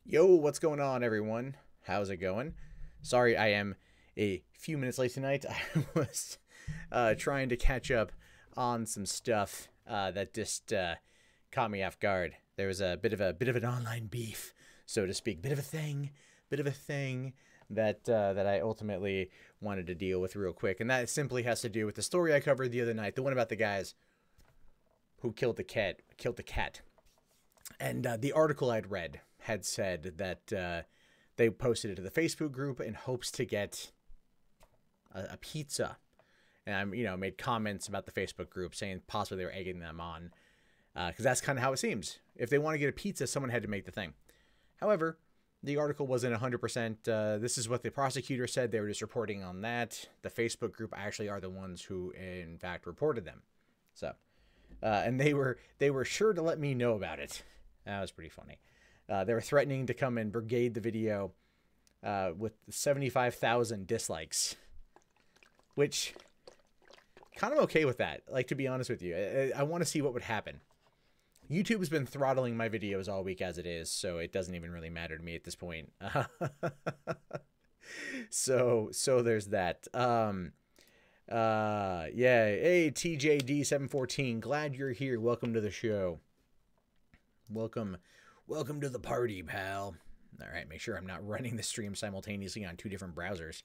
Yo, what's going on, everyone? How's it going? Sorry, I am a few minutes late tonight. I was trying to catch up on some stuff that just caught me off guard. There was a bit of an online beef, so to speak, bit of a thing that that I ultimately wanted to deal with real quick, and that simply has to do with the story I covered the other night, the one about the guys who killed the cat. And the article I'd read had said that they posted it to the Facebook group in hopes to get a pizza. And I, made comments about the Facebook group saying possibly they were egging them on. Because that's kind of how it seems. If they want to get a pizza, someone had to make the thing. However, the article wasn't 100%. This is what the prosecutor said. They were just reporting on that. The Facebook group actually are the ones who, in fact, reported them. So, and they were sure to let me know about it. That was pretty funny. They were threatening to come and brigade the video with 75,000 dislikes, which kind of okay with that. Like, to be honest with you, I want to see what would happen. YouTube has been throttling my videos all week as it is, so it doesn't even really matter to me at this point. So there's that. Yeah. Hey, TJD714, glad you're here. Welcome to the show. Welcome to the party, pal. All right, make sure I'm not running the stream simultaneously on 2 different browsers.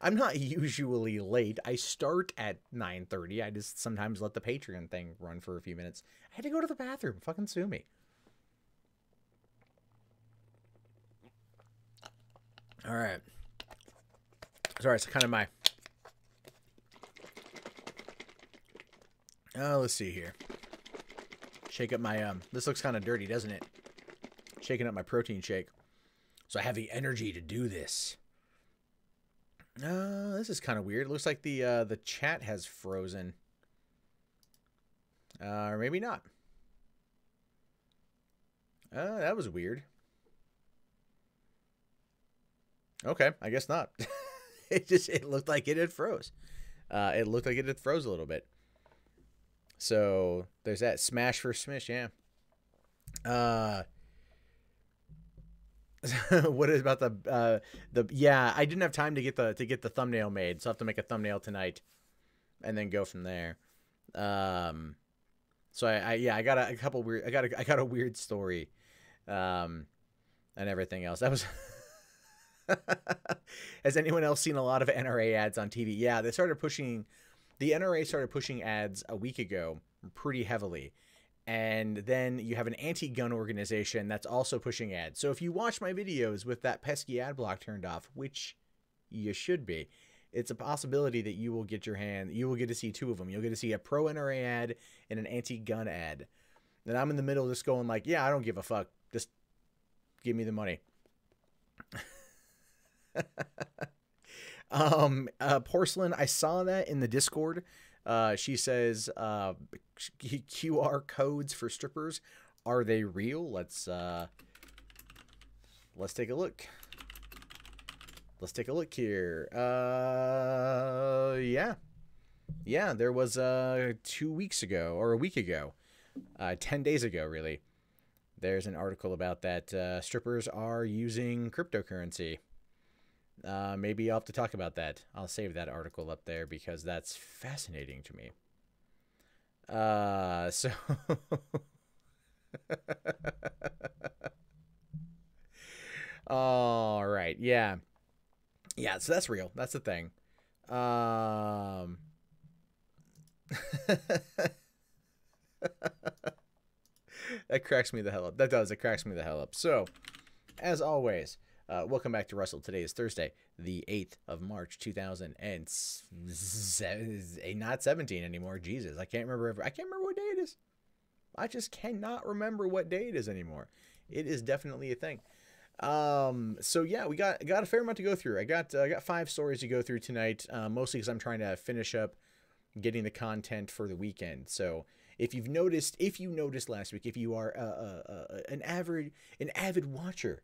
I'm not usually late. I start at 9:30. I just sometimes let the Patreon thing run for a few minutes. I had to go to the bathroom. Fucking sue me. All right. Sorry, it's kind of my... let's see here. Shake up my... This looks kind of dirty, doesn't it? Shaking up my protein shake. So I have the energy to do this. This is kind of weird. It looks like the chat has frozen. Or maybe not. That was weird. Okay, I guess not. It looked like it had froze. It looked like it had froze a little bit. So there's that. Smash for Smish, yeah. What is about the yeah, I didn't have time to get the thumbnail made, so I have to make a thumbnail tonight and then go from there. So I got a couple weird, I got a weird story and everything else. That was Has anyone else seen a lot of NRA ads on TV? Yeah, the NRA started pushing ads a week ago pretty heavily. And then you have an anti-gun organization that's also pushing ads. So if you watch my videos with that pesky ad block turned off, which you should be, it's a possibility that you will get to see 2 of them. You'll get to see a pro-NRA ad and an anti-gun ad. And I'm in the middle just going like, yeah, I don't give a fuck. Just give me the money. Porcelain, I saw that in the Discord. She says, QR codes for strippers, are they real? Let's take a look. Let's take a look here. Yeah, there was 2 weeks ago, or a week ago, 10 days ago, really. There's an article about that. Strippers are using cryptocurrency. Maybe I'll have to talk about that. I'll save that article up there because that's fascinating to me. So all right, yeah, so that's real. That's the thing. That cracks me the hell up. That does. It cracks me the hell up. So, as always, welcome back to Rustl'd. Today is Thursday, the 8th of March, 2007. Not 17 anymore. Jesus, I can't remember what day it is. I just cannot remember what day it is anymore. It is definitely a thing. So yeah, we got a fair amount to go through. I got 5 stories to go through tonight, mostly because I'm trying to finish up getting the content for the weekend. So if you noticed last week, if you are an avid watcher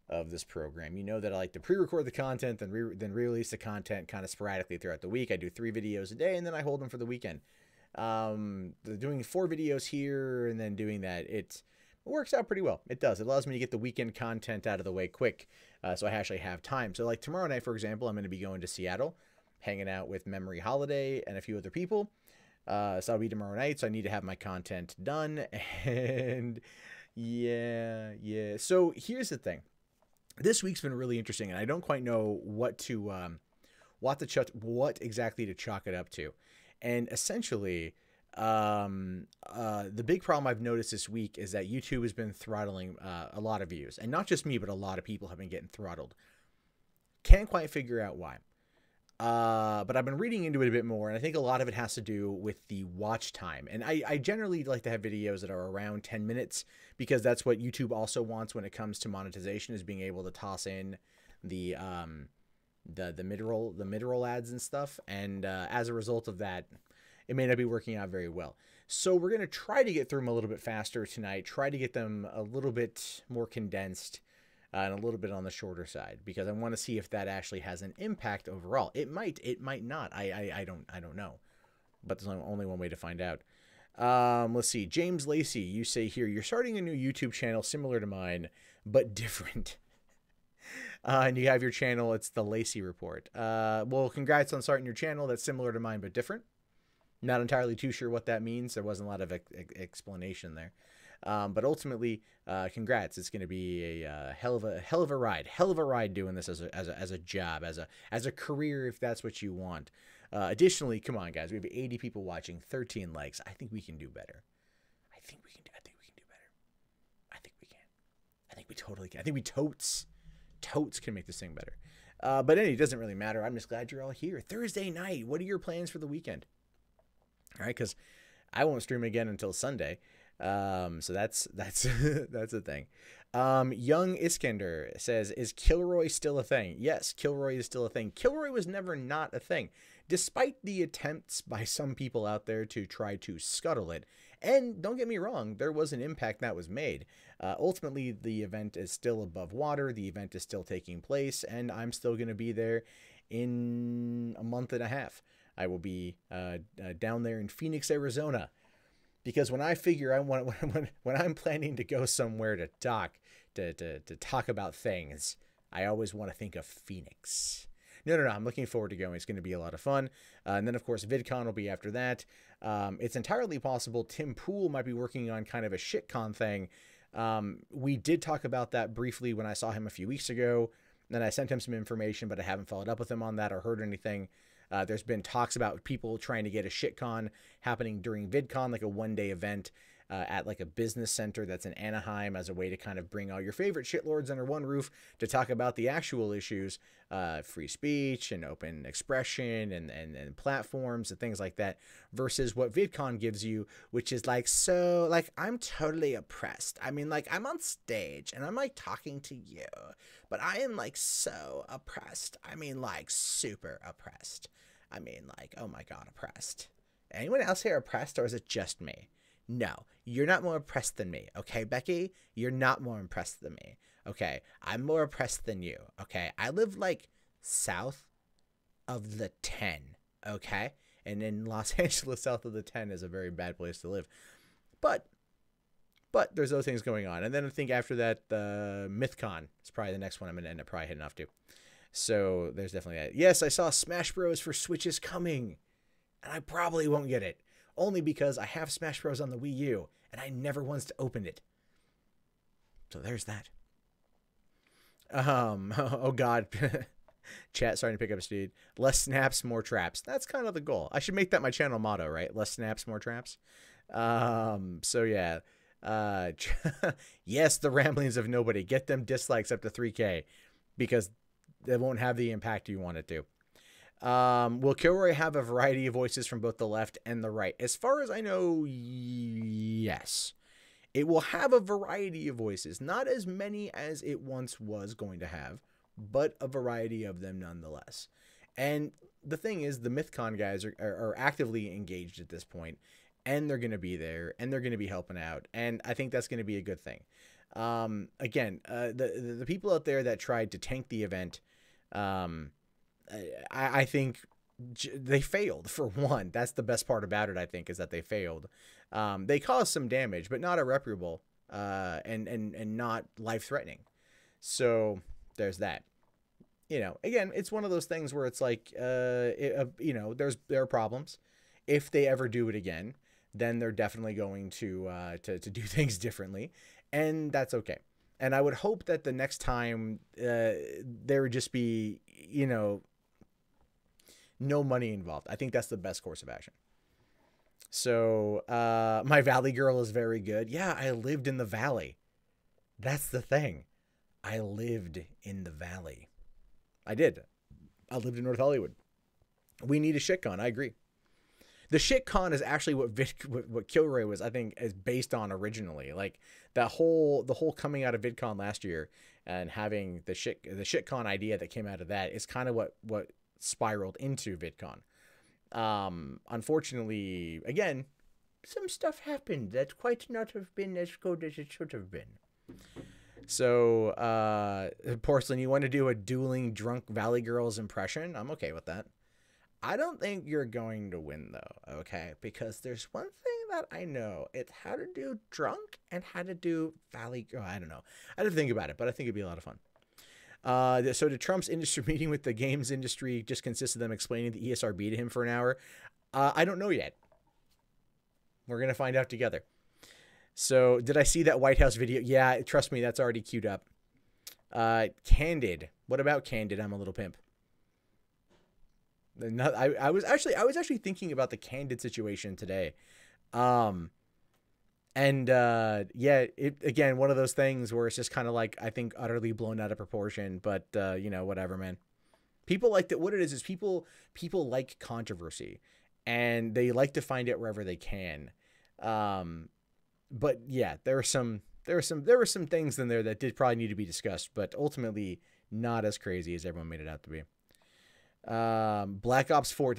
of this program, you know that I like to pre-record the content and then re-release the content kind of sporadically throughout the week. I do 3 videos a day and then I hold them for the weekend. Doing 4 videos here and then doing that, it works out pretty well. It does. It allows me to get the weekend content out of the way quick, so I actually have time. So like tomorrow night, for example, I'm going to be going to Seattle, hanging out with Memory Holiday and a few other people. So I'll be tomorrow night, so I need to have my content done. And yeah. So here's the thing. This week's been really interesting, and I don't quite know what exactly to chalk it up to. And essentially, the big problem I've noticed this week is that YouTube has been throttling a lot of views, and not just me, but a lot of people have been getting throttled. Can't quite figure out why. But I've been reading into it a bit more, and I think a lot of it has to do with the watch time. And I generally like to have videos that are around 10 minutes because that's what YouTube also wants when it comes to monetization, is being able to toss in the mid-roll ads and stuff. And as a result of that, it may not be working out very well. So we're going to try to get through them a little bit faster tonight, try to get them a little bit more condensed and a little bit on the shorter side, because I want to see if that actually has an impact overall. It might not. I don't know, but there's only one way to find out. Let's see. James Lacey, you say here, you're starting a new YouTube channel similar to mine, but different. And you have your channel, it's the Lacey Report. Well, congrats on starting your channel that's similar to mine, but different. Not entirely too sure what that means. There wasn't a lot of explanation there. But ultimately, congrats. It's going to be a hell of a ride doing this as a job, as a career, if that's what you want. Additionally, come on, guys, we have 80 people watching, 13 likes. I think we can do better. I think we can do better. I think we can. I think we totally can. I think we totes can make this thing better. But anyway, it doesn't really matter. I'm just glad you're all here. Thursday night. What are your plans for the weekend? All right, because I won't stream again until Sunday. So that's a thing. Young Iskender says, is Kilroy still a thing? Yes, Kilroy is still a thing. Kilroy was never not a thing, despite the attempts by some people out there to try to scuttle it. And don't get me wrong, there was an impact that was made. Ultimately, the event is still above water. The event is still taking place, and I'm still going to be there in a month and a half. I will be down there in Phoenix, Arizona. Because when I figure when I'm planning to go somewhere to talk about things, I always want to think of Phoenix. No, I'm looking forward to going. It's going to be a lot of fun. And then, of course, VidCon will be after that. It's entirely possible Tim Pool might be working on kind of a shitcon thing. We did talk about that briefly when I saw him a few weeks ago. Then I sent him some information, but I haven't followed up with him on that or heard anything. There's been talks about people trying to get a shitcon happening during VidCon, like a one-day event at like a business center that's in Anaheim, as a way to kind of bring all your favorite shitlords under one roof to talk about the actual issues, free speech and open expression and platforms and things like that, versus what VidCon gives you, which is like, so like, I'm totally oppressed. I mean, like, I'm on stage and I'm like talking to you, but I am like so oppressed. I mean, like, super oppressed. I mean, like, oh my God, oppressed. Anyone else here oppressed, or is it just me? No, you're not more oppressed than me. Okay, Becky? You're not more impressed than me. Okay, I'm more oppressed than you. Okay, I live like south of the 10. Okay, and in Los Angeles, south of the 10 is a very bad place to live. But there's those things going on. And then I think after that, MythCon is probably the next one I'm going to end up probably heading off to. So there's definitely that. Yes, I saw Smash Bros. For Switch is coming. And I probably won't get it. Only because I have Smash Bros. On the Wii U. And I never once opened it. So there's that. Oh God. Chat starting to pick up speed. Less snaps, more traps. That's kind of the goal. I should make that my channel motto, right? Less snaps, more traps. So yeah. Yes, the ramblings of nobody. Get them dislikes up to 3K. Because they won't have the impact you want it to. Will Kilroy have a variety of voices from both the left and the right? As far as I know, yes. It will have a variety of voices. Not as many as it once was going to have, but a variety of them nonetheless. And the thing is, the MythCon guys are actively engaged at this point, and they're going to be there, and they're going to be helping out, and I think that's going to be a good thing. Again, the people out there that tried to tank the event, I think they failed, for one. That's the best part about it, I think, is that they failed. They caused some damage, but not irreparable, and not life-threatening. So there's that. You know, again, it's one of those things where it's like, you know, there are problems. If they ever do it again, then they're definitely going to do things differently, and that's okay. And I would hope that the next time there would just be, you know, no money involved. I think that's the best course of action. So my Valley girl is very good. Yeah, I lived in the Valley. That's the thing. I lived in the Valley. I did. I lived in North Hollywood. We need a shitcon. I agree. The shitcon is actually what Kilroy was, I think, is based on originally. Like the whole coming out of VidCon last year and having the shitcon idea that came out of that is kind of what spiraled into VidCon. Unfortunately, again, some stuff happened that quite not have been as good as it should have been. So, Porcelain, you want to do a dueling drunk Valley Girls impression? I'm okay with that. I don't think you're going to win, though, okay? Because there's one thing that I know. It's how to do drunk and how to do Valley Girl. I don't know. I had to think about it, but I think it'd be a lot of fun. So did Trump's industry meeting with the games industry just consist of them explaining the ESRB to him for an hour? I don't know yet. We're going to find out together. So did I see that White House video? Yeah, trust me, that's already queued up. Candid. What about Candid? I'm a Little Pimp. I was actually thinking about the Candid situation today. Yeah, it again, one of those things where it's just kind of like, I think, utterly blown out of proportion, but you know, whatever, man. People like that. What it is people like controversy, and they like to find it wherever they can. But yeah, there were some things in there that did probably need to be discussed, but ultimately not as crazy as everyone made it out to be. Black Ops 4,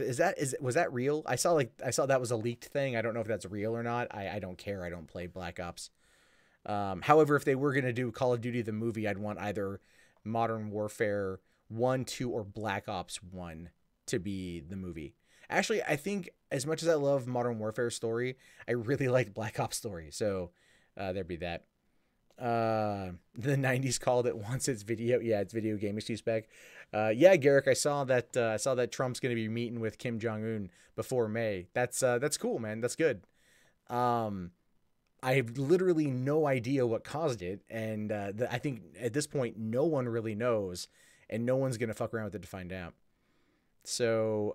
was that real? I saw that was a leaked thing. I don't know if that's real or not. I don't care. I don't play Black Ops. However, if they were going to do Call of Duty the movie, I'd want either Modern Warfare 1, 2, or Black Ops 1 to be the movie. Actually, I think as much as I love Modern Warfare story, I really like Black Ops story. So there'd be that. The 90s called it once it's video. Yeah, it's video game issue spec. Yeah, Garrick, I saw that Trump's going to be meeting with Kim Jong-un before May. That's cool, man. That's good. I have literally no idea what caused it, and I think at this point no one really knows, and no one's going to fuck around with it to find out. So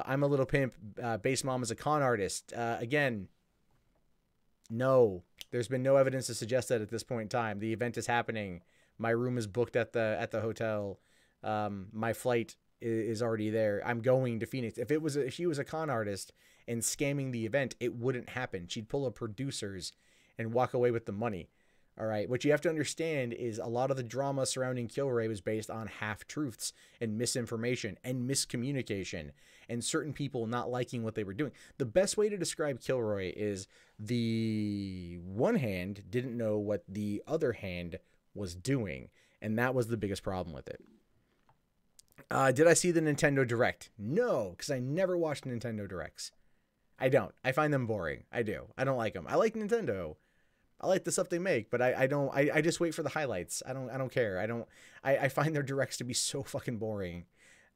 I'm a Little Pimp. Base Mom is a con artist. Again, no, there's been no evidence to suggest that at this point in time. The event is happening. My room is booked at the hotel. My flight is already there. I'm going to Phoenix. If she was a con artist and scamming the event, it wouldn't happen. She'd pull up producers and walk away with the money. All right. What you have to understand is a lot of the drama surrounding Kilroy was based on half-truths and misinformation and miscommunication and certain people not liking what they were doing. The best way to describe Kilroy is the one hand didn't know what the other hand was doing, and that was the biggest problem with it. Did I see the Nintendo Direct? No, because I never watched Nintendo Directs. I don't. I find them boring. I do. I don't like them. I like Nintendo. I like the stuff they make, but I don't. I just wait for the highlights. I don't care. I find their directs to be so fucking boring.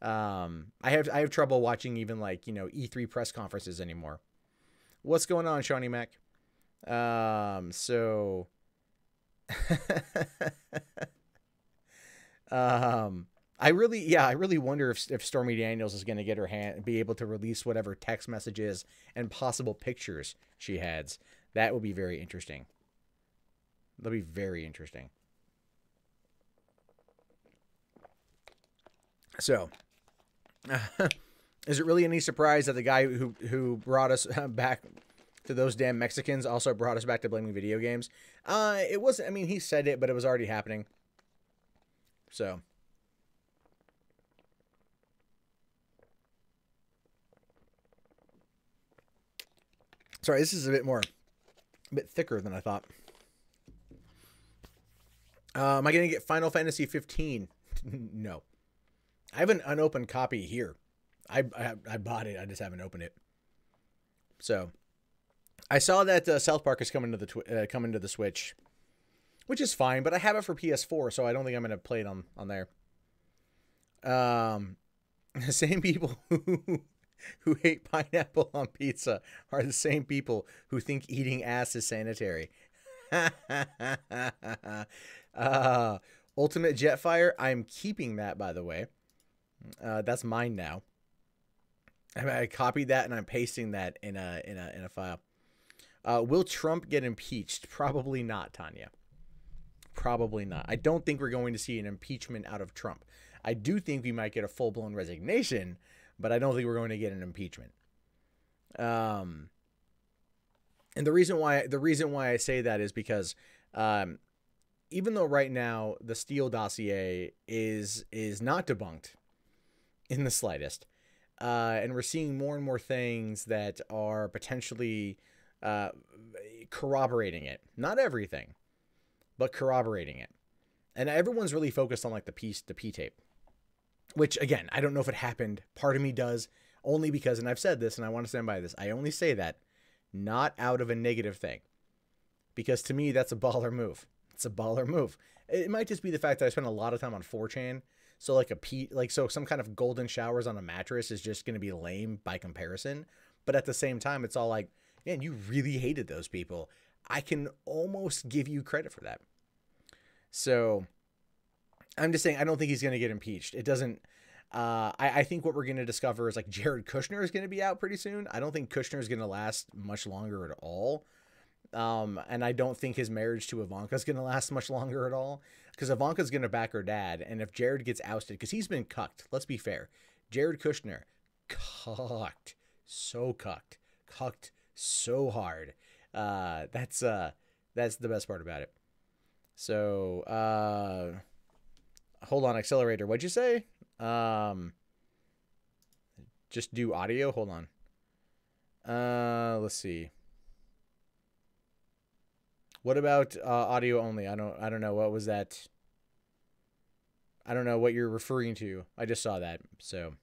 I have trouble watching even like, you know, E3 press conferences anymore. What's going on, Shawnee Mac? So I really wonder if Stormy Daniels is going to get be able to release whatever text messages and possible pictures she has. That would be very interesting. That'll be very interesting. So, is it really any surprise that the guy who brought us back to those damn Mexicans also brought us back to blaming video games? It wasn't. I mean, he said it, but it was already happening. So. Sorry, this is a bit thicker than I thought. Am I going to get Final Fantasy 15? No. I have an unopened copy here. I bought it. I just haven't opened it. So, I saw that South Park is coming to the Switch, which is fine. But I have it for PS4, so I don't think I'm going to play it on there. The same people who hate pineapple on pizza are the same people who think eating ass is sanitary. Ultimate Jetfire, I'm keeping that, by the way. That's mine now. I copied that and I'm pasting that in a file. Will Trump get impeached? Probably not, Tanya. Probably not. I don't think we're going to see an impeachment out of Trump. I do think we might get a full-blown resignation, but I don't think we're going to get an impeachment. And the reason why I say that is because even though right now the Steele dossier is not debunked in the slightest, And we're seeing more and more things that are potentially corroborating it. Not everything, but corroborating it. And everyone's really focused on like the P tape, which again, I don't know if it happened. Part of me does, only because, and I've said this and I want to stand by this, I only say that not out of a negative thing, because to me, that's a baller move. It's a baller move. It might just be the fact that I spend a lot of time on 4chan. So like so some kind of golden showers on a mattress is just going to be lame by comparison. But at the same time, it's all like, man, you really hated those people. I can almost give you credit for that. So I'm just saying, I don't think he's going to get impeached. It doesn't, I think what we're going to discover is like Jared Kushner is going to be out pretty soon. I don't think Kushner is going to last much longer at all. And I don't think his marriage to Ivanka is going to last much longer at all, because Ivanka's going to back her dad. And if Jared gets ousted, because he's been cucked, let's be fair. Jared Kushner, cucked so hard. That's the best part about it. So, hold on, accelerator. What'd you say? Just do audio. Hold on. Let's see. What about audio only? I don't know. What was that? I don't know what you're referring to. I just saw that. So,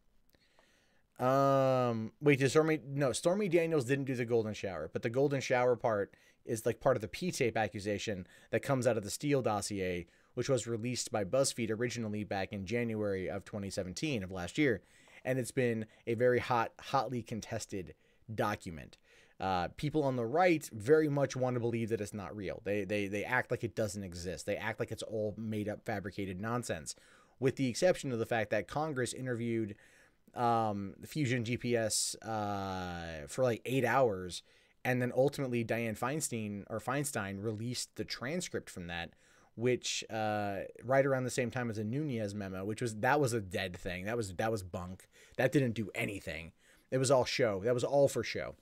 wait, did Stormy Daniels didn't do the golden shower, but the golden shower part is like part of the P-tape accusation that comes out of the Steele dossier, which was released by BuzzFeed originally back in January of 2017 of last year. And it's been a very hotly contested document. People on the right very much want to believe that it's not real. They act like it doesn't exist. They act like it's all made up, fabricated nonsense, with the exception of the fact that Congress interviewed Fusion GPS for like 8 hours, and then ultimately Dianne Feinstein released the transcript from that, which right around the same time as a Nunez memo, that was a dead thing. That was bunk. That didn't do anything. It was all show. That was all for show.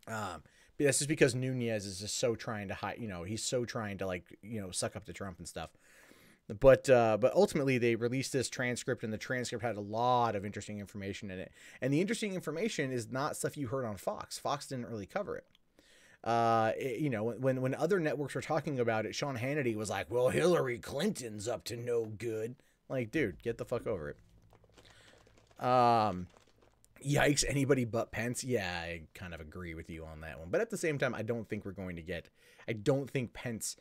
But that's just because Nunez is just so trying to hide, he's so trying to like, suck up to Trump and stuff. But ultimately they released this transcript, and the transcript had a lot of interesting information in it. And the interesting information is not stuff you heard on Fox. Fox didn't really cover it. When other networks were talking about it, Sean Hannity was like, well, Hillary Clinton's up to no good. Like, dude, get the fuck over it. Yikes, anybody but Pence. Yeah, I kind of agree with you on that one. But at the same time, I don't think Pence,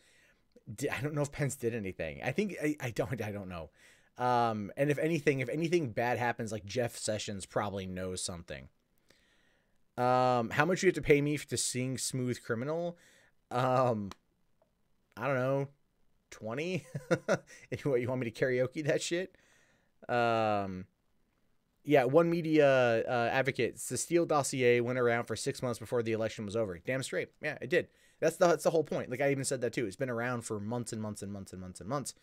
I don't know if Pence did anything. I don't know. And if anything bad happens, like Jeff Sessions probably knows something. How much you have to pay me to sing Smooth Criminal? I don't know, 20? What, you want me to karaoke that shit? Yeah, one media advocate, the Steele dossier went around for 6 months before the election was over. Damn straight. Yeah, it did. That's the whole point. Like, I even said that too. It's been around for months and months and months and months and months.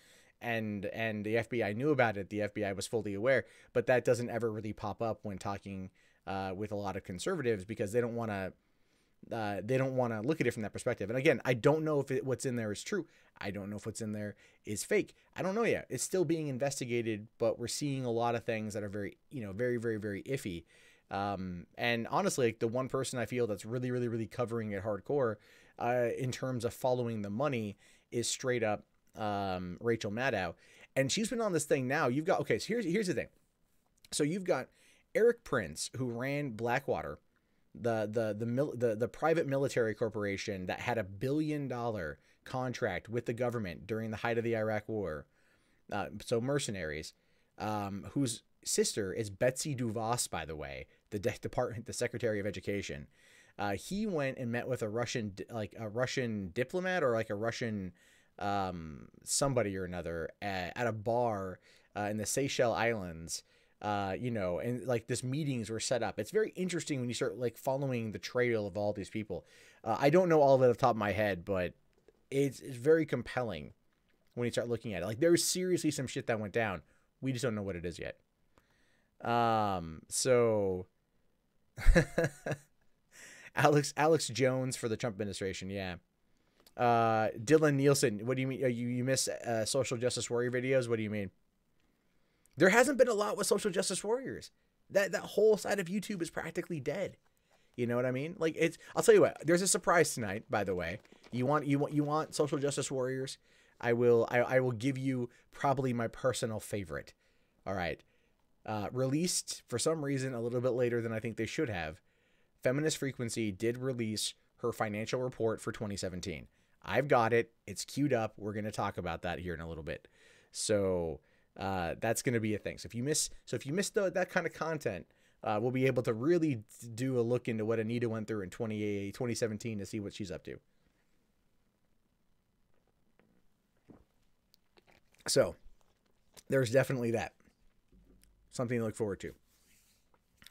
And the FBI knew about it. The FBI was fully aware, but that doesn't ever really pop up when talking with a lot of conservatives, because they don't want to look at it from that perspective. And again, I don't know if what's in there is true. I don't know if what's in there is fake. I don't know yet. It's still being investigated, but we're seeing a lot of things that are very, very, very, very iffy. And honestly, like, the one person I feel that's really, really, really covering it hardcore in terms of following the money is straight up Rachel Maddow. And she's been on this thing now. You've got, okay, so here's the thing. So you've got Eric Prince, who ran Blackwater, the private military corporation that had $1 billion contract with the government during the height of the Iraq War. So mercenaries, whose sister is Betsy DeVos, by the way, the Secretary of Education. He went and met with a Russian diplomat, or like a Russian somebody or another at a bar in the Seychelles Islands. And like this meetings were set up. It's very interesting when you start like following the trail of all these people. I don't know all of it off the top of my head, but it's very compelling when you start looking at it. Like, there's seriously some shit that went down. We just don't know what it is yet. So Alex Jones for the Trump administration. Yeah. Dylan Nielsen, what do you mean? You miss social justice warrior videos? What do you mean? There hasn't been a lot with social justice warriors. That whole side of YouTube is practically dead. You know what I mean? Like, it's, I'll tell you what, there's a surprise tonight, by the way. You want social justice warriors? I will give you probably my personal favorite. All right. Released for some reason a little bit later than I think they should have. Feminist Frequency did release her financial report for 2017. I've got it. It's queued up. We're going to talk about that here in a little bit. So, that's going to be a thing. So if you miss that kind of content, we'll be able to really do a look into what Anita went through in 2017 to see what she's up to. So there's definitely that. Something to look forward to.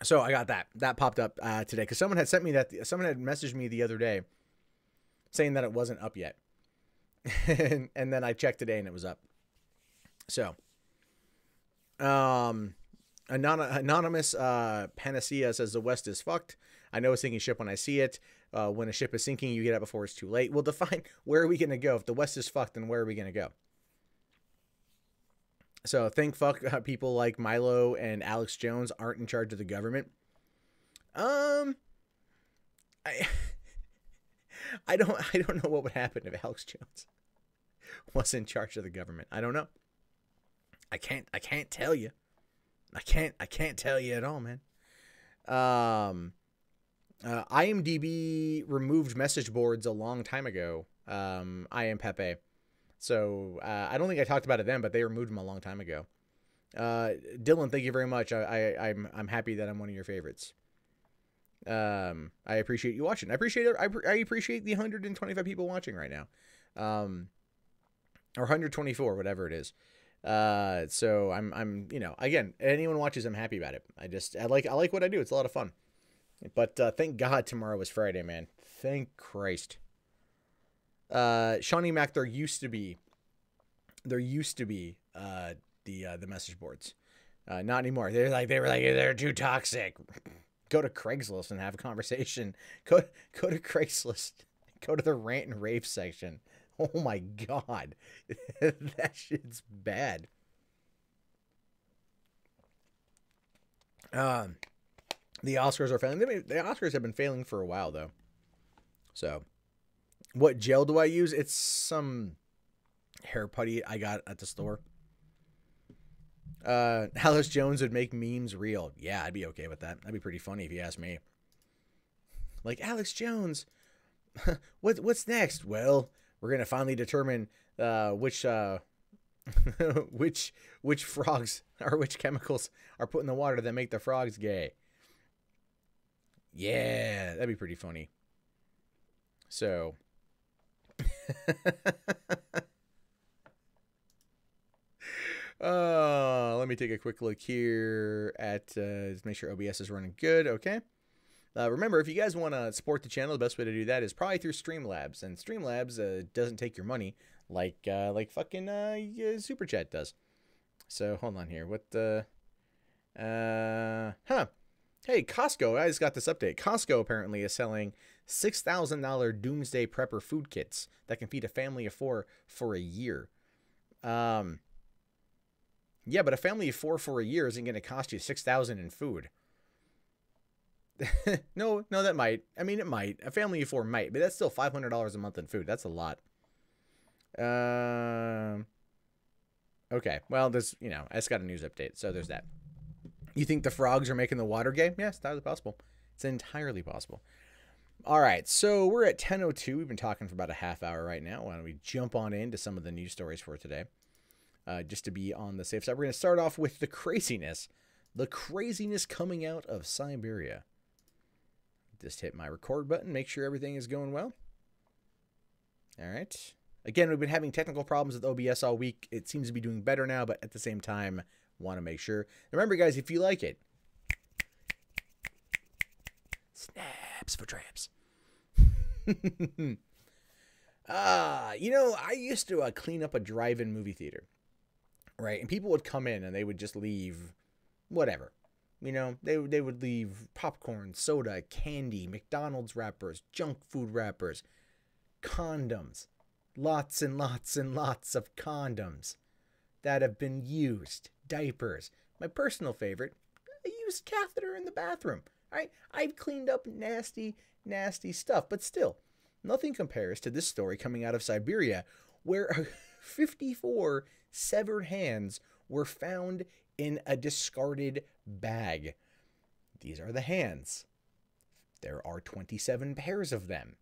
So I got that. That popped up today because someone had sent me that. Someone had messaged me the other day saying that it wasn't up yet. and then I checked today and it was up. So, anonymous Panacea says the West is fucked. I know a sinking ship when I see it. When a ship is sinking, you get out before it's too late. Well, define where are we going to go? If the West is fucked, then where are we going to go? So think people like Milo and Alex Jones aren't in charge of the government. I don't know what would happen if Alex Jones was in charge of the government. I don't know. I can't tell you. I can't tell you at all, man. IMDb removed message boards a long time ago. I am Pepe. So I don't think I talked about it then, but they removed them a long time ago. Dylan, thank you very much. I'm happy that I'm one of your favorites. I appreciate you watching. I appreciate it. I appreciate the 125 people watching right now, or 124, whatever it is. So I'm again, anyone watches, I'm happy about it. I like what I do. It's a lot of fun. But thank God tomorrow was Friday, man. Thank Christ. Shawnee Mac, there used to be the message boards. Not anymore. They were like they're too toxic. Go to Craigslist and have a conversation. Go to Craigslist. Go to the rant and rave section. Oh my God. That shit's bad. The Oscars are failing. The Oscars have been failing for a while though. So what gel do I use? It's some hair putty I got at the store. Alex Jones would make memes real. Yeah, I'd be okay with that. That'd be pretty funny if you ask me. Like, Alex Jones, what's next? Well, we're gonna finally determine which frogs or which chemicals are put in the water that make the frogs gay. Yeah, that'd be pretty funny. So. Let me take a quick look here at make sure OBS is running good. Okay. Remember, if you guys want to support the channel, the best way to do that is probably through Streamlabs, and Streamlabs doesn't take your money like fucking Super Chat does. So hold on here. What the? Hey, Costco. I just got this update. Costco apparently is selling $6,000 Doomsday Prepper food kits that can feed a family of 4 for a year. Yeah, but a family of 4 for a year isn't going to cost you $6,000 in food. No, that might. I mean, it might. A family of 4 might, but that's still $500 a month in food. That's a lot. Okay. Well, there's, I just got a news update, so there's that. You think the frogs are making the water gay? Yes, entirely possible. It's entirely possible. All right, so we're at 10:02. We've been talking for about a half hour right now. Why don't we jump on into some of the news stories for today? Just to be on the safe side, we're going to start off with the craziness coming out of Siberia. Just hit my record button, make sure everything is going well. All right. Again, we've been having technical problems with OBS all week. It seems to be doing better now, but at the same time, want to make sure. Remember, guys, if you like it, snaps for traps. I used to clean up a drive-in movie theater, right? And people would come in and they would just leave whatever. They would leave popcorn, soda, candy, McDonald's wrappers, junk food wrappers, condoms, lots and lots and lots of condoms that have been used, diapers. My personal favorite, a catheter in the bathroom. I've cleaned up nasty, nasty stuff, but still, nothing compares to this story coming out of Siberia, where 54 severed hands were found in a discarded bag. These are the hands. There are 27 pairs of them.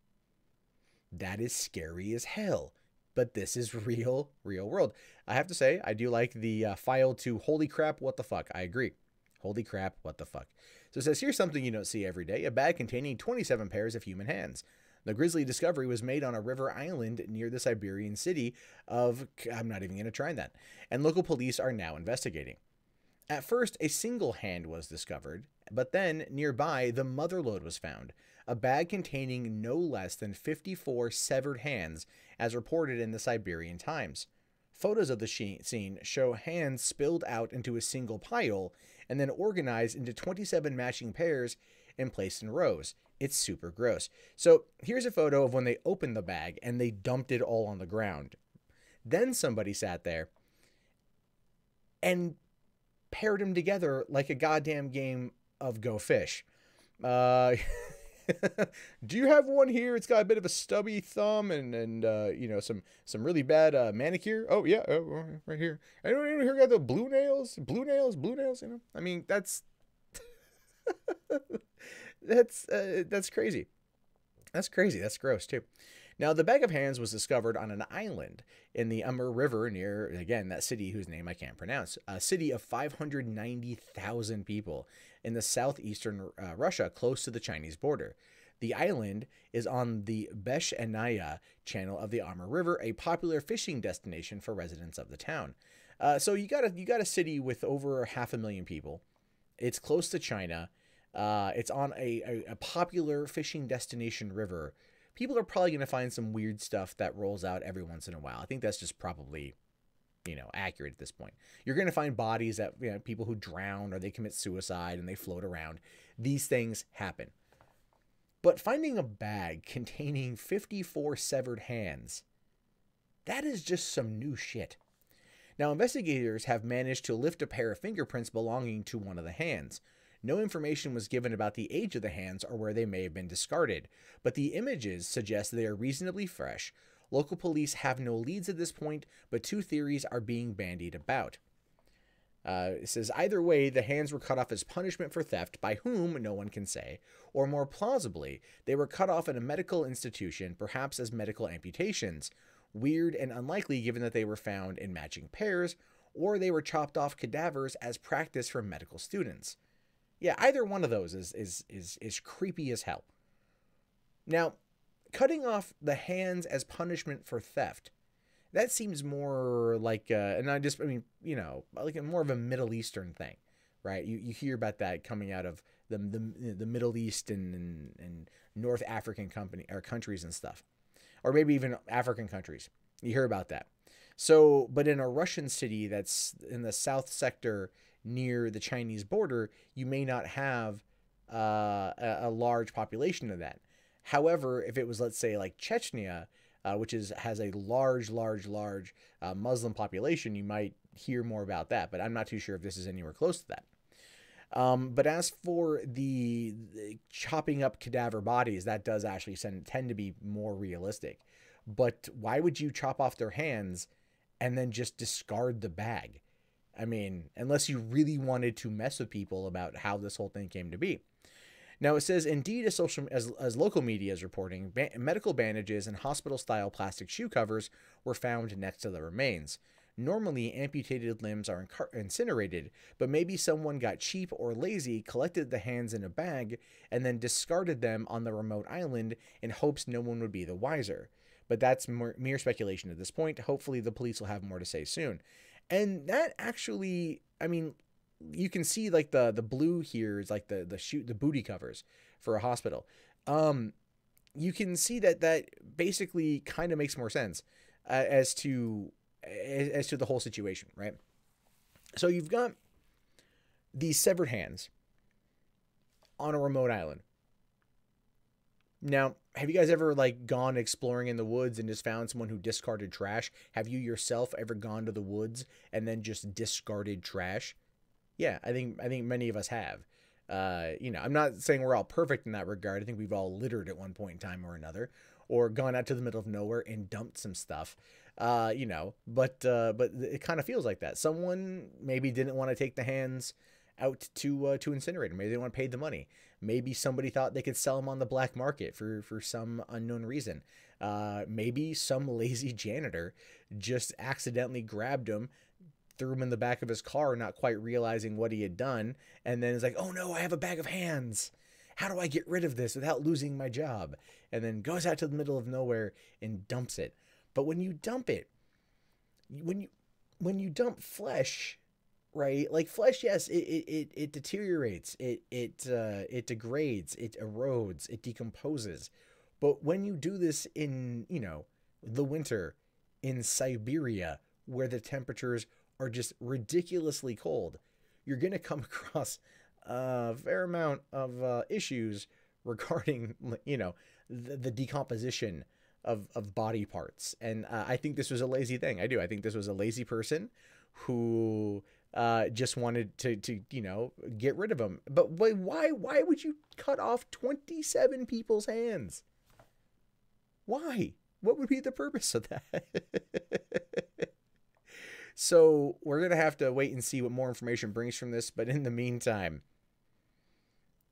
That is scary as hell. But this is real world. I have to say, I do like the file to holy crap, what the fuck. I agree. Holy crap, what the fuck. So it says, here's something you don't see every day. A bag containing 27 pairs of human hands. The grisly discovery was made on a river island near the Siberian city of... I'm not even going to try that. And local police are now investigating. At first, a single hand was discovered, but then, nearby, the mother lode was found. A bag containing no less than 54 severed hands, as reported in the Siberian Times. Photos of the scene show hands spilled out into a single pile, and then organized into 27 matching pairs and placed in rows. It's super gross. So, here's a photo of when they opened the bag, and they dumped it all on the ground. Then somebody sat there and paired them together like a goddamn game of Go Fish. Do you have one here? It's got a bit of a stubby thumb and you know, some really bad manicure. Oh yeah, right here. Anyone here got the blue nails, you know? I mean, that's that's crazy. That's crazy. That's gross too. Now, the bag of hands was discovered on an island in the Amur River near, again, that city whose name I can't pronounce, a city of 590,000 people in the southeastern Russia, close to the Chinese border. The island is on the Beshenaya channel of the Amur River, a popular fishing destination for residents of the town. So you got a city with over 500,000 people. It's close to China. It's on a popular fishing destination river. People are probably going to find some weird stuff that rolls out every once in a while. I think that's just probably, you know, accurate at this point. You're going to find bodies that, you know, people who drown or they commit suicide and they float around. These things happen. But finding a bag containing 54 severed hands, that is just some new shit. Now, investigators have managed to lift a pair of fingerprints belonging to one of the hands. No information was given about the age of the hands or where they may have been discarded, but the images suggest they are reasonably fresh. Local police have no leads at this point, but two theories are being bandied about. It says, either way, the hands were cut off as punishment for theft, by whom no one can say, or more plausibly, they were cut off in a medical institution, perhaps as medical amputations. Weird and unlikely given that they were found in matching pairs, or they were chopped off cadavers as practice for medical students. Yeah, either one of those is creepy as hell. Now, cutting off the hands as punishment for theft, that seems more like, I mean, you know, like more of a Middle Eastern thing, right? You hear about that coming out of the Middle East and North African countries and stuff, or maybe even African countries. You hear about that. So, but in a Russian city that's in the south sector near the Chinese border, you may not have a large population of that. However, if it was, let's say, like Chechnya, which has a large Muslim population, you might hear more about that. But I'm not too sure if this is anywhere close to that. But as for the chopping up cadaver bodies, that does actually tend to be more realistic. But why would you chop off their hands and then just discard the bag? I mean, unless you really wanted to mess with people about how this whole thing came to be. Now, it says, indeed, as local media is reporting, medical bandages and hospital-style plastic shoe covers were found next to the remains. Normally, amputated limbs are incinerated, but maybe someone got cheap or lazy, collected the hands in a bag, and then discarded them on the remote island in hopes no one would be the wiser. But that's mere speculation at this point. Hopefully, the police will have more to say soon. And that actually, I mean, you can see like the blue here is like the booty covers for a hospital. You can see that basically kind of makes more sense as to the whole situation, right? So you've got these severed hands on a remote island. Now, have you guys ever like gone exploring in the woods and just found someone who discarded trash? Have you yourself ever gone to the woods and then just discarded trash? Yeah, I think many of us have. You know, I'm not saying we're all perfect in that regard. I think we've all littered at one point in time or another, or gone out to the middle of nowhere and dumped some stuff. You know, but it kind of feels like that. Someone maybe didn't want to take the hands out to incinerate them. Maybe they want to pay the money. Maybe somebody thought they could sell them on the black market for some unknown reason. Maybe some lazy janitor just accidentally grabbed him, threw him in the back of his car, not quite realizing what he had done, and then is like, oh no, I have a bag of hands. How do I get rid of this without losing my job? And then goes out to the middle of nowhere and dumps it. But when you dump it, when you dump flesh, right? Like flesh, yes, it deteriorates, it degrades, it erodes, it decomposes. But when you do this in, you know, the winter in Siberia, where the temperatures are just ridiculously cold, you're going to come across a fair amount of issues regarding, you know, the decomposition of body parts. And I think this was a lazy thing. I do. I think this was a lazy person who just wanted to, you know, get rid of them. But why would you cut off 27 people's hands? Why? What would be the purpose of that? So we're going to have to wait and see what more information brings from this. But in the meantime,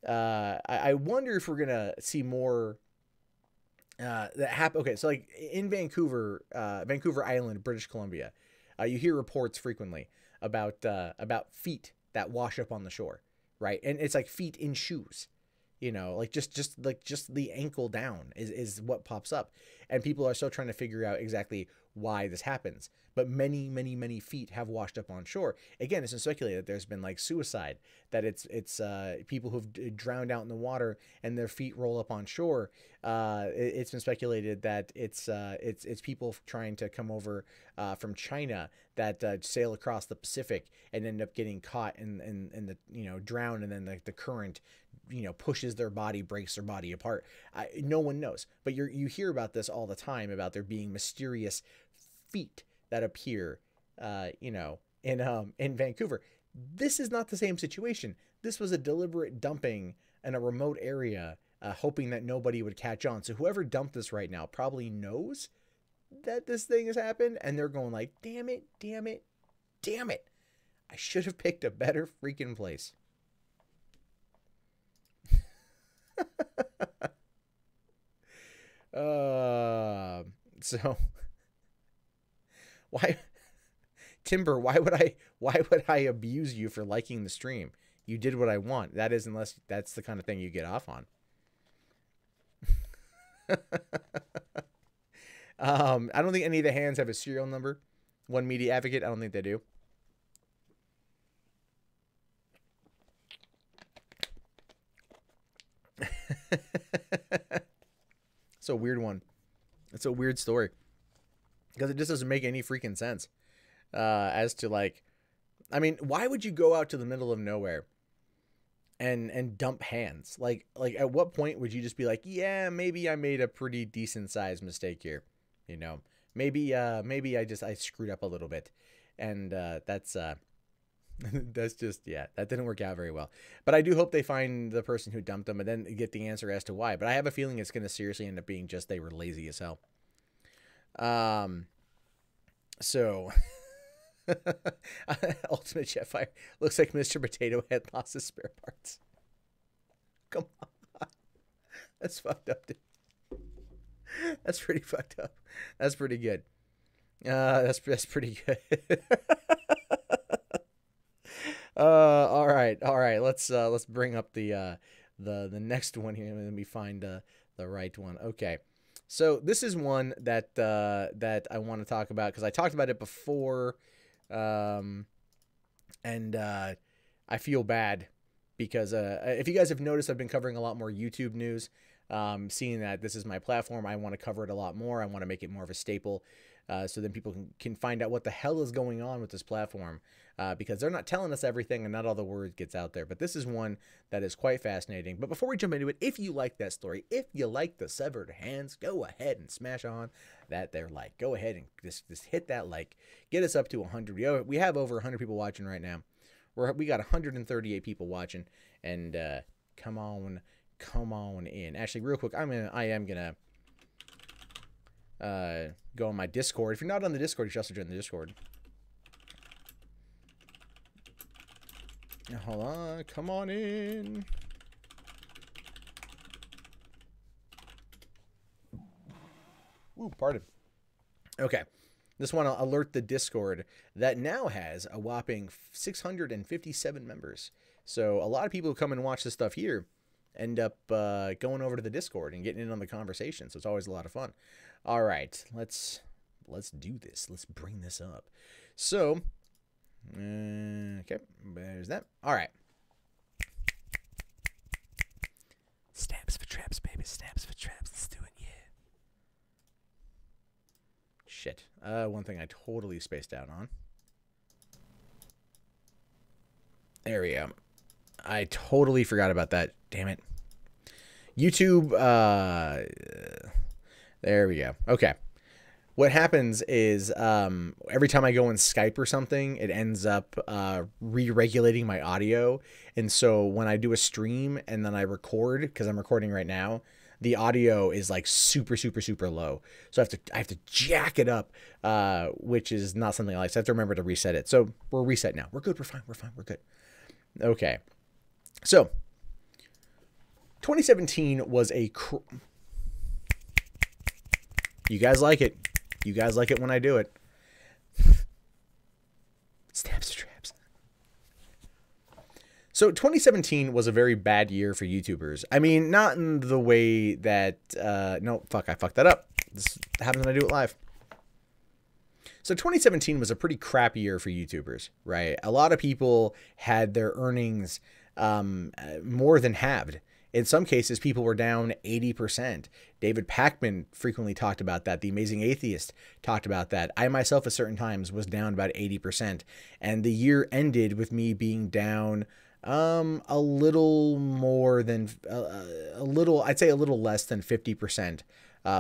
I wonder if we're going to see more that happen. Okay, so like in Vancouver, Vancouver Island, British Columbia, you hear reports frequently about feet that wash up on the shore, right? And it's like feet in shoes. You know, like just the ankle down is what pops up. And people are still trying to figure out exactly why this happens. But many feet have washed up on shore. Again, it's been speculated that there's been like suicide, that it's people who've drowned out in the water and their feet roll up on shore. It's been speculated that it's people trying to come over from China that sail across the Pacific and end up getting caught in the, you know, drown, and then the current, you know, pushes their body, breaks their body apart. No one knows, but you hear about this all the time, about there being mysterious feet that appear, you know, in Vancouver. This is not the same situation. This was a deliberate dumping in a remote area, hoping that nobody would catch on. So whoever dumped this right now probably knows that this thing has happened, and they're going like, damn it, I should have picked a better freaking place. So why, Timber, why would I abuse you for liking the stream? You did what I want. That is, unless that's the kind of thing you get off on. I don't think any of the hands have a serial number. One Media Advocate, I don't think they do. It's a weird one. It's a weird story, because it just doesn't make any freaking sense. As to, like, I mean, why would you go out to the middle of nowhere and dump hands? Like at what point would you just be like, yeah, maybe I made a pretty decent sized mistake here, you know? Maybe I screwed up a little bit, and that's just, yeah, that didn't work out very well. But I do hope they find the person who dumped them and then get the answer as to why. But I have a feeling it's going to seriously end up being just they were lazy as hell. So Ultimate Jetfire looks like Mr. Potato Head lost his spare parts. Come on, that's fucked up, dude. That's pretty fucked up. That's pretty good. That's pretty good. All right. Let's bring up the next one here. Let me find the right one. Okay. So this is one that I want to talk about, because I talked about it before, and I feel bad because if you guys have noticed, I've been covering a lot more YouTube news. Seeing that this is my platform, I want to cover it a lot more. I want to make it more of a staple, so then people can find out what the hell is going on with this platform, because they're not telling us everything and not all the word gets out there. But this is one that is quite fascinating. But before we jump into it, if you like that story, if you like the severed hands, go ahead and smash on that there like. Go ahead and just hit that like. Get us up to 100. We have over 100 people watching right now. We got 138 people watching, and come on in. Actually, real quick, I am gonna go on my Discord. If you're not on the Discord, you should also join the Discord. Hold on, come on in. Ooh, pardon. Okay. Just want to alert the Discord that now has a whopping 657 members. So a lot of people who come and watch this stuff here end up going over to the Discord and getting in on the conversation. So it's always a lot of fun. All right, let's do this. Let's bring this up. So, okay, there's that. All right. Snaps for traps, baby. Snaps for traps. Let's do it. Yeah. Shit. One thing I totally spaced out on. There we go. I totally forgot about that. Damn it. YouTube. There we go. Okay. What happens is every time I go in Skype or something, it ends up re-regulating my audio. And so when I do a stream and then I record, because I'm recording right now, the audio is like super, super, super low. So I have to jack it up, which is not something I like. So I have to remember to reset it. So we're reset now. We're good. We're fine. We're fine. We're good. Okay. So 2017 was a... You guys like it. You guys like it when I do it. Snaps for traps. So 2017 was a very bad year for YouTubers. I mean, not in the way that... no, fuck, I fucked that up. This happens when I do it live. So 2017 was a pretty crappy year for YouTubers, right? A lot of people had their earnings more than halved. In some cases, people were down 80%. David Pakman frequently talked about that. The Amazing Atheist talked about that. I myself at certain times was down about 80%. And the year ended with me being down a little more than, I'd say a little less than 50%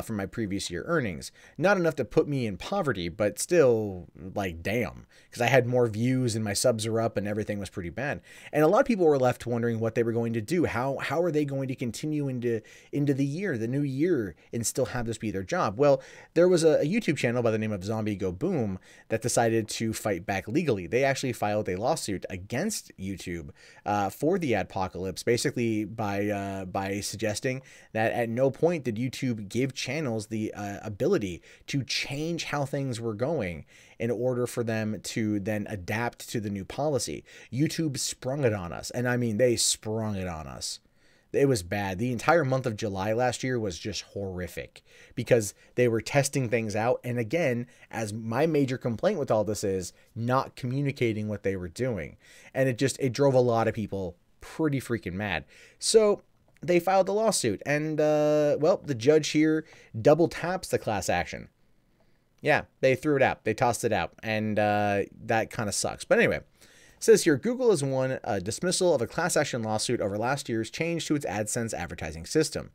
from my previous year earnings. Not enough to put me in poverty, but still, like, damn. Because I had more views and my subs were up and everything was pretty bad. And a lot of people were left wondering what they were going to do. How are they going to continue into the year, the new year, and still have this be their job? Well, there was a YouTube channel by the name of Zombie Go Boom that decided to fight back legally. They actually filed a lawsuit against YouTube for the adpocalypse, basically by suggesting that at no point did YouTube give channels the ability to change how things were going in order for them to then adapt to the new policy. YouTube sprung it on us. And I mean, they sprung it on us. It was bad. The entire month of July last year was just horrific because they were testing things out. And again, as my major complaint with all this is not communicating what they were doing. And it drove a lot of people pretty freaking mad. So they filed the lawsuit, and well, the judge here double taps the class action. Yeah, they threw it out. They tossed it out, and that kind of sucks. But anyway, it says here, Google has won a dismissal of a class action lawsuit over last year's change to its AdSense advertising system.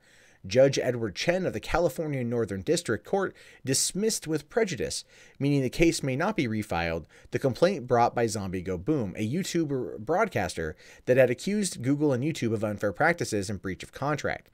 Judge Edward Chen of the California Northern District Court dismissed with prejudice, meaning the case may not be refiled, the complaint brought by Zombie Go Boom, a YouTube broadcaster that had accused Google and YouTube of unfair practices and breach of contract.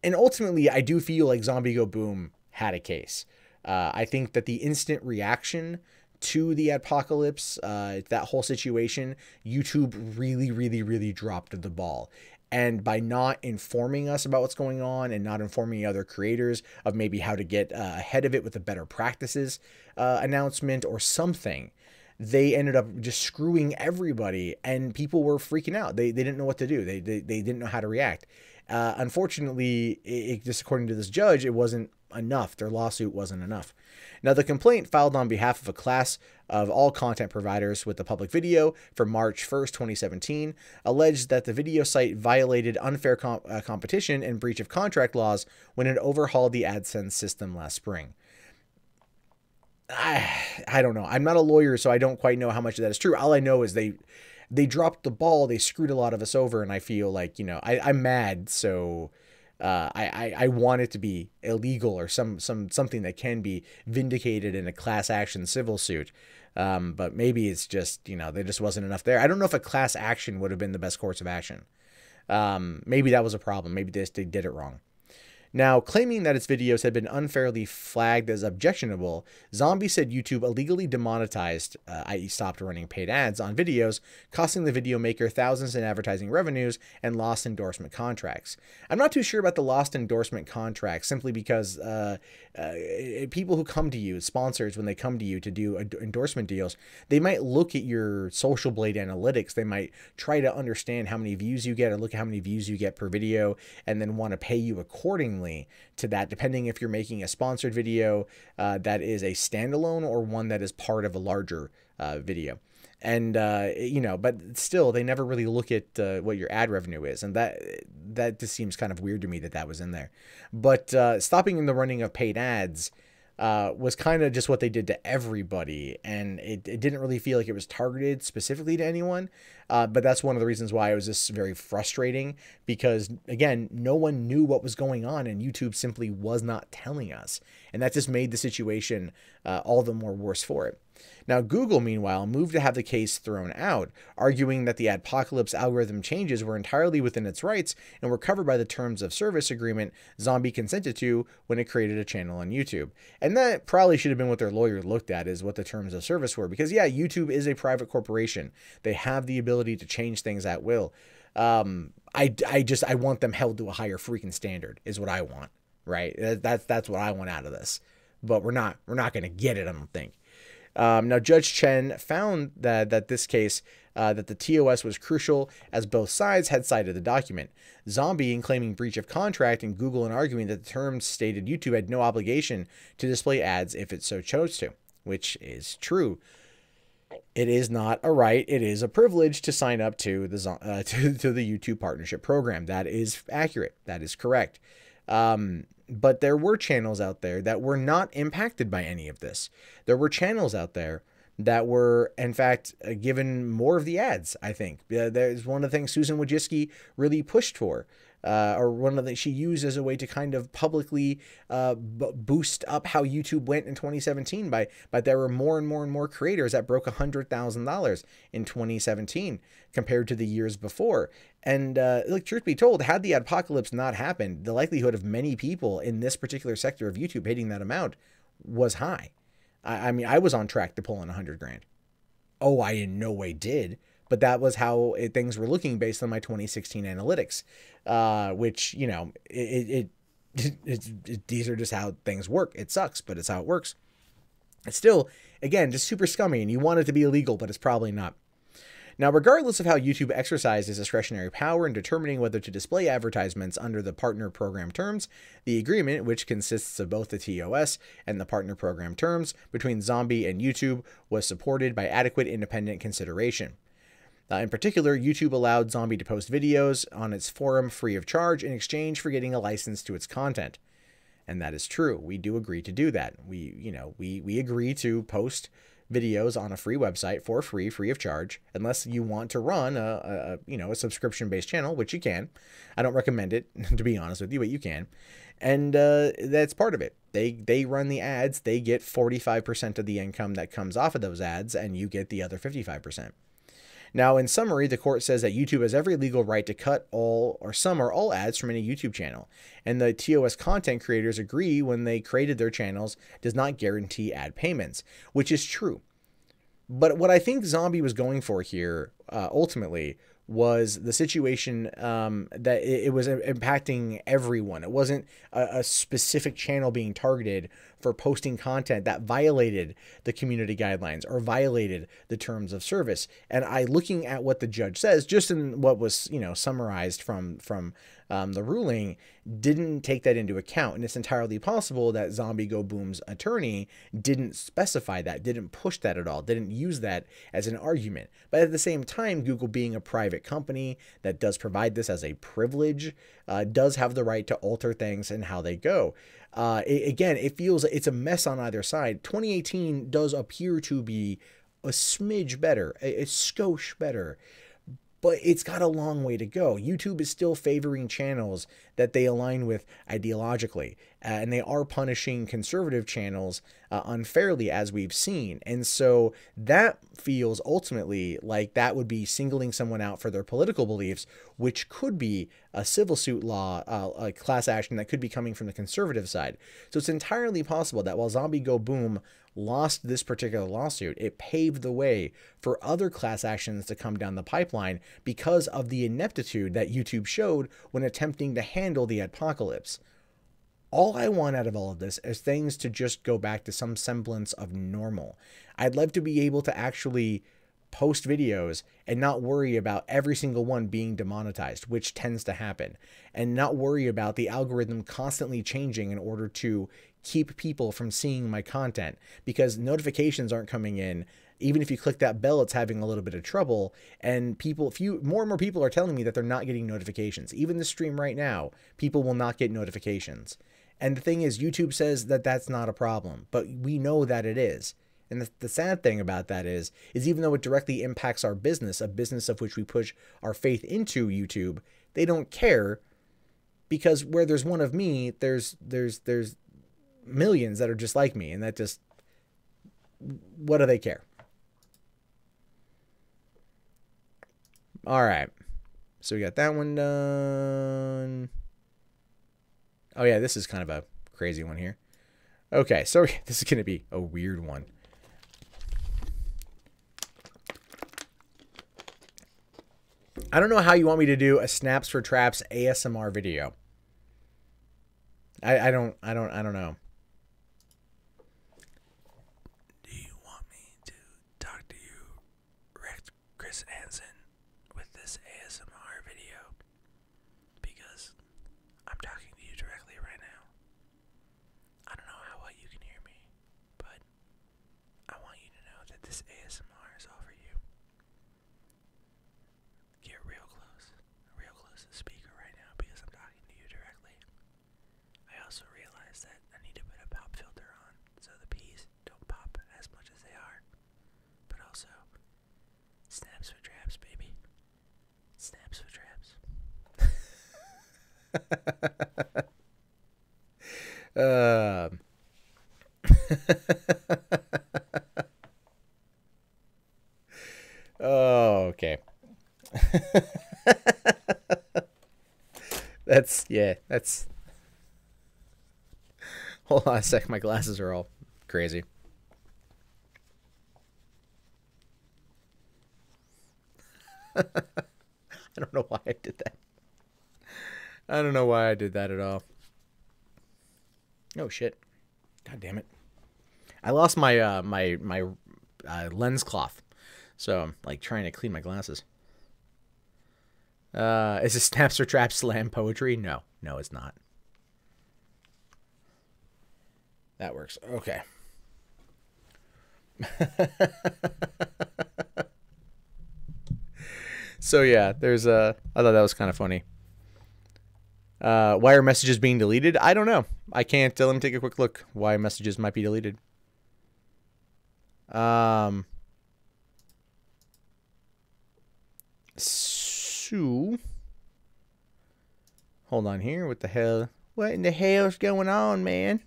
And ultimately, I do feel like Zombie Go Boom had a case. I think that the instant reaction to the apocalypse, that whole situation, YouTube really, really, really dropped the ball. And by not informing us about what's going on and not informing other creators of maybe how to get ahead of it with a better practices announcement or something, they ended up just screwing everybody, and people were freaking out. They didn't know what to do. They didn't know how to react. Unfortunately, just according to this judge, it wasn't enough. Their lawsuit wasn't enough. Now, the complaint filed on behalf of a class of all content providers with the public video from March 1st, 2017, alleged that the video site violated unfair competition and breach of contract laws when it overhauled the AdSense system last spring. I don't know. I'm not a lawyer, so I don't quite know how much of that is true. All I know is they dropped the ball. They screwed a lot of us over, and I feel like, you know, I'm mad, so I want it to be illegal or something that can be vindicated in a class action civil suit. But maybe it's just, there just wasn't enough there. I don't know if a class action would have been the best course of action. Maybe that was a problem. Maybe they did it wrong. Now, claiming that its videos had been unfairly flagged as objectionable, Zombie said YouTube illegally demonetized, i.e. stopped running paid ads on videos, costing the video maker thousands in advertising revenues and lost endorsement contracts. I'm not too sure about the lost endorsement contracts, simply because people who come to you, sponsors, when they come to you to do endorsement deals, they might look at your Social Blade analytics. They might try to understand how many views you get or look at how many views you get per video and then want to pay you accordingly to that, depending if you're making a sponsored video that is a standalone or one that is part of a larger video. And, but still, they never really look at what your ad revenue is. And that just seems kind of weird to me that was in there. But stopping the running of paid ads was kind of just what they did to everybody. And it didn't really feel like it was targeted specifically to anyone. But that's one of the reasons why it was just very frustrating, because, again, no one knew what was going on and YouTube simply was not telling us. And that just made the situation all the more worse for it. Now, Google, meanwhile, moved to have the case thrown out, arguing that the Adpocalypse algorithm changes were entirely within its rights and were covered by the terms of service agreement Zombie consented to when it created a channel on YouTube. And that probably should have been what their lawyer looked at, is what the terms of service were. Because, yeah, YouTube is a private corporation. They have the ability to change things at will. I want them held to a higher freaking standard, is what I want, right? That's what I want out of this. But we're not going to get it, I don't think. Now, Judge Chen found that this case, that the TOS was crucial, as both sides had cited the document. Zombie in claiming breach of contract, and Google in arguing that the terms stated YouTube had no obligation to display ads if it so chose to, which is true. It is not a right. It is a privilege to sign up to the YouTube partnership program. That is accurate. That is correct. But there were channels out there that were not impacted by any of this. There were channels out there that were, in fact, given more of the ads, I think. There's one of the things Susan Wojcicki really pushed for, or one of the things she used as a way to kind of publicly boost up how YouTube went in 2017. But there were more and more and more creators that broke $100,000 in 2017 compared to the years before. And look, truth be told, had the Adpocalypse not happened, the likelihood of many people in this particular sector of YouTube hitting that amount was high. I mean, I was on track to pull in 100 grand. Oh, I in no way did, but that was how things were looking based on my 2016 analytics, which, these are just how things work. It sucks, but it's how it works. It's still, again, just super scummy, and you want it to be illegal, but it's probably not. Now, regardless of how YouTube exercises discretionary power in determining whether to display advertisements under the partner program terms, the agreement, which consists of both the TOS and the partner program terms between Zombie and YouTube, was supported by adequate independent consideration. In particular, YouTube allowed Zombie to post videos on its forum free of charge in exchange for getting a license to its content. And that is true. We do agree to do that. We agree to post videos on a free website for free of charge, unless you want to run a subscription-based channel, which you can. I don't recommend it, to be honest with you, but you can. And that's part of it. They run the ads. They get 45% of the income that comes off of those ads, and you get the other 55%. Now, in summary, the court says that YouTube has every legal right to cut all or some or all ads from any YouTube channel, and the TOS content creators agree when they created their channels does not guarantee ad payments, which is true. But what I think Zombie was going for here, ultimately, was the situation that it was impacting everyone. It wasn't a specific channel being targeted for posting content that violated the community guidelines or violated the terms of service. And looking at what the judge says, just in what was summarized from the ruling, didn't take that into account. And it's entirely possible that Zombie Go Boom's attorney didn't specify that, didn't push that at all, didn't use that as an argument. But at the same time, Google, being a private company that does provide this as a privilege, does have the right to alter things and how they go. Again, it feels it's a mess on either side. 2018 does appear to be a smidge better, a skosh better. But it's got a long way to go. YouTube is still favoring channels that they align with ideologically, and they are punishing conservative channels unfairly, as we've seen. And so that feels ultimately like that would be singling someone out for their political beliefs, which could be a civil suit law, a class action that could be coming from the conservative side. So it's entirely possible that while Zombie Go Boom lost this particular lawsuit, it paved the way for other class actions to come down the pipeline because of the ineptitude that YouTube showed when attempting to handle the apocalypse. All I want out of all of this is things to just go back to some semblance of normal. I'd love to be able to actually post videos and not worry about every single one being demonetized, which tends to happen, and not worry about the algorithm constantly changing in order to keep people from seeing my content, because notifications aren't coming in. Even if you click that bell, it's having a little bit of trouble, and more and more people are telling me that they're not getting notifications. Even the stream right now, people will not get notifications. And the thing is, YouTube says that that's not a problem, but we know that it is. And the sad thing about that is even though it directly impacts our business, a business of which we push our faith into YouTube, they don't care, because where there's one of me, there's millions that are just like me, and that just, what do they care? All right, so we got that one done. Oh yeah, this is kind of a crazy one here. Okay, so this is gonna be a weird one. I don't know how you want me to do a Snaps for Traps ASMR video. I don't know. Do you want me to talk to you, Chris Hansen, with this ASMR video? Because I'm talking to you directly right now. I don't know how well you can hear me, but I want you to know that this ASMR is all for you. Get real close to the speaker right now, because I'm talking to you directly. I also realized that I need to put a pop filter on so the peas don't pop as much as they are. But also, snaps for traps, baby. Snaps for traps. Oh, okay. That's hold on a sec, my glasses are all crazy. I don't know why I did that. I don't know why I did that at all. Oh shit. God damn it. I lost my my lens cloth. So I'm like trying to clean my glasses. Is this Snaps or Traps slam poetry? No, it's not. That works. Okay. So yeah, there's I thought that was kind of funny. Why are messages being deleted? I don't know. I can't. Let me take a quick look. Why messages might be deleted. So, hold on here. What the hell? What in the hell's going on, man?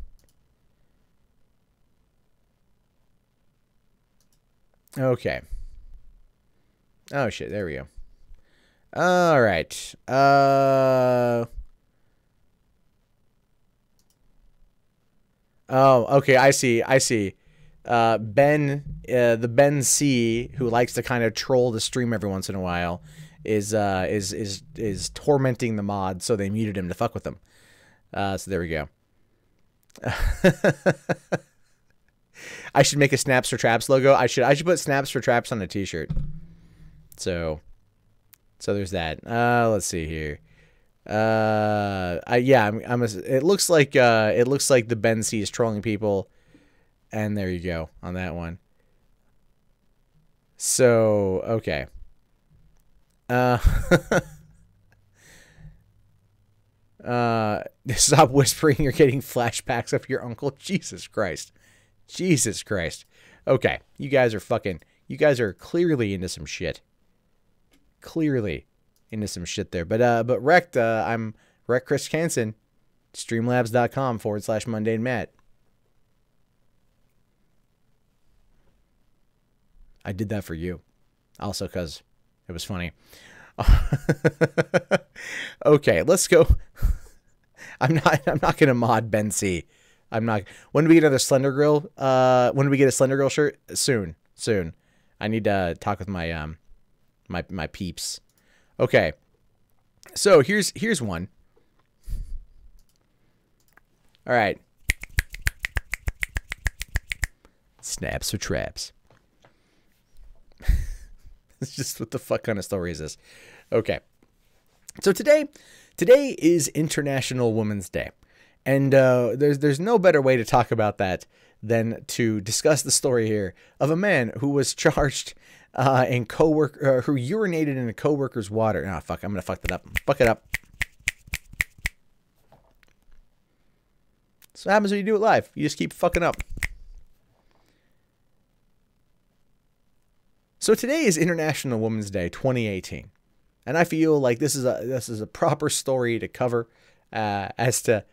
Okay. Oh shit, there we go. All right. Oh, okay, I see. Ben, the Ben C, who likes to kind of troll the stream every once in a while, is tormenting the mod, so they muted him to fuck with them. So there we go. I should make a Snaps for Traps logo. I should put Snaps for Traps on a t-shirt. So there's that. Let's see here. It looks like the Ben C is trolling people, and there you go on that one. So okay. Stop whispering. You're getting flashbacks of your uncle. Jesus Christ. Okay, you guys are clearly into some shit. clearly into some shit there. But Wrecked, I'm Wreck Chris Hansen, streamlabs.com/mundane Matt. I did that for you. Also because it was funny. Okay, let's go. I'm not gonna mod Ben C. I'm not. When do we get another Slender Girl? When do we get a Slender Girl shirt? Soon. I need to talk with my my peeps. Okay. So here's one. All right. Snaps for traps. It's just, what the fuck kind of story is this? Okay. So today is International Women's Day. And there's no better way to talk about that than to discuss the story here of a man who was charged who urinated in a coworker's water. Ah, fuck, I'm going to fuck that up. Fuck it up. So what happens when you do it live? You just keep fucking up. So today is International Women's Day 2018. And I feel like this is a proper story to cover as to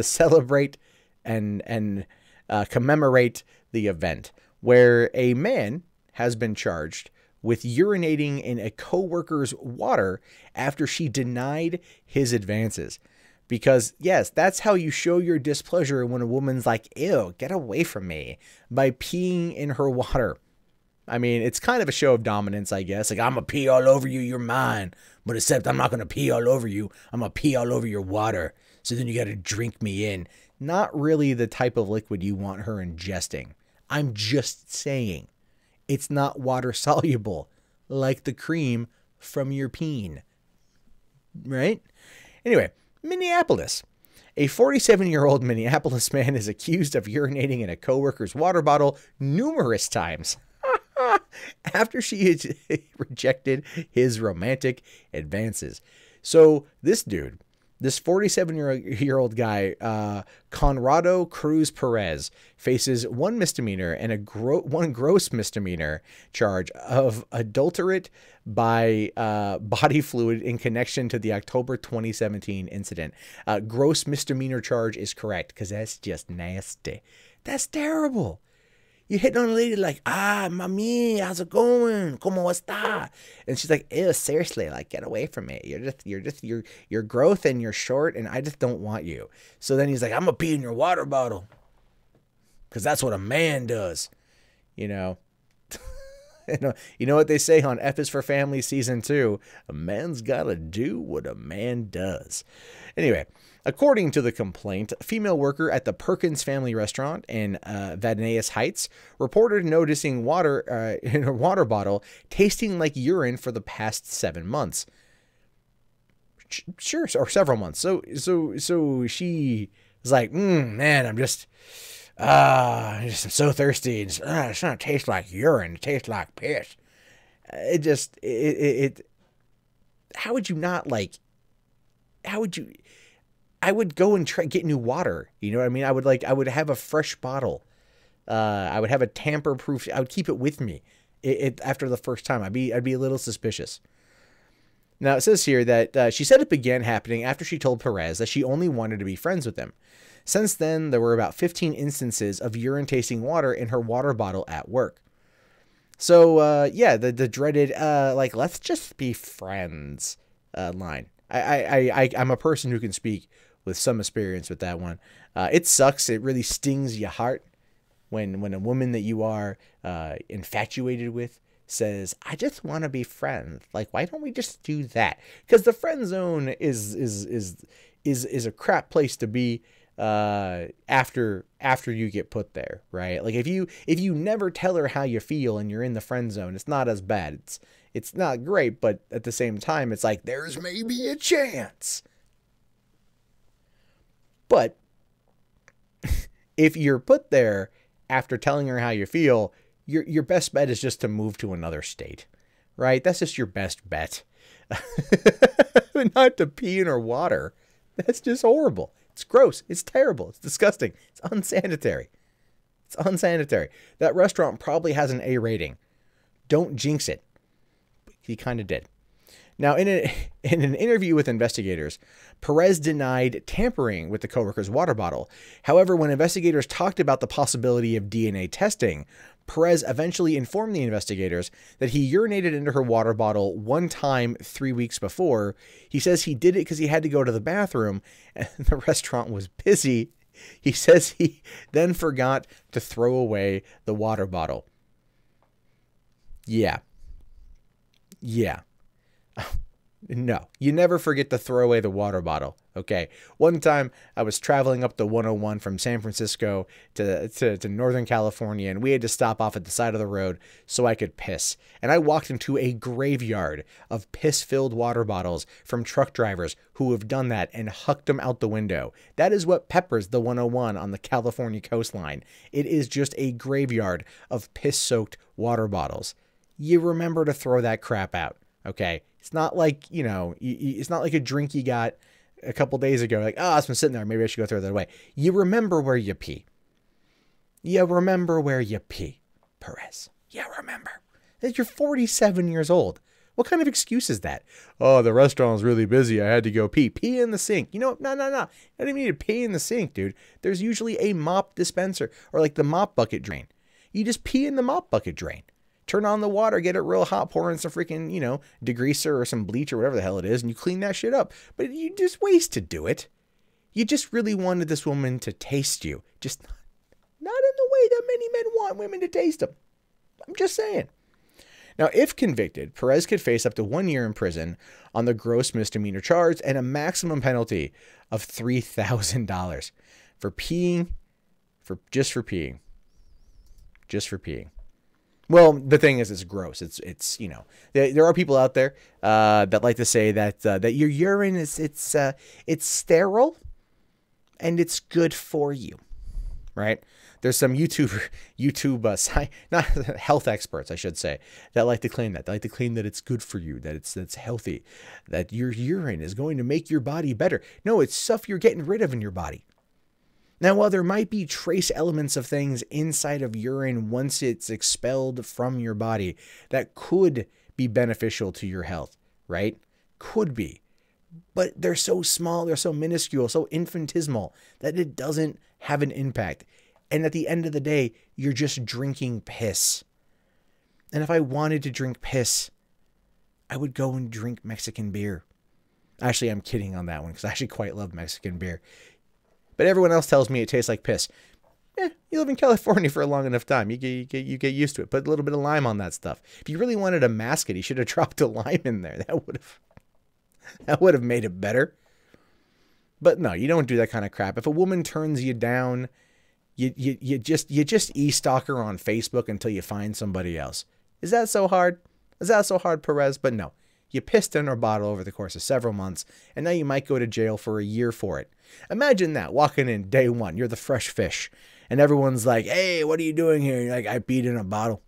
celebrate and commemorate the event where a man has been charged with urinating in a coworker's water after she denied his advances. Because, yes, that's how you show your displeasure when a woman's like, ew, get away from me, by peeing in her water. I mean, it's kind of a show of dominance, I guess. Like, I'm going to pee all over you, you're mine. But except I'm not going to pee all over you. I'm going to pee all over your water. So then you got to drink me in. Not really the type of liquid you want her ingesting. I'm just saying. It's not water soluble. Like the cream from your peen. Right? Anyway, Minneapolis. A 47-year-old Minneapolis man is accused of urinating in a coworker's water bottle numerous times after she had rejected his romantic advances. So this dude, this 47-year-old guy, Conrado Cruz Perez, faces one misdemeanor and one gross misdemeanor charge of adulterate by body fluid in connection to the October 2017 incident. Gross misdemeanor charge is correct because that's just nasty. That's terrible. You hit on a lady like, mami, how's it going? ¿Cómo está? And she's like, ew, seriously, like, get away from me. You're growth and you're short and I just don't want you. So then he's like, I'm gonna pee in your water bottle. Cause that's what a man does. You know. You know what they say on F is for Family Season 2? A man's gotta do what a man does. Anyway, according to the complaint, a female worker at the Perkins Family Restaurant in Vadnais Heights reported noticing water in her water bottle tasting like urine for the past 7 months. Sure, or several months. So she was like, man, I'm so thirsty. It's not taste like urine. It tastes like piss. How would you not like? How would you? I would go and try get new water. You know what I mean? I would have a fresh bottle. I would have a tamper-proof. I would keep it with me. After the first time, I'd be a little suspicious. Now it says here that she said it began happening after she told Perez that she only wanted to be friends with him. Since then, there were about 15 instances of urine tasting water in her water bottle at work. So yeah, the dreaded like, let's just be friends line. I'm a person who can speak with some experience with that one. It sucks. It really stings your heart when a woman that you are infatuated with says, I just want to be friends. Like, why don't we just do that? Because the friend zone is a crap place to be after you get put there, right? Like if you never tell her how you feel and you're in the friend zone, it's not as bad. It's not great, but at the same time, it's like, there's maybe a chance. But if you're put there after telling her how you feel, your best bet is just to move to another state, right? That's just your best bet. Not to pee in her water. That's just horrible. It's gross. It's terrible. It's disgusting. It's unsanitary. It's unsanitary. That restaurant probably has an A rating. Don't jinx it. He kind of did. Now, in an interview with investigators, Perez denied tampering with the coworker's water bottle. However, when investigators talked about the possibility of DNA testing, Perez eventually informed the investigators that he urinated into her water bottle one time 3 weeks before. He says he did it because he had to go to the bathroom and the restaurant was busy. He says he then forgot to throw away the water bottle. Yeah. No, you never forget to throw away the water bottle. Okay. One time I was traveling up the 101 from San Francisco to Northern California, and we had to stop off at the side of the road so I could piss. And I walked into a graveyard of piss-filled water bottles from truck drivers who have done that and hucked them out the window. That is what peppers the 101 on the California coastline. It is just a graveyard of piss-soaked water bottles. You remember to throw that crap out. Okay. It's not like, it's not like a drink you got a couple days ago. Like, oh, it's been sitting there. Maybe I should go throw that away. You remember where you pee. You remember where you pee, Perez. You remember that you're 47 years old. What kind of excuse is that? Oh, the restaurant was really busy. I had to go pee. Pee in the sink. No. I don't even need to pee in the sink, dude. There's usually a mop dispenser or like the mop bucket drain. You just pee in the mop bucket drain. Turn on the water, get it real hot, pour in some freaking, degreaser or some bleach or whatever the hell it is, and you clean that shit up. But you just ways to do it. You just really wanted this woman to taste you. Just not in the way that many men want women to taste them. I'm just saying. Now, if convicted, Perez could face up to 1 year in prison on the gross misdemeanor charge and a maximum penalty of $3,000 for peeing, just for peeing. Well, the thing is, it's gross. It's there are people out there that like to say that your urine it's sterile and it's good for you, right? There's some not health experts, I should say, that like to claim that. They like to claim that it's good for you, that it's healthy, that your urine is going to make your body better. No, it's stuff you're getting rid of in your body. Now, while there might be trace elements of things inside of urine once it's expelled from your body that could be beneficial to your health, right? Could be. But they're so small, they're so minuscule, so infinitesimal that it doesn't have an impact. And at the end of the day, you're just drinking piss. And if I wanted to drink piss, I would go and drink Mexican beer. Actually, I'm kidding on that one because I actually quite love Mexican beer. But everyone else tells me it tastes like piss. You live in California for a long enough time. You get used to it. Put a little bit of lime on that stuff. If you really wanted to mask it, you should have dropped a lime in there. That would have made it better. But no, you don't do that kind of crap. If a woman turns you down, you just e-stalk her on Facebook until you find somebody else. Is that so hard? Is that so hard, Perez? But no. You pissed in her bottle over the course of several months, and now you might go to jail for a year for it. Imagine that, walking in day one, you're the fresh fish, and everyone's like, hey, what are you doing here? You're like, I peed in a bottle.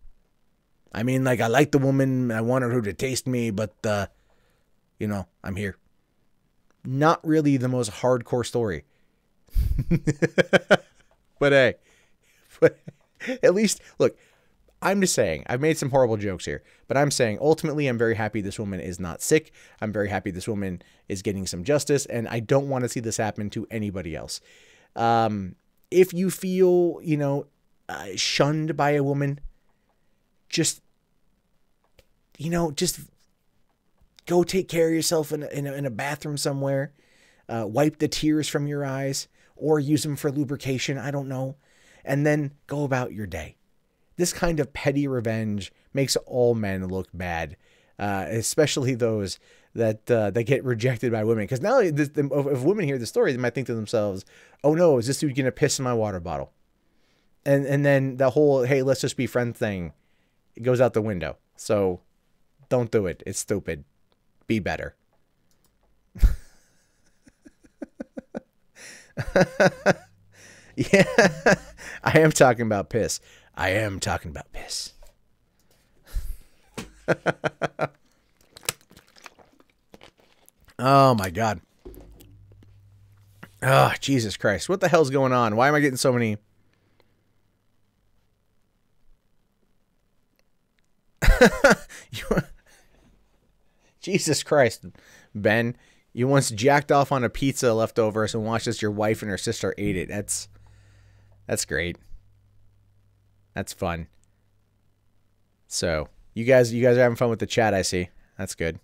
I mean, like, I like the woman, I wanted her to taste me, but, I'm here. Not really the most hardcore story. But hey, at least, look, I'm just saying, I've made some horrible jokes here, but I'm saying ultimately I'm very happy this woman is not sick. I'm very happy this woman is getting some justice, and I don't want to see this happen to anybody else. If you feel, shunned by a woman, just go take care of yourself in a bathroom somewhere. Wipe the tears from your eyes or use them for lubrication. I don't know. And then go about your day. This kind of petty revenge makes all men look bad, especially those that get rejected by women. Because now, if women hear the story, they might think to themselves, "Oh no, is this dude gonna piss in my water bottle?" And then the whole "hey, let's just be friends" thing, it goes out the window. So don't do it. It's stupid. Be better. Yeah, I am talking about piss. I am talking about piss. Oh my God. Oh, Jesus Christ. What the hell's going on? Why am I getting so many? Jesus Christ, Ben. You once jacked off on a pizza leftovers and watched as your wife and her sister ate it. That's great. That's fun. So, you guys are having fun with the chat, I see. That's good.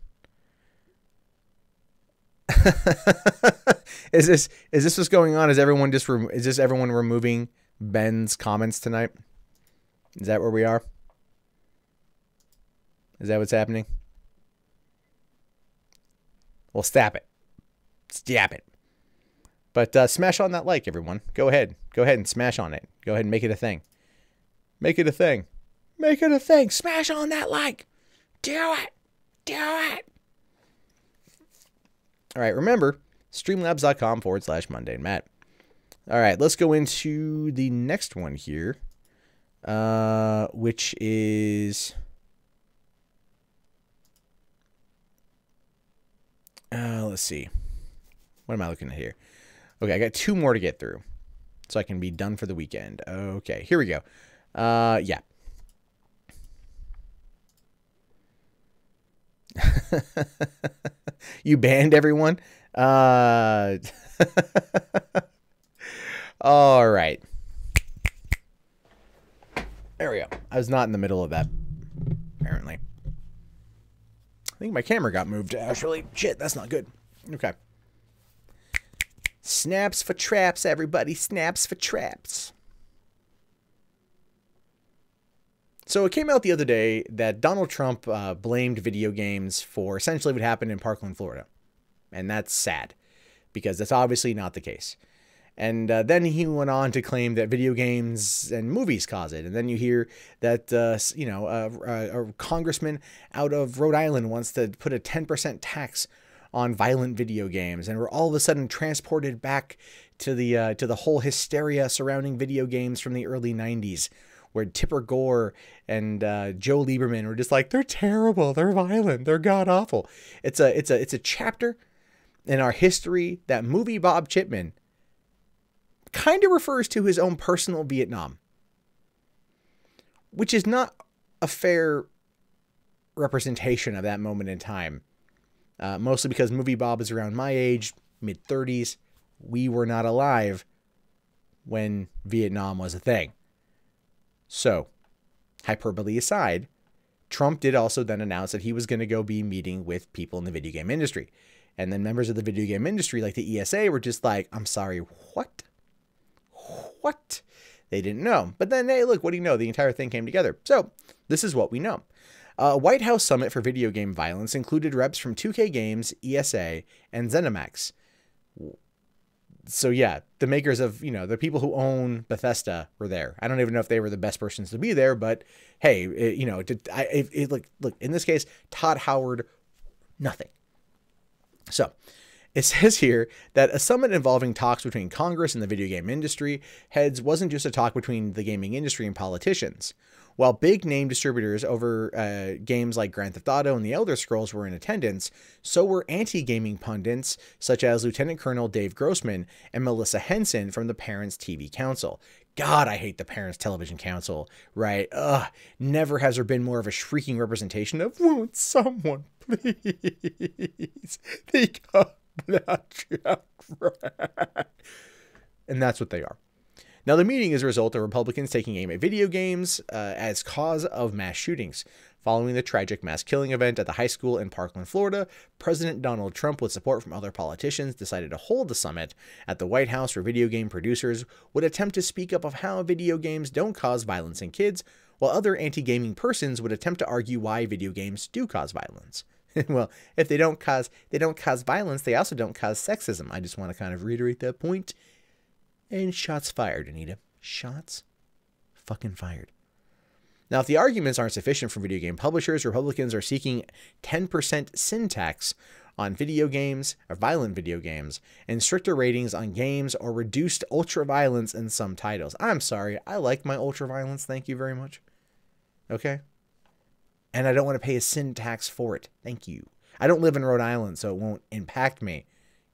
Is this what's going on? Is this everyone removing Ben's comments tonight? Is that where we are? Is that what's happening? Well, stap it. Stab it. But smash on that like, everyone. Go ahead. Go ahead and smash on it. Go ahead and make it a thing. Make it a thing. Make it a thing. Smash on that like. Do it. Do it. All right, remember, streamlabs.com/Monday Matt. All right, let's go into the next one here, which is... let's see. What am I looking at here? Okay, I got 2 more to get through, so I can be done for the weekend. Okay, here we go. Yeah. You banned everyone? All right. There we go. I was not in the middle of that, apparently. I think my camera got moved, actually. Shit, that's not good. Okay. Snaps for traps, everybody. Snaps for traps. So it came out the other day that Donald Trump blamed video games for essentially what happened in Parkland, Florida. And that's sad, because that's obviously not the case. And then he went on to claim that video games and movies cause it. And then you hear that, a congressman out of Rhode Island wants to put a 10% tax on violent video games. And we're all of a sudden transported back to the whole hysteria surrounding video games from the early 90s, where Tipper Gore and Joe Lieberman were just like, they're terrible, they're violent, they're god-awful. It's a chapter in our history that movie Bob Chipman kind of refers to his own personal Vietnam, which is not a fair representation of that moment in time. Mostly because movie Bob is around my age, mid-30s. We were not alive when Vietnam was a thing. So, hyperbole aside, Trump did also then announce that he was going to go be meeting with people in the video game industry. And then members of the video game industry, like the ESA, were just like, I'm sorry, what? What? They didn't know. But then, hey, look, what do you know? The entire thing came together. So, this is what we know. White House Summit for Video Game Violence included reps from 2K Games, ESA, and ZeniMax. So yeah, the makers of, the people who own Bethesda were there. I don't even know if they were the best persons to be there, but hey, look, in this case, Todd Howard, nothing. So, it says here that a summit involving talks between Congress and the video game industry heads wasn't just a talk between the gaming industry and politicians. While big-name distributors over games like Grand Theft Auto and The Elder Scrolls were in attendance, so were anti-gaming pundits such as Lieutenant Colonel Dave Grossman and Melissa Henson from the Parents TV Council. God, I hate the Parents Television Council, right? Never has there been more of a shrieking representation of, won't someone please become Black. And that's what they are. Now, the meeting is a result of Republicans taking aim at video games as cause of mass shootings. Following the tragic mass killing event at the high school in Parkland, Florida, President Donald Trump, with support from other politicians, decided to hold the summit at the White House where video game producers would attempt to speak up of how video games don't cause violence in kids, while other anti-gaming persons would attempt to argue why video games do cause violence. Well, if they don't cause violence, they also don't cause sexism. I just want to kind of reiterate that point. And shots fired, Anita. Shots fucking fired. Now, if the arguments aren't sufficient for video game publishers, Republicans are seeking 10% sin tax on video games, or violent video games, and stricter ratings on games or reduced ultra-violence in some titles. I'm sorry, I like my ultra-violence, thank you very much. Okay? And I don't want to pay a sin tax for it. Thank you. I don't live in Rhode Island, so it won't impact me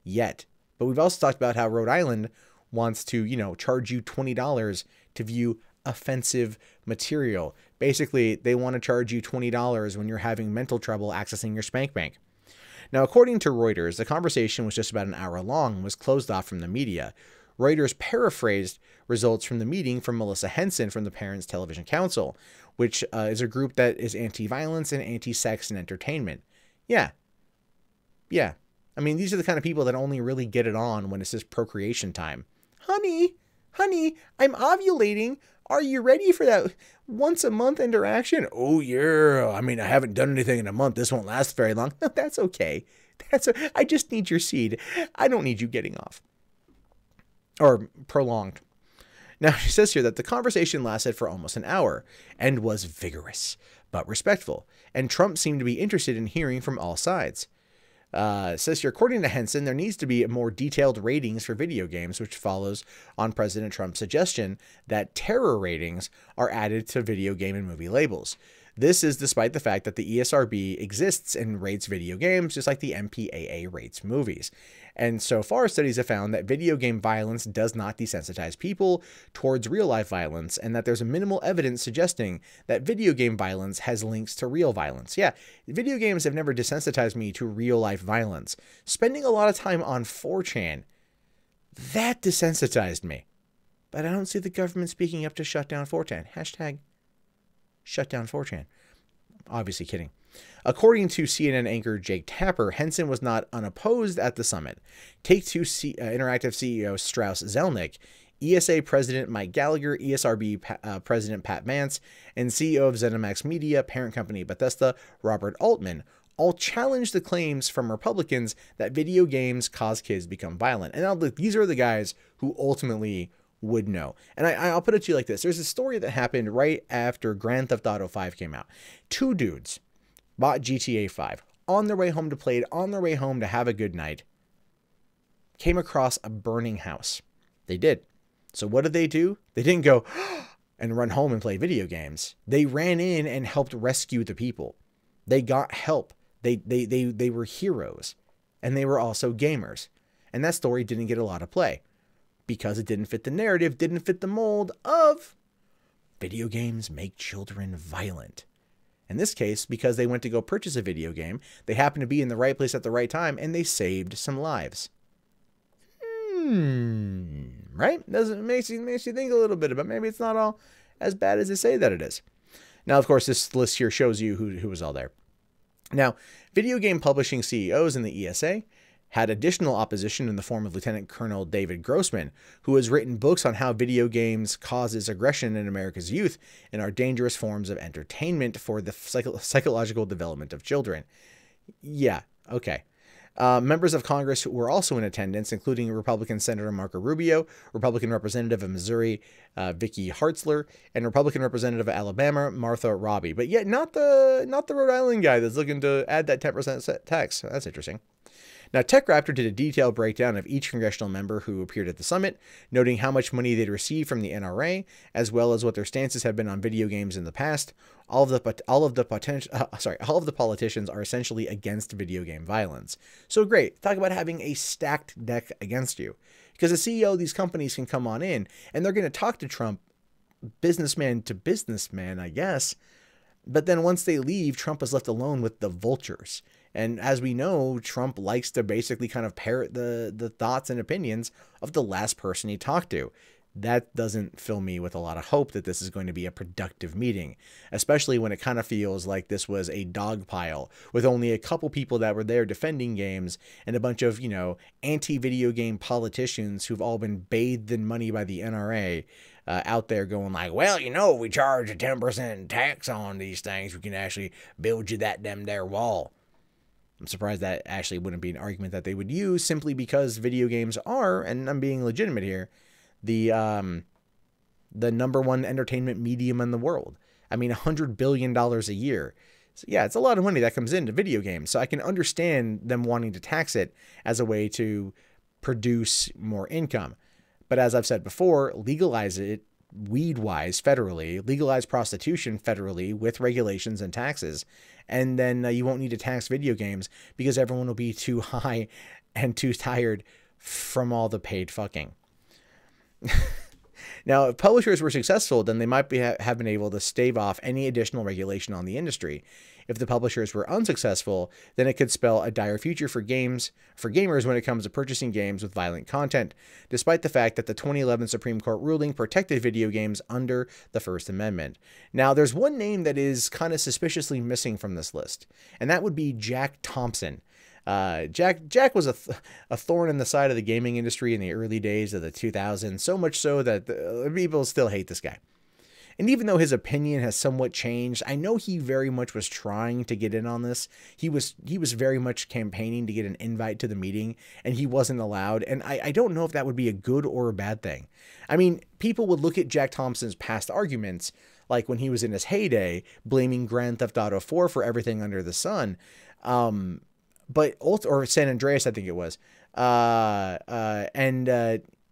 yet. But we've also talked about how Rhode Island wants to, charge you $20 to view offensive material. Basically, they want to charge you $20 when you're having mental trouble accessing your spank bank. Now, according to Reuters, the conversation was just about an hour long and was closed off from the media. Reuters paraphrased results from the meeting from Melissa Henson from the Parents Television Council, which is a group that is anti-violence and anti-sex and entertainment. Yeah. I mean, these are the kind of people that only really get it on when it's just procreation time. Honey, I'm ovulating. Are you ready for that once a month interaction? Oh, yeah. I mean, I haven't done anything in a month. This won't last very long. No, that's okay. I just need your seed. I don't need you getting off. Or prolonged. Now, she says here that the conversation lasted for almost an hour and was vigorous, but respectful. And Trump seemed to be interested in hearing from all sides. Says here, according to Henson, there needs to be more detailed ratings for video games, which follows on President Trump's suggestion that terror ratings are added to video game and movie labels. This is despite the fact that the ESRB exists and rates video games just like the MPAA rates movies. And so far, studies have found that video game violence does not desensitize people towards real-life violence, and that there's minimal evidence suggesting that video game violence has links to real violence. Yeah, video games have never desensitized me to real-life violence. Spending a lot of time on 4chan, that desensitized me. But I don't see the government speaking up to shut down 4chan. Hashtag shut down 4chan. Obviously kidding. According to CNN anchor Jake Tapper, Henson was not unopposed at the summit. Take-Two Interactive CEO Strauss Zelnick, ESA President Mike Gallagher, ESRB President Pat Mance, and CEO of ZeniMax Media, parent company Bethesda, Robert Altman, all challenged the claims from Republicans that video games cause kids to become violent. And these are the guys who ultimately would know. And I'll put it to you like this. There's a story that happened right after Grand Theft Auto 5 came out. Two dudes bought GTA 5 on their way home to play it, on their way home to have a good night, came across a burning house. They did. So what did they do? They didn't go and run home and play video games. They ran in and helped rescue the people. They got help. They were heroes, and they were also gamers. And that story didn't get a lot of play because it didn't fit the narrative, didn't fit the mold of video games make children violent. In this case, because they went to go purchase a video game, they happened to be in the right place at the right time, and they saved some lives. Right? Makes you think a little bit about maybe it's not all as bad as they say that it is. Now, of course, this list here shows you who was all there. Now, video game publishing CEOs in the ESA had additional opposition in the form of Lieutenant Colonel David Grossman, who has written books on how video games causes aggression in America's youth and are dangerous forms of entertainment for the psychological development of children. Yeah, okay. Members of Congress who were also in attendance, including Republican Senator Marco Rubio, Republican Representative of Missouri Vicky Hartzler, and Republican Representative of Alabama Martha Robbie. But yet not the Rhode Island guy that's looking to add that 10% tax. That's interesting. Now, TechRaptor did a detailed breakdown of each congressional member who appeared at the summit, noting how much money they'd received from the NRA, as well as what their stances have been on video games in the past. All of the politicians are essentially against video game violence. So great, talk about having a stacked deck against you, because the CEO of these companies can come on in and they're going to talk to Trump, businessman to businessman, I guess. But then once they leave, Trump is left alone with the vultures. And as we know, Trump likes to basically kind of parrot the thoughts and opinions of the last person he talked to. That doesn't fill me with a lot of hope that this is going to be a productive meeting, especially when it kind of feels like this was a dog pile with only a couple people that were there defending games and a bunch of, anti-video game politicians who've all been bathed in money by the NRA out there going like, well, we charge a 10% tax on these things. We can actually build you that damn there wall. I'm surprised that actually wouldn't be an argument that they would use, simply because video games are, and I'm being legitimate here, the number one entertainment medium in the world. I mean, $100 billion a year. So yeah, it's a lot of money that comes into video games. So I can understand them wanting to tax it as a way to produce more income. But as I've said before, legalize it weed-wise federally, legalize prostitution federally with regulations and taxes, and then you won't need to tax video games because everyone will be too high and too tired from all the paid fucking. Now, if publishers were successful, then they might have been able to stave off any additional regulation on the industry. If the publishers were unsuccessful, then it could spell a dire future for gamers when it comes to purchasing games with violent content, despite the fact that the 2011 Supreme Court ruling protected video games under the First Amendment. Now, there's one name that is kind of suspiciously missing from this list, and that would be Jack Thompson. Jack was a thorn in the side of the gaming industry in the early days of the 2000s, so much so that people still hate this guy. And even though his opinion has somewhat changed, I know he very much was trying to get in on this. He was very much campaigning to get an invite to the meeting, and he wasn't allowed. And I don't know if that would be a good or a bad thing. I mean, people would look at Jack Thompson's past arguments, like when he was in his heyday, blaming Grand Theft Auto 4 for everything under the sun. Or San Andreas, I think it was.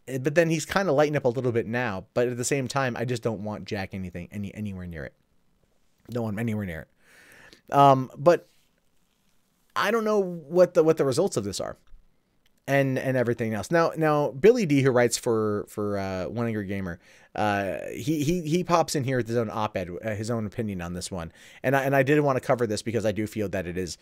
But then he's kind of lighting up a little bit now. But at the same time, I just don't want Jack anywhere near it. Don't want him anywhere near it. But I don't know what the results of this are, and everything else. Now Billy D, who writes for One Angry Gamer, he pops in here with his own op-ed, his own opinion on this one, and I did want to cover this because I do feel that it is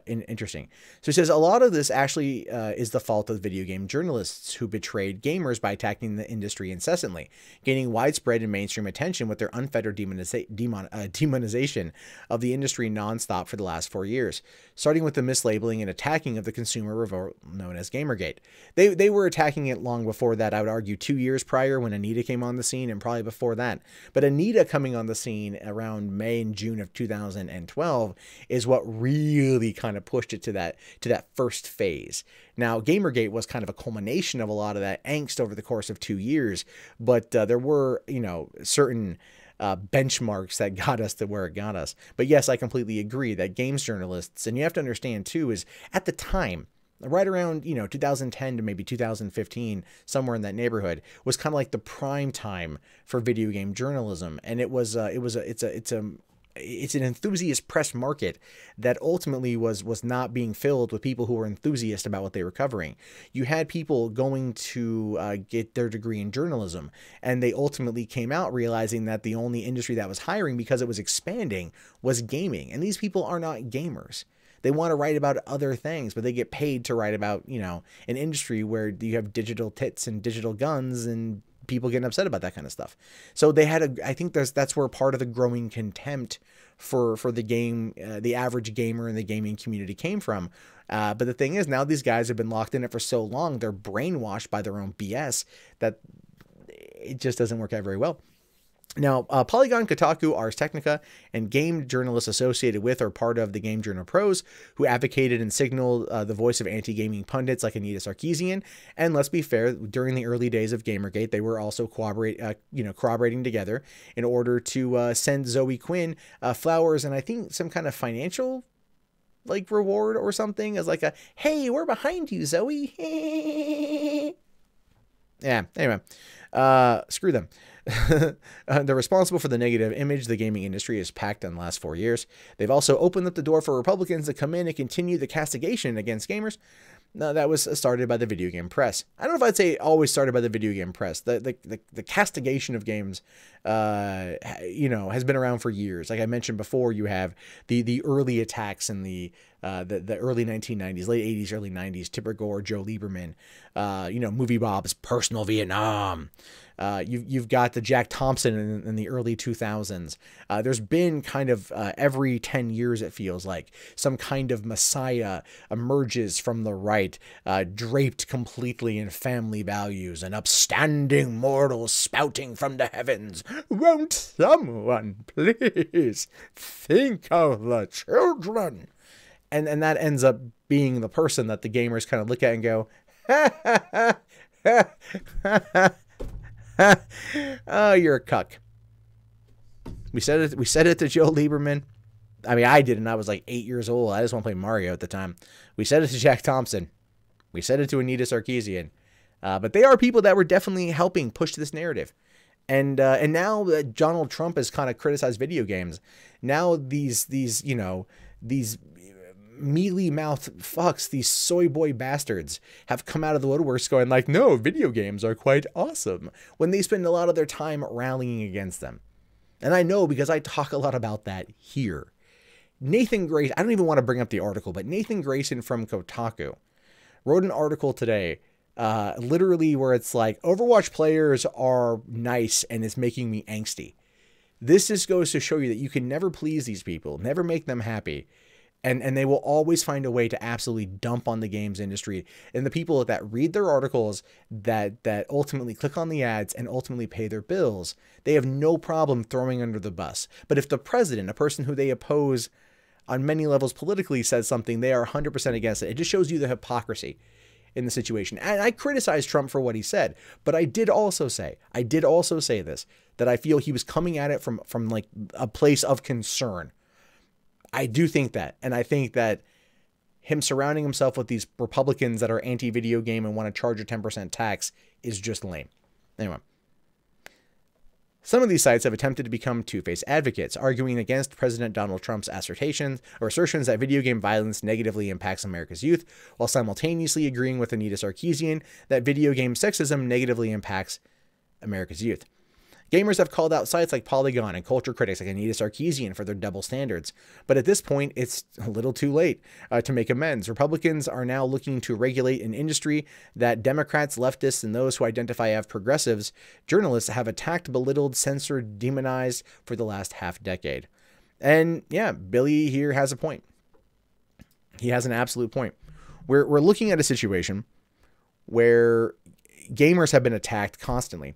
interesting. So he says a lot of this actually is the fault of video game journalists who betrayed gamers by attacking the industry incessantly, gaining widespread and mainstream attention with their unfettered demonization of the industry nonstop for the last 4 years, starting with the mislabeling and attacking of the consumer revolt known as Gamergate. They were attacking it long before that. I would argue 2 years prior when Anita came on the scene, and probably before that. But Anita coming on the scene around May and June of 2012 is what really kind of pushed it to that first phase. Now, Gamergate was kind of a culmination of a lot of that angst over the course of 2 years, but there were, certain benchmarks that got us to where it got us. But yes, I completely agree that games journalists, and you have to understand too, is at the time, right around 2010 to maybe 2015, somewhere in that neighborhood, was kind of like the prime time for video game journalism, and it's an enthusiast press market that ultimately was not being filled with people who were enthusiasts about what they were covering. You had people going to get their degree in journalism, and they ultimately came out realizing that the only industry that was hiring because it was expanding was gaming, and these people are not gamers. They want to write about other things, but they get paid to write about, an industry where you have digital tits and digital guns and people getting upset about that kind of stuff. So they had I think that's where part of the growing contempt for the game, the average gamer in the gaming community came from. But the thing is, now these guys have been locked in it for so long, they're brainwashed by their own BS that it just doesn't work out very well. Now, Polygon, Kotaku, Ars Technica, and game journalists associated with or part of the Game Journal Pros, who advocated and signaled the voice of anti-gaming pundits like Anita Sarkeesian. And let's be fair, during the early days of Gamergate, they were also corroborating together in order to send Zoe Quinn flowers and I think some kind of financial reward or something, as like a, hey, we're behind you, Zoe. Yeah, anyway, screw them. They're responsible for the negative image the gaming industry has packed in the last 4 years. They've also opened up the door for Republicans to come in and continue the castigation against gamers. That was started by the video game press. I don't know if I'd say always started by the video game press. The castigation of games, has been around for years. Like I mentioned before, you have the early attacks in the early 1990s, late 80s, early 90s. Tipper Gore, Joe Lieberman, Movie Bob's Personal Vietnam. You've got the Jack Thompson in the early 2000s. There's been kind of every 10 years, it feels like, some kind of messiah emerges from the right, draped completely in family values, an upstanding mortal spouting from the heavens. Won't someone please think of the children? And that ends up being the person that the gamers kind of look at and go, ha ha ha ha ha ha. Oh, you're a cuck. We said it to Joe Lieberman. I mean, I didn't. I was like 8 years old. I just want to play Mario at the time. We said it to Jack Thompson. We said it to Anita Sarkeesian. But they are people that were definitely helping push this narrative. And now that Donald Trump has kind of criticized video games, now these mealy-mouthed fucks, these soy boy bastards, have come out of the woodworks going like, no, video games are quite awesome, when they spend a lot of their time rallying against them. And I know because I talk a lot about that here. Nathan Grayson, I don't even want to bring up the article, but Nathan Grayson from Kotaku wrote an article today, literally where it's like, Overwatch players are nice and it's making me angsty. This just goes to show you that you can never please these people, never make them happy. And they will always find a way to absolutely dump on the games industry and the people that read their articles, that ultimately click on the ads and ultimately pay their bills. They have no problem throwing under the bus. But if the president, a person who they oppose on many levels politically, says something, they are 100% against it. It just shows you the hypocrisy in the situation. And I criticize Trump for what he said, but I did also say this, that I feel he was coming at it from like a place of concern. I do think that. And I think that him surrounding himself with these Republicans that are anti-video game and want to charge a 10% tax is just lame. Anyway. Some of these sites have attempted to become two-faced advocates, arguing against President Donald Trump's assertions that video game violence negatively impacts America's youth, while simultaneously agreeing with Anita Sarkeesian that video game sexism negatively impacts America's youth. Gamers have called out sites like Polygon and culture critics like Anita Sarkeesian for their double standards. But at this point, it's a little too late to make amends. Republicans are now looking to regulate an industry that Democrats, leftists, and those who identify as progressives, journalists, have attacked, belittled, censored, demonized for the last half decade. And yeah, Billy here has a point. He has an absolute point. We're looking at a situation where gamers have been attacked constantly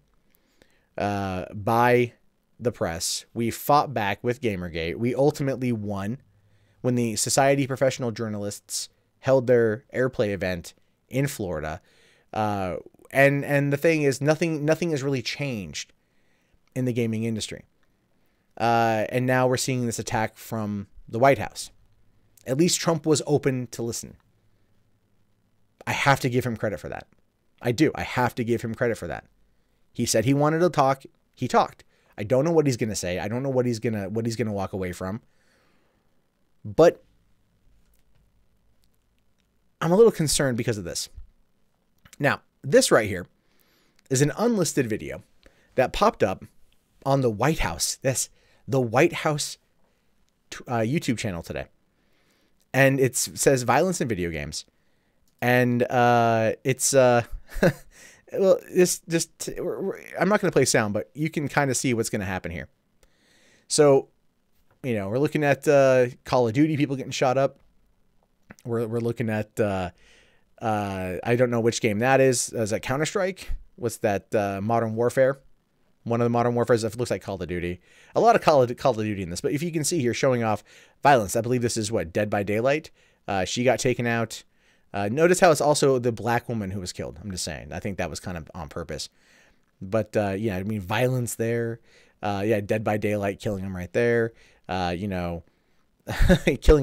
by the press. We fought back with Gamergate. We ultimately won when the Society of Professional Journalists held their airplay event in Florida. And the thing is, nothing has really changed in the gaming industry. And now we're seeing this attack from the White House. At least Trump was open to listen. I have to give him credit for that. I do. I have to give him credit for that. He said he wanted to talk. He talked. I don't know what he's going to say. I don't know what he's going to walk away from. But I'm a little concerned because of this. Now, this right here is an unlisted video that popped up on the White House. The White House YouTube channel today. And it says violence in video games. And it's well, I'm not going to play sound, but you can kind of see what's going to happen here. So, we're looking at Call of Duty, people getting shot up. We're looking at, I don't know which game that is. Is that Counter-Strike? What's that? Modern Warfare? One of the Modern Warfares that looks like Call of Duty. A lot of Call of Duty in this, but if you can see here showing off violence, I believe this is what, Dead by Daylight. She got taken out. Notice how it's also the black woman who was killed. I'm just saying. I think that was kind of on purpose. But, yeah, I mean, violence there. Yeah, Dead by Daylight killing him right there. Killing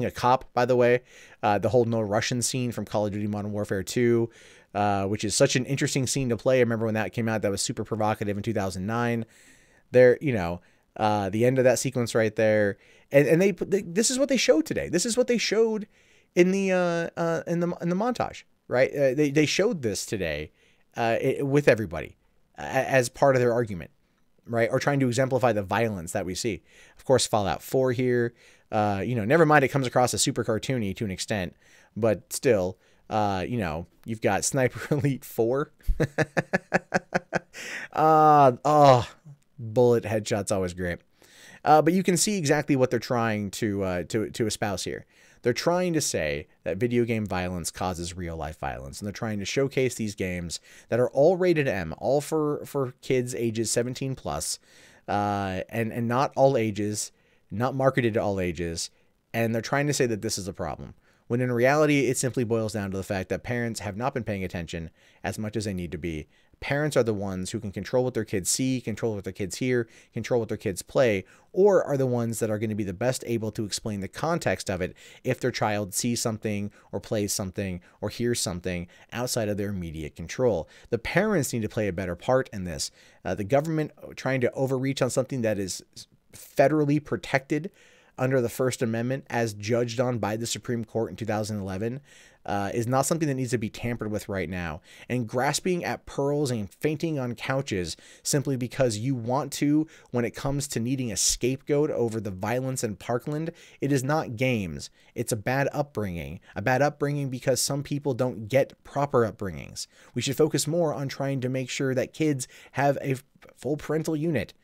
a cop, by the way. The whole No Russian scene from Call of Duty Modern Warfare 2, which is such an interesting scene to play. I remember when that came out. That was super provocative in 2009. There, the end of that sequence right there. And they this is what they showed today. This is what they showed in the montage, right? They showed this today with everybody as part of their argument, right? Or trying to exemplify the violence that we see. Of course, Fallout 4 here, never mind, it comes across as super cartoony to an extent, but still, you've got Sniper Elite 4. Bullet headshots, always great. But you can see exactly what they're trying to espouse here. They're trying to say that video game violence causes real life violence, and they're trying to showcase these games that are all rated M, all for kids ages 17 plus, and not all ages, not marketed to all ages, and they're trying to say that this is a problem. When in reality, it simply boils down to the fact that parents have not been paying attention as much as they need to be. Parents are the ones who can control what their kids see, control what their kids hear, control what their kids play, or are the ones that are going to be the best able to explain the context of it if their child sees something or plays something or hears something outside of their immediate control. The parents need to play a better part in this. The government trying to overreach on something that is federally protected under the First Amendment as judged on by the Supreme Court in 2011 is not something that needs to be tampered with right now. And grasping at pearls and fainting on couches simply because you want to when it comes to needing a scapegoat over the violence in Parkland, it is not games. It's a bad upbringing. A bad upbringing because some people don't get proper upbringings. We should focus more on trying to make sure that kids have a full parental unit.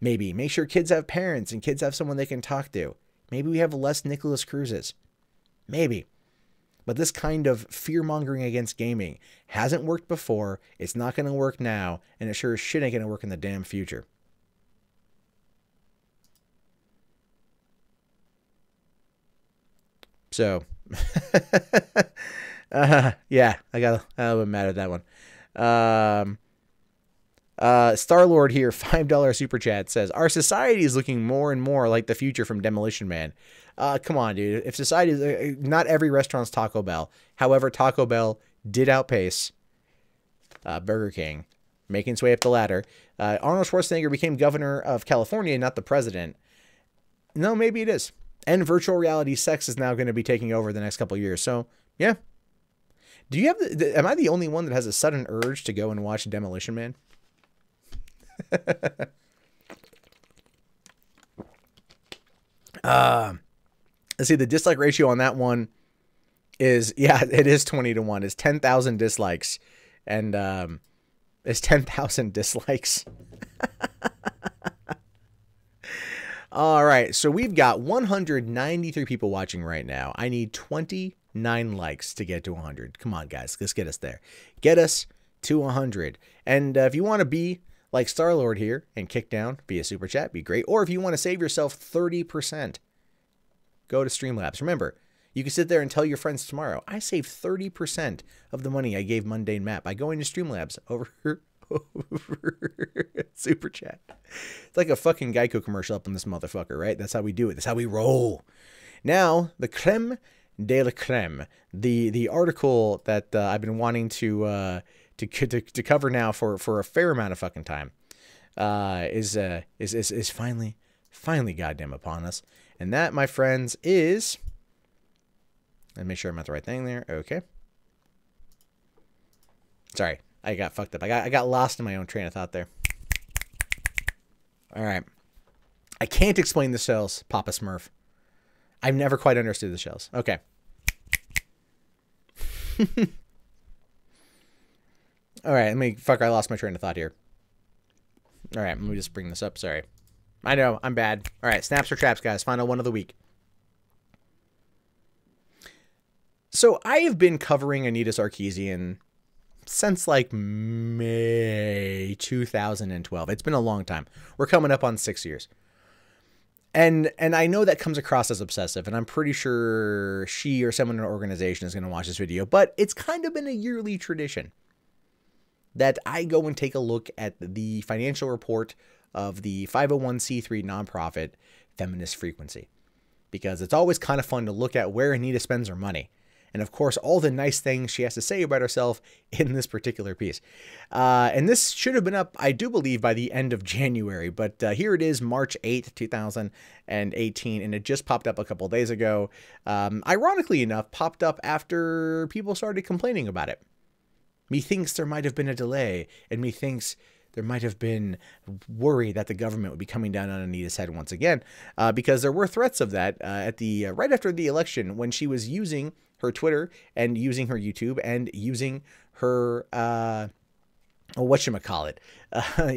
Maybe make sure kids have parents and kids have someone they can talk to. Maybe we have less Nicholas Cruzes. Maybe. But this kind of fear-mongering against gaming hasn't worked before, it's not going to work now, and it sure as shit ain't going to work in the damn future. So, yeah, I got a little bit mad at that one. Star-Lord here, $5 super chat says, our society is looking more and more like the future from Demolition Man. Come on, dude. If society is, not every restaurant's Taco Bell. However, Taco Bell did outpace Burger King, making its way up the ladder. Arnold Schwarzenegger became governor of California, not the president. No, maybe it is. And virtual reality sex is now going to be taking over the next couple of years. So, yeah. Do you have am I the only one that has a sudden urge to go and watch Demolition Man? Let's see, the dislike ratio on that one is, yeah, it is 20-1. It's 10,000 dislikes. And it's 10,000 dislikes. All right, so we've got 193 people watching right now. I need 29 likes to get to 100. Come on, guys, let's get us there. Get us to 100. And if you want to be like Star-Lord here and kick down via Super Chat, be great. Or if you want to save yourself 30%, go to Streamlabs. Remember, you can sit there and tell your friends tomorrow, I saved 30% of the money I gave Mundane Matt by going to Streamlabs over Super Chat. It's like a fucking Geico commercial up in this motherfucker, right? That's how we do it. That's how we roll. Now, the creme de la creme, the article that I've been wanting to cover now for a fair amount of fucking time, is finally goddamn upon us. And that, my friends, is, let me make sure I'm at the right thing there. Okay. Sorry, I got fucked up. I got lost in my own train of thought there. All right. I can't explain the shells, Papa Smurf. I've never quite understood the shells. Okay. All right, I lost my train of thought here. All right, let me just bring this up. Sorry. I know, I'm bad. All right, snaps or traps, guys. Final one of the week. So I have been covering Anita Sarkeesian since like May 2012. It's been a long time. We're coming up on 6 years. And I know that comes across as obsessive, and I'm pretty sure she or someone in our organization is going to watch this video, but it's kind of been a yearly tradition that I go and take a look at the financial report of the 501c3 nonprofit Feminist Frequency, because it's always kind of fun to look at where Anita spends her money. And of course, all the nice things she has to say about herself in this particular piece. And this should have been up, I do believe, by the end of January. But here it is, March 8th, 2018. And it just popped up a couple days ago. Ironically enough, popped up after people started complaining about it. Methinks there might have been a delay. And methinks there might have been worry that the government would be coming down on Anita's head once again. Because there were threats of that at the right after the election, when she was using her Twitter and using her YouTube and using her, whatchamacallit,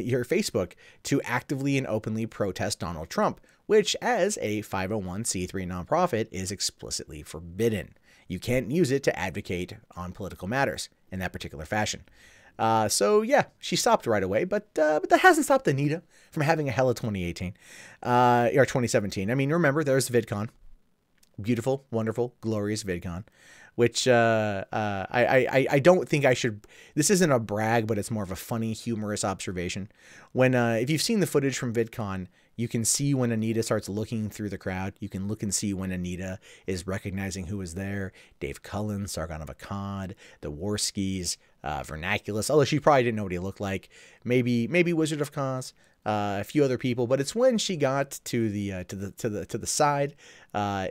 your Facebook to actively and openly protest Donald Trump, which as a 501c3 nonprofit is explicitly forbidden. You can't use it to advocate on political matters in that particular fashion. So yeah, she stopped right away, but that hasn't stopped Anita from having a hell of 2018, or 2017. I mean, remember, there's VidCon. Beautiful, wonderful, glorious VidCon, which I don't think I should. This isn't a brag, but it's more of a funny, humorous observation. When if you've seen the footage from VidCon, You can see when Anita starts looking through the crowd. You can look and see when Anita is recognizing who is there. Dave Cullen, Sargon of Akkad, the Warskis, Vernaculus, although she probably didn't know what he looked like. Maybe Wizard of Cos, a few other people, but it's when she got to the side,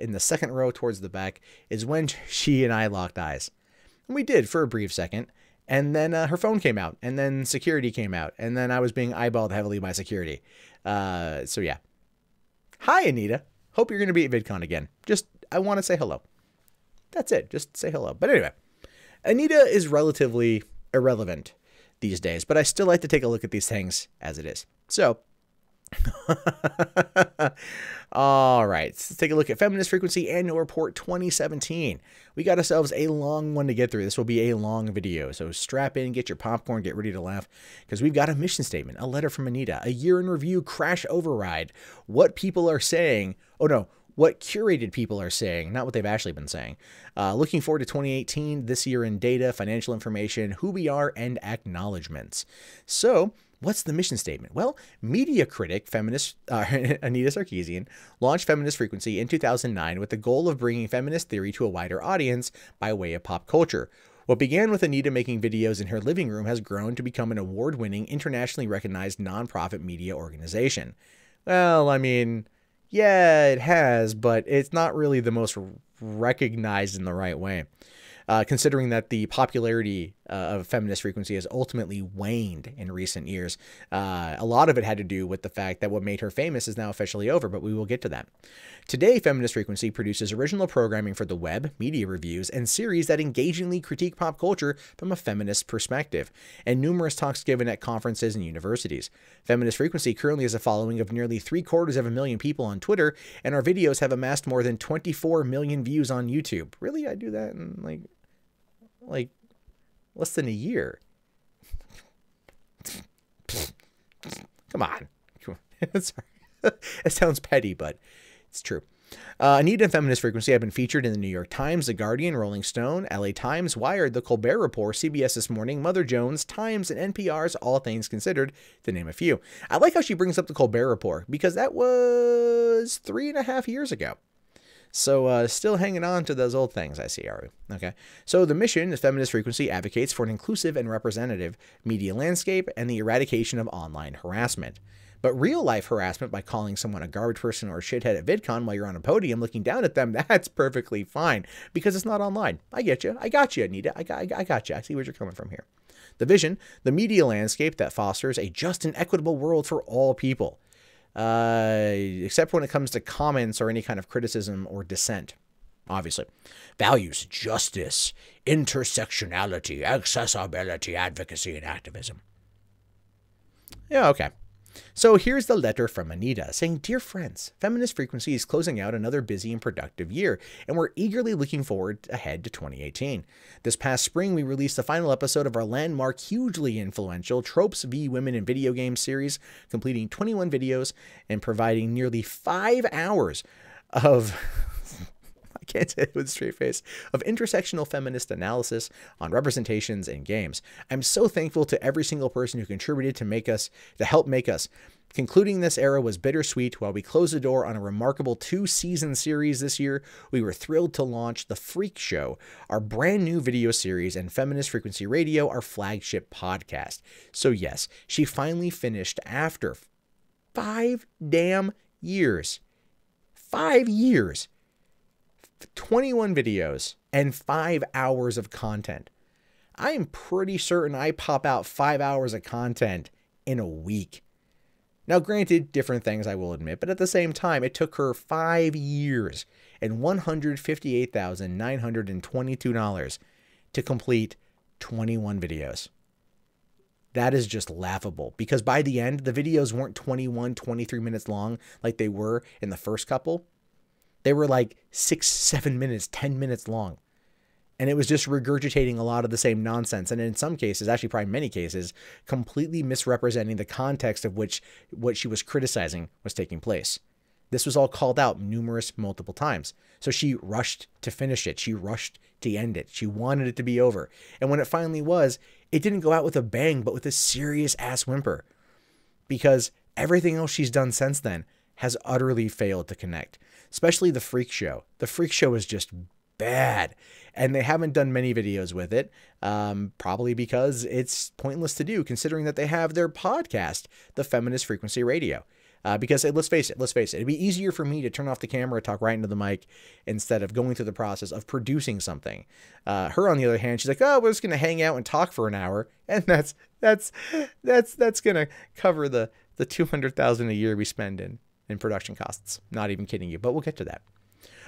in the second row towards the back, is when she and I locked eyes. And we did for a brief second. And then her phone came out, and then security came out, and then I was being eyeballed heavily by security. So yeah. Hi, Anita. Hope you're going to be at VidCon again. I want to say hello. That's it. Just say hello. But anyway, Anita is relatively irrelevant these days, but I still like to take a look at these things as it is. So, all right, let's take a look at Feminist Frequency Annual Report 2017. We got ourselves a long one to get through. This will be a long video, so strap in, get your popcorn, get ready to laugh, because we've got a mission statement, a letter from Anita, a year in review crash override, what people are saying. Oh no, what curated people are saying, not what they've actually been saying. Looking forward to 2018, this year in data, financial information, who we are, and acknowledgements. So, what's the mission statement? Well, media critic feminist Anita Sarkeesian launched Feminist Frequency in 2009 with the goal of bringing feminist theory to a wider audience by way of pop culture. What began with Anita making videos in her living room has grown to become an award-winning, internationally recognized nonprofit media organization. Well, I mean, yeah, it has, but it's not really the most recognized in the right way. Considering that the popularity of Feminist Frequency has ultimately waned in recent years. A lot of it had to do with the fact that what made her famous is now officially over, but we will get to that. Today, Feminist Frequency produces original programming for the web, media reviews, and series that engagingly critique pop culture from a feminist perspective, and numerous talks given at conferences and universities. Feminist Frequency currently has a following of nearly 750,000 people on Twitter, and our videos have amassed more than 24 million views on YouTube. Really? I do that in like less than a year. Come on. Sorry. It sounds petty, but it's true. Anita and Feminist Frequency have been featured in the New York Times, The Guardian, Rolling Stone, LA Times, Wired, The Colbert Report, CBS This Morning, Mother Jones, Times, and NPR's All Things Considered, to name a few. I like how she brings up The Colbert Report, because that was 3.5 years ago. So still hanging on to those old things, I see, are we? Okay. So the mission is Feminist Frequency advocates for an inclusive and representative media landscape and the eradication of online harassment. But real-life harassment by calling someone a garbage person or a shithead at VidCon while you're on a podium looking down at them, that's perfectly fine, because it's not online. I get you. I got you, Anita. I got you. I see where you're coming from here. The vision, the media landscape that fosters a just and equitable world for all people. Except when it comes to comments or any kind of criticism or dissent, obviously. Values, justice, intersectionality, accessibility, advocacy, and activism. Yeah, okay. So here's the letter from Anita saying, "Dear friends, Feminist Frequency is closing out another busy and productive year, and we're eagerly looking forward ahead to 2018. This past spring, we released the final episode of our landmark, hugely influential Tropes v. Women in Video Games series, completing 21 videos and providing nearly 5 hours of..." I can't say it with a straight face, of intersectional feminist analysis on representations in games. I'm so thankful to every single person who contributed to help make us. Concluding this era was bittersweet. While we closed the door on a remarkable 2-season series this year, we were thrilled to launch The Freak Show, our brand new video series, and Feminist Frequency Radio, our flagship podcast. So yes, she finally finished after 5 damn years. 5 years. 21 videos and 5 hours of content. I am pretty certain I pop out 5 hours of content in a week. Now, granted, different things I will admit, but at the same time, it took her 5 years and $158,922 to complete 21 videos. That is just laughable, because by the end, the videos weren't 21, 23 minutes long like they were in the first couple. They were like 6, 7 minutes, 10 minutes long. And it was just regurgitating a lot of the same nonsense. And in some cases, actually probably many cases, completely misrepresenting the context of which what she was criticizing was taking place. This was all called out multiple times. So she rushed to finish it. She rushed to end it. She wanted it to be over. And when it finally was, it didn't go out with a bang, but with a serious ass whimper. Because everything else she's done since then has utterly failed to connect, especially the Freak Show. The Freak Show is just bad, and they haven't done many videos with it, probably because it's pointless to do, considering that they have their podcast, the Feminist Frequency Radio. Because let's face it, it'd be easier for me to turn off the camera, talk right into the mic, instead of going through the process of producing something. Her, on the other hand, she's like, oh, we're just gonna hang out and talk for an hour, and that's gonna cover the $200,000 a year we spend in production costs. Not even kidding you, but we'll get to that.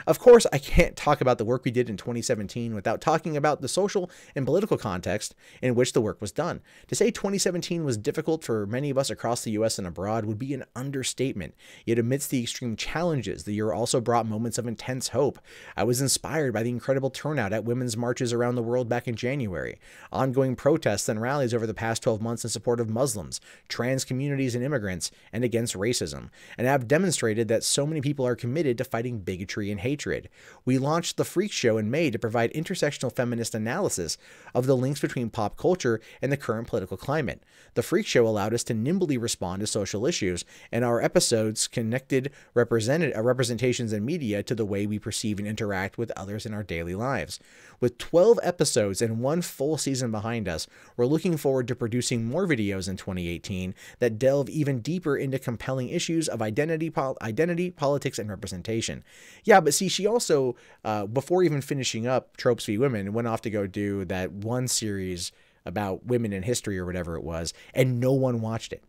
Of course, I can't talk about the work we did in 2017 without talking about the social and political context in which the work was done. To say 2017 was difficult for many of us across the US and abroad would be an understatement. Yet amidst the extreme challenges, the year also brought moments of intense hope. I was inspired by the incredible turnout at women's marches around the world back in January, ongoing protests and rallies over the past 12 months in support of Muslims, trans communities and immigrants, and against racism, and have demonstrated that so many people are committed to fighting bigotry and hatred. We launched The Freak Show in May to provide intersectional feminist analysis of the links between pop culture and the current political climate. The Freak Show allowed us to nimbly respond to social issues, and our episodes connected representations in media to the way we perceive and interact with others in our daily lives. With 12 episodes and 1 full season behind us, we're looking forward to producing more videos in 2018 that delve even deeper into compelling issues of identity, politics, and representation. Yeah, but see, she also, before even finishing up Tropes v. Women, went off to go do that one series about women in history or whatever it was, and no one watched it.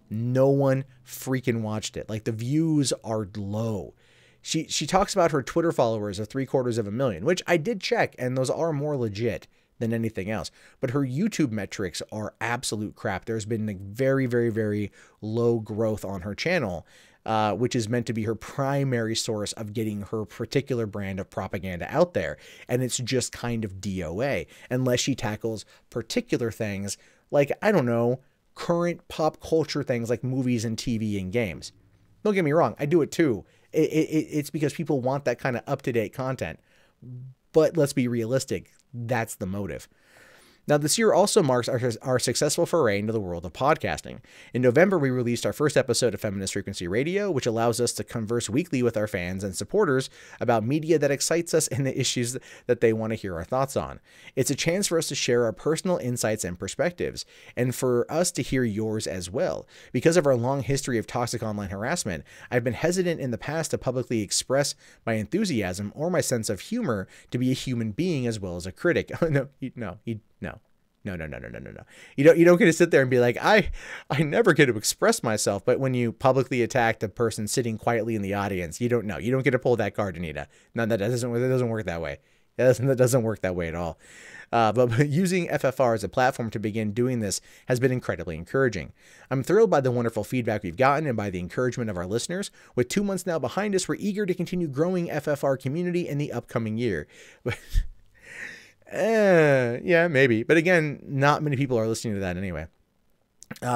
No one freaking watched it. Like, the views are low. She talks about her Twitter followers of 750,000, which I did check, and those are more legit than anything else. But her YouTube metrics are absolute crap. There's been like very, very, very low growth on her channel, which is meant to be her primary source of getting her particular brand of propaganda out there. And it's just kind of DOA, unless she tackles particular things like, I don't know, current pop culture things like movies and TV and games. Don't get me wrong, I do it too. It's because people want that kind of up-to-date content. But let's be realistic, that's the motive. Now, this year also marks our successful foray into the world of podcasting. In November, we released our first episode of Feminist Frequency Radio, which allows us to converse weekly with our fans and supporters about media that excites us and the issues that they want to hear our thoughts on. It's a chance for us to share our personal insights and perspectives, and for us to hear yours as well. Because of our long history of toxic online harassment, I've been hesitant in the past to publicly express my enthusiasm or my sense of humor to be a human being as well as a critic. No. You don't get to sit there and be like, I never get to express myself. But when you publicly attack the person sitting quietly in the audience, you don't get to pull that card, Anita. No, that doesn't work that way. That doesn't work that way at all. But using FFR as a platform to begin doing this has been incredibly encouraging. I'm thrilled by the wonderful feedback we've gotten and by the encouragement of our listeners. With 2 months now behind us, we're eager to continue growing FFR community in the upcoming year. Yeah, maybe. But again, not many people are listening to that anyway.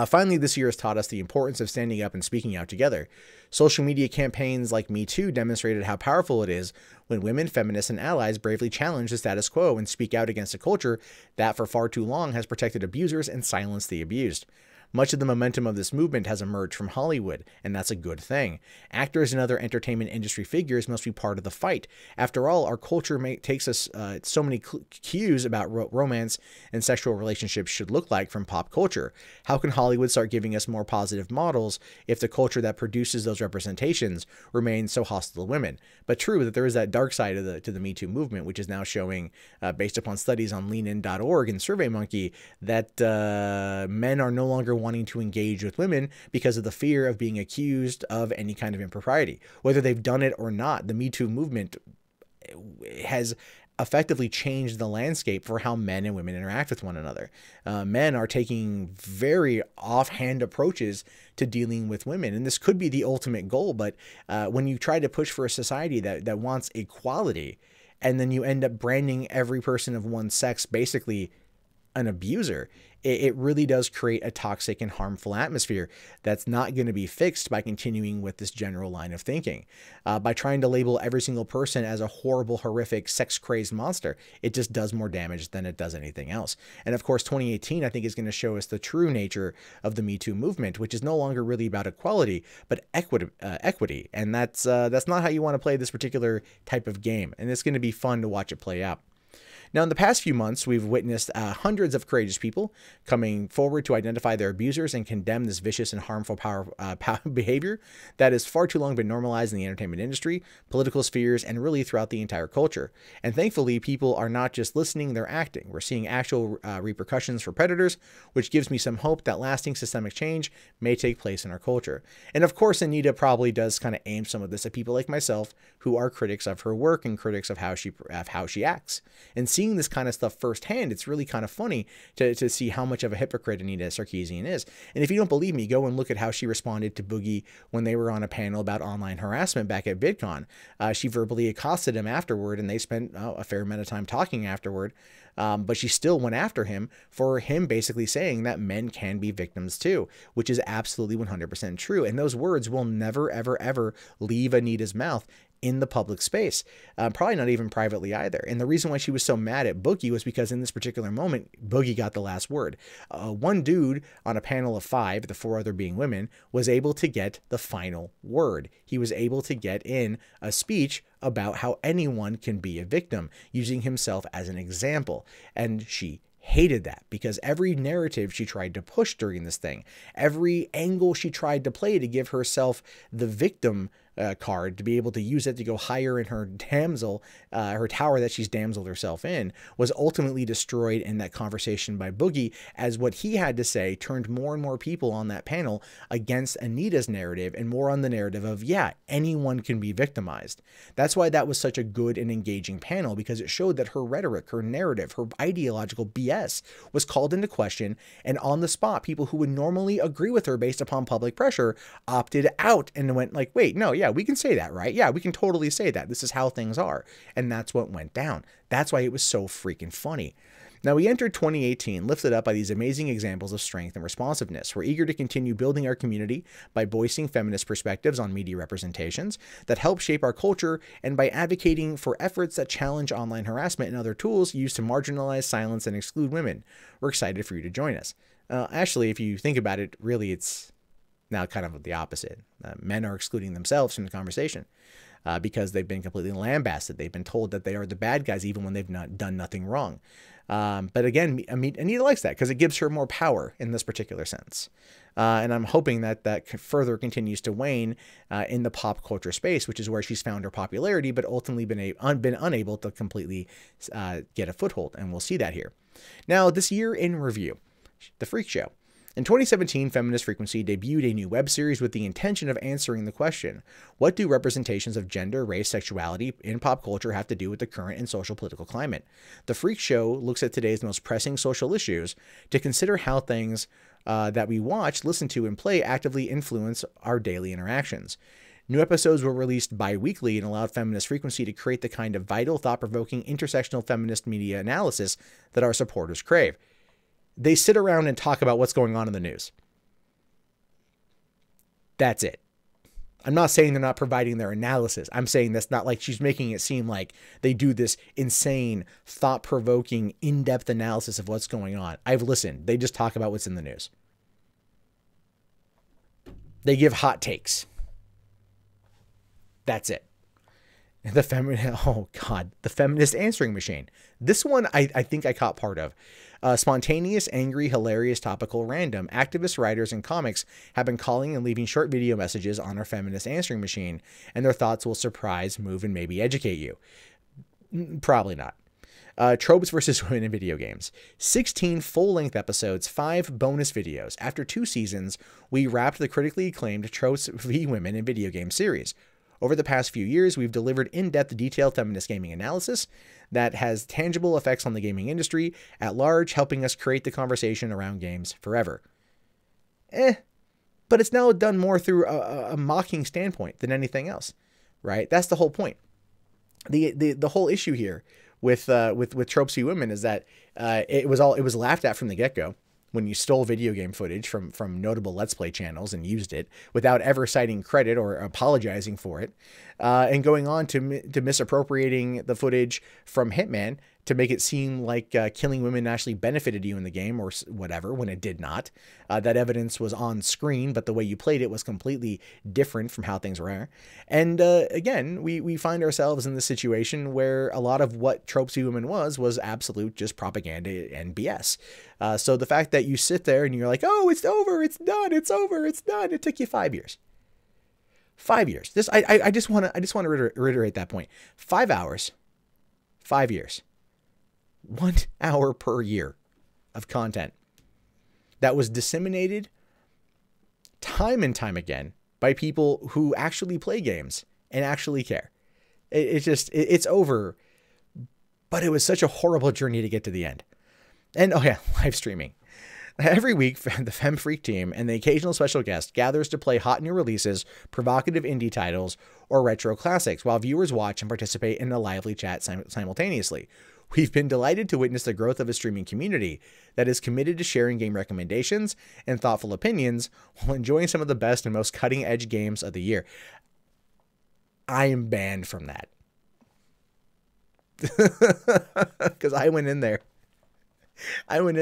Finally, this year has taught us the importance of standing up and speaking out together. Social media campaigns like Me Too demonstrated how powerful it is when women, feminists, and allies bravely challenge the status quo and speak out against a culture that for far too long has protected abusers and silenced the abused. Much of the momentum of this movement has emerged from Hollywood, and that's a good thing. Actors and other entertainment industry figures must be part of the fight. After all, our culture takes us so many cues about romance and sexual relationships should look like from pop culture. How can Hollywood start giving us more positive models if the culture that produces those representations remains so hostile to women? But true that there is that dark side to the Me Too movement, which is now showing, based upon studies on leanin.org and SurveyMonkey, that men are no longer wanting to engage with women because of the fear of being accused of any kind of impropriety. Whether they've done it or not, the Me Too movement has effectively changed the landscape for how men and women interact with one another. Men are taking very offhand approaches to dealing with women, and this could be the ultimate goal, but when you try to push for a society that wants equality, and then you end up branding every person of one sex basically an abuser, it really does create a toxic and harmful atmosphere that's not going to be fixed by continuing with this general line of thinking. By trying to label every single person as a horrible, horrific, sex-crazed monster, it just does more damage than it does anything else. And of course, 2018, I think, is going to show us the true nature of the Me Too movement, which is no longer really about equality, but equity. And that's not how you want to play this particular type of game. And it's going to be fun to watch it play out. Now, in the past few months, we've witnessed hundreds of courageous people coming forward to identify their abusers and condemn this vicious and harmful behavior that has far too long been normalized in the entertainment industry, political spheres, and really throughout the entire culture. And thankfully, people are not just listening, they're acting. We're seeing actual repercussions for predators, which gives me some hope that lasting systemic change may take place in our culture. And of course, Anita probably does kind of aim some of this at people like myself who are critics of her work and critics of how she acts. And seeing this kind of stuff firsthand, it's really kind of funny to see how much of a hypocrite Anita Sarkeesian is. And if you don't believe me, go and look at how she responded to Boogie when they were on a panel about online harassment back at VidCon. She verbally accosted him afterward, and they spent a fair amount of time talking afterward. But she still went after him for him basically saying that men can be victims too, which is absolutely 100% true. And those words will never, ever, ever leave Anita's mouth in the public space, probably not even privately either. And the reason why she was so mad at Boogie was because in this particular moment, Boogie got the last word. One dude on a panel of 5, the 4 other being women, was able to get the final word. He was able to get in a speech about how anyone can be a victim, using himself as an example. And she hated that because every narrative she tried to push during this thing, every angle she tried to play to give herself the victim card, to be able to use it to go higher in her her tower that she's damseled herself in, was ultimately destroyed in that conversation by Boogie, as what he had to say turned more and more people on that panel against Anita's narrative and more on the narrative of, yeah, anyone can be victimized. That's why that was such a good and engaging panel, because it showed that her rhetoric, her narrative, her ideological BS was called into question, and on the spot, people who would normally agree with her based upon public pressure opted out and went like, wait, no, yeah, we can say that, right? Yeah, we can totally say that. This is how things are. And that's what went down. That's why it was so freaking funny. Now, we entered 2018 lifted up by these amazing examples of strength and responsiveness. We're eager to continue building our community by voicing feminist perspectives on media representations that help shape our culture, and by advocating for efforts that challenge online harassment and other tools used to marginalize, silence, and exclude women. We're excited for you to join us. Actually, if you think about it, really, it's now kind of the opposite. Men are excluding themselves from the conversation because they've been completely lambasted. They've been told that they are the bad guys even when they've not done nothing wrong. But again, Anita likes that because it gives her more power in this particular sense. And I'm hoping that further continues to wane in the pop culture space, which is where she's found her popularity, but ultimately been unable to completely get a foothold. And we'll see that here. Now, this year in review, The Freak Show. In 2017, Feminist Frequency debuted a new web series with the intention of answering the question, what do representations of gender, race, sexuality in pop culture have to do with the current and social political climate? The Freak Show looks at today's most pressing social issues to consider how things that we watch, listen to, and play actively influence our daily interactions. New episodes were released bi-weekly and allowed Feminist Frequency to create the kind of vital, thought-provoking, intersectional feminist media analysis that our supporters crave. They sit around and talk about what's going on in the news. That's it. I'm not saying they're not providing their analysis. I'm saying that's not like she's making it seem like they do this insane, thought-provoking, in-depth analysis of what's going on. I've listened. They just talk about what's in the news. They give hot takes. That's it. The feminist answering machine. This one I think I caught part of. Spontaneous, angry, hilarious, topical, random. Activist writers and comics have been calling and leaving short video messages on our feminist answering machine, and their thoughts will surprise, move, and maybe educate you. Probably not. Tropes versus women in video games. 16 full-length episodes, 5 bonus videos. After 2 seasons, we wrapped the critically acclaimed Tropes v. Women in Video Game series. Over the past few years, we've delivered in-depth, detailed feminist gaming analysis that has tangible effects on the gaming industry at large, helping us create the conversation around games forever. But it's now done more through a mocking standpoint than anything else, right? That's the whole point. The whole issue here with tropes v women is that it was laughed at from the get-go when you stole video game footage from notable Let's Play channels and used it without ever citing credit or apologizing for it, and going on to misappropriating the footage from Hitman to make it seem like killing women actually benefited you in the game or whatever, when it did not. That evidence was on screen, but the way you played it was completely different from how things were. And again, we find ourselves in this situation where a lot of what Tropes v Women was absolute just propaganda and BS. So the fact that you sit there and you're like, oh, it's over, it's done, it's over, it's done. It took you 5 years. 5 years. I just want to reiterate that point. 5 hours, 5 years. 1 hour per year of content that was disseminated time and time again by people who actually play games and actually care. It's over, but it was such a horrible journey to get to the end. And oh yeah, live streaming. Every week, the FemFreq team and the occasional special guest gathers to play hot new releases, provocative indie titles, or retro classics, while viewers watch and participate in a lively chat simultaneously. We've been delighted to witness the growth of a streaming community that is committed to sharing game recommendations and thoughtful opinions while enjoying some of the best and most cutting-edge games of the year. I am banned from that. Because I went in there when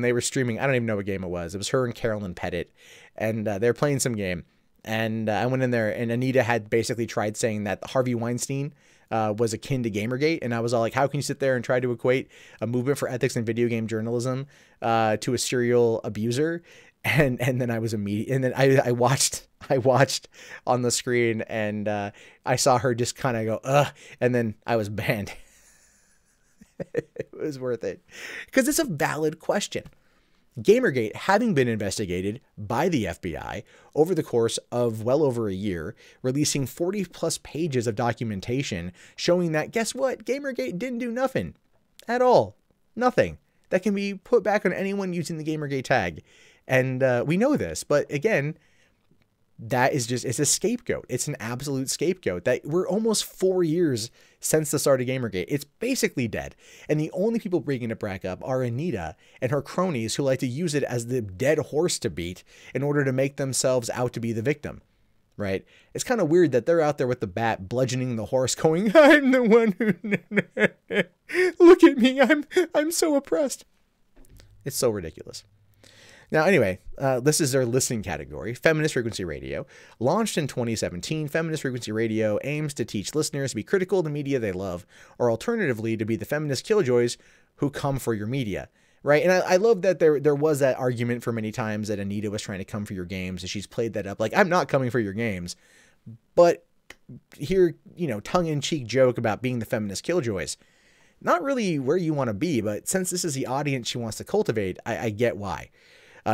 they were streaming. I don't even know what game it was. It was her and Carolyn Pettit, and they were playing some game. And I went in there, and Anita had basically tried saying that Harvey Weinstein was akin to Gamergate. And I was all like, how can you sit there and try to equate a movement for ethics in video game journalism to a serial abuser? And then I was and then I watched on the screen, and I saw her just kind of go, ugh, and then I was banned. It was worth it, because it's a valid question. Gamergate, having been investigated by the FBI over the course of well over a year, releasing 40 plus pages of documentation showing that, guess what? Gamergate didn't do nothing at all. Nothing that can be put back on anyone using the Gamergate tag. And we know this, but again, that is just, it's a scapegoat. It's an absolute scapegoat that we're almost 4 years since the start of Gamergate. It's basically dead. And the only people bringing it back up are Anita and her cronies, who like to use it as the dead horse to beat in order to make themselves out to be the victim, right? It's kind of weird that they're out there with the bat bludgeoning the horse going, I'm the one who, look at me. I'm so oppressed. It's so ridiculous. Now, anyway, this is their listening category, Feminist Frequency Radio. Launched in 2017, Feminist Frequency Radio aims to teach listeners to be critical of the media they love, or alternatively, to be the feminist killjoys who come for your media, right? And I love that there was that argument for many times that Anita was trying to come for your games, and she's played that up like, I'm not coming for your games. But here, tongue-in-cheek joke about being the feminist killjoys. Not really where you want to be, but since this is the audience she wants to cultivate, I get why.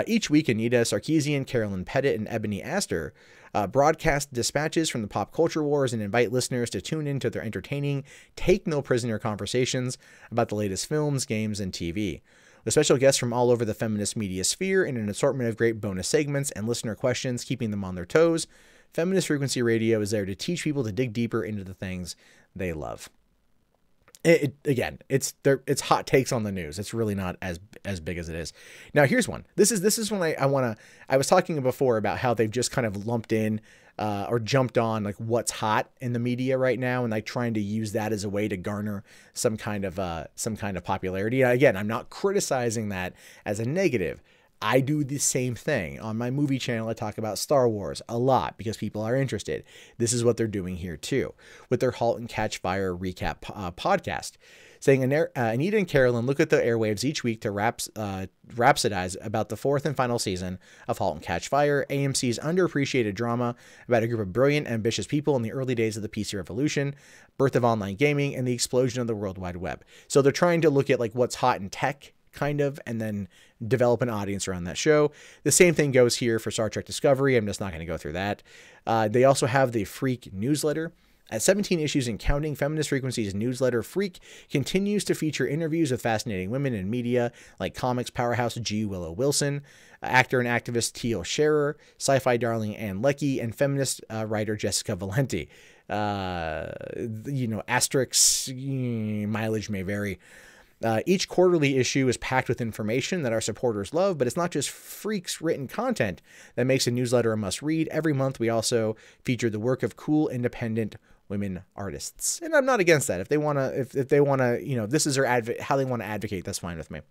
Each week, Anita Sarkeesian, Carolyn Pettit, and Ebony Astor broadcast dispatches from the pop culture wars and invite listeners to tune into their entertaining, take-no-prisoner conversations about the latest films, games, and TV. With special guests from all over the feminist media sphere and an assortment of great bonus segments and listener questions keeping them on their toes, Feminist Frequency Radio is there to teach people to dig deeper into the things they love. Again, it's hot takes on the news. It's really not as big as it is. Now, here's one. This is when I was talking before about how they've just kind of lumped in or jumped on like what's hot in the media right now, and like trying to use that as a way to garner some kind of popularity. Again, I'm not criticizing that as a negative. I do the same thing. On my movie channel, I talk about Star Wars a lot because people are interested. This is what they're doing here too, with their Halt and Catch Fire recap podcast. Saying Anita and Carolyn look at the airwaves each week to rhapsodize about the fourth and final season of Halt and Catch Fire, AMC's underappreciated drama about a group of brilliant, ambitious people in the early days of the PC revolution, birth of online gaming, and the explosion of the World Wide Web. So they're trying to look at like what's hot in tech, kind of, and then develop an audience around that show. The same thing goes here for Star Trek Discovery. I'm just not going to go through that. They also have the Freq newsletter. At 17 issues and counting, Feminist Frequency's newsletter Freq continues to feature interviews with fascinating women in media like comics powerhouse G. Willow Wilson, actor and activist Teal Scherer, sci-fi darling Ann Leckie, and feminist writer Jessica Valenti. Asterisks, mileage may vary. Each quarterly issue is packed with information that our supporters love, but it's not just Freq's written content that makes a newsletter a must-read. Every month, we also feature the work of cool, independent women artists, and I'm not against that. If they want to, if they want to, this is how they want to advocate. That's fine with me.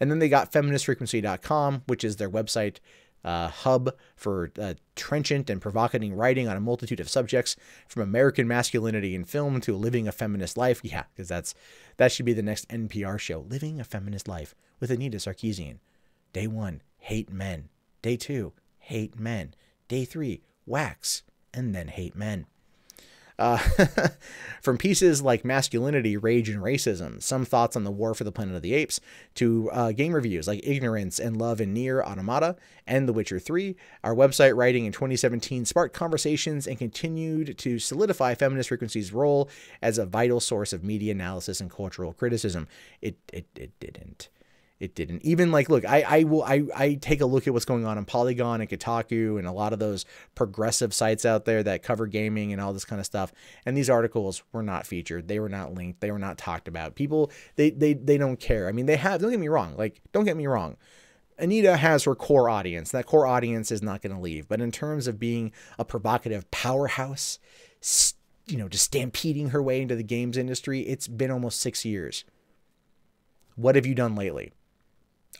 And then they got feministfrequency.com, which is their website hub for trenchant and provocative writing on a multitude of subjects, from American masculinity in film to living a feminist life. Yeah, because that should be the next NPR show, Living a Feminist Life with Anita Sarkeesian. Day 1, hate men. Day 2, hate men. Day 3, wax, and then hate men. From pieces like Masculinity, Rage, and Racism, Some Thoughts on the War for the Planet of the Apes, to game reviews like Ignorance and Love in Nier Automata and The Witcher 3, our website writing in 2017 sparked conversations and continued to solidify Feminist Frequency's role as a vital source of media analysis and cultural criticism. It didn't. It didn't. Even like, look, I take a look at what's going on in Polygon and Kotaku and a lot of those progressive sites out there that cover gaming and all this kind of stuff. And these articles were not featured. They were not linked. They were not talked about. People, they don't care. I mean, don't get me wrong. Don't get me wrong. Anita has her core audience. That core audience is not going to leave. But in terms of being a provocative powerhouse, just stampeding her way into the games industry, it's been almost 6 years. What have you done lately?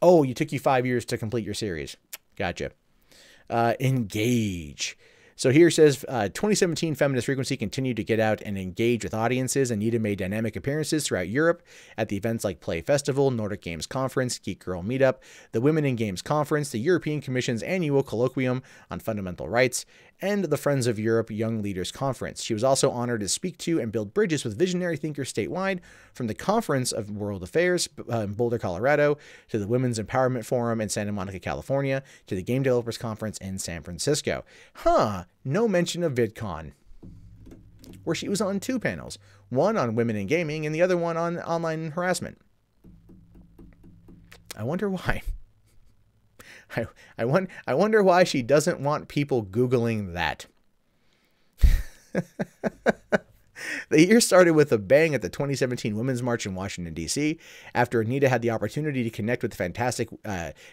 Oh, it took you 5 years to complete your series. Gotcha. Engage. So here it says, 2017 Feminist Frequency continued to get out and engage with audiences. Anita made dynamic appearances throughout Europe at the events like Play Festival, Nordic Games Conference, Geek Girl Meetup, the Women in Games Conference, the European Commission's annual colloquium on fundamental rights, and the Friends of Europe Young Leaders Conference. She was also honored to speak to and build bridges with visionary thinkers statewide, from the Conference of World Affairs in Boulder, Colorado, to the Women's Empowerment Forum in Santa Monica, California, to the Game Developers Conference in San Francisco. No mention of VidCon, where she was on 2 panels, one on women in gaming and the other one on online harassment. I wonder why. I wonder why she doesn't want people Googling that. The year started with a bang at the 2017 Women's March in Washington, D.C., after Anita had the opportunity to connect with the fantastic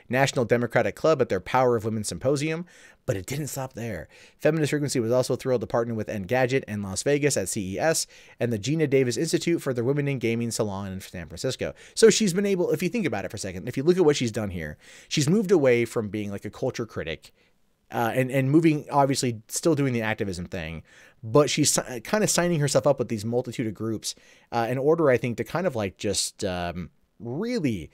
National Democratic Club at their Power of Women Symposium, but it didn't stop there. Feminist Frequency was also thrilled to partner with Engadget in Las Vegas at CES and the Gina Davis Institute for their Women in Gaming Salon in San Francisco. So she's been able, if you think about it for a second, if you look at what she's done here, she's moved away from being like a culture critic and moving, obviously still doing the activism thing, but she's kind of signing herself up with these multitude of groups in order, I think, to kind of like just really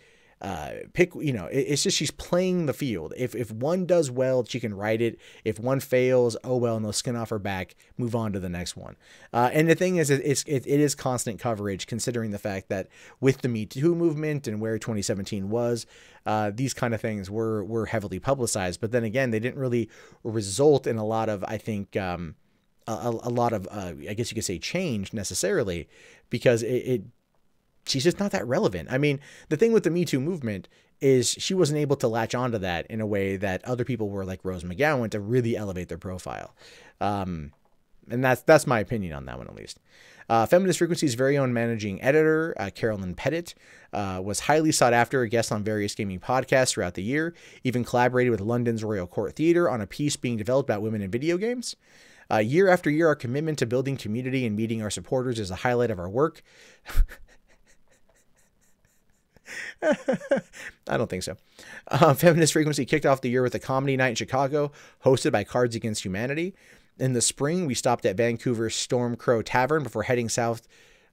pick, it's just she's playing the field. If one does well, she can write it. If one fails, oh well, and they'll skin off her back, move on to the next one. And the thing is, it is constant coverage, considering the fact that with the Me Too movement and where 2017 was, these kind of things were heavily publicized. But then again, they didn't really result in a lot of, I think, a lot of, I guess you could say, change necessarily, because she's just not that relevant. I mean, the thing with the Me Too movement is she wasn't able to latch onto that in a way that other people were, like Rose McGowan, to really elevate their profile. And that's my opinion on that one, at least. Feminist Frequency's very own managing editor, Carolyn Pettit, was highly sought after, a guest on various gaming podcasts throughout the year, even collaborated with London's Royal Court Theatre on a piece being developed about women in video games. Year after year, our commitment to building community and meeting our supporters is a highlight of our work. I don't think so. Feminist Frequency kicked off the year with a comedy night in Chicago, hosted by Cards Against Humanity. In the spring, we stopped at Vancouver's Storm Crow Tavern before heading south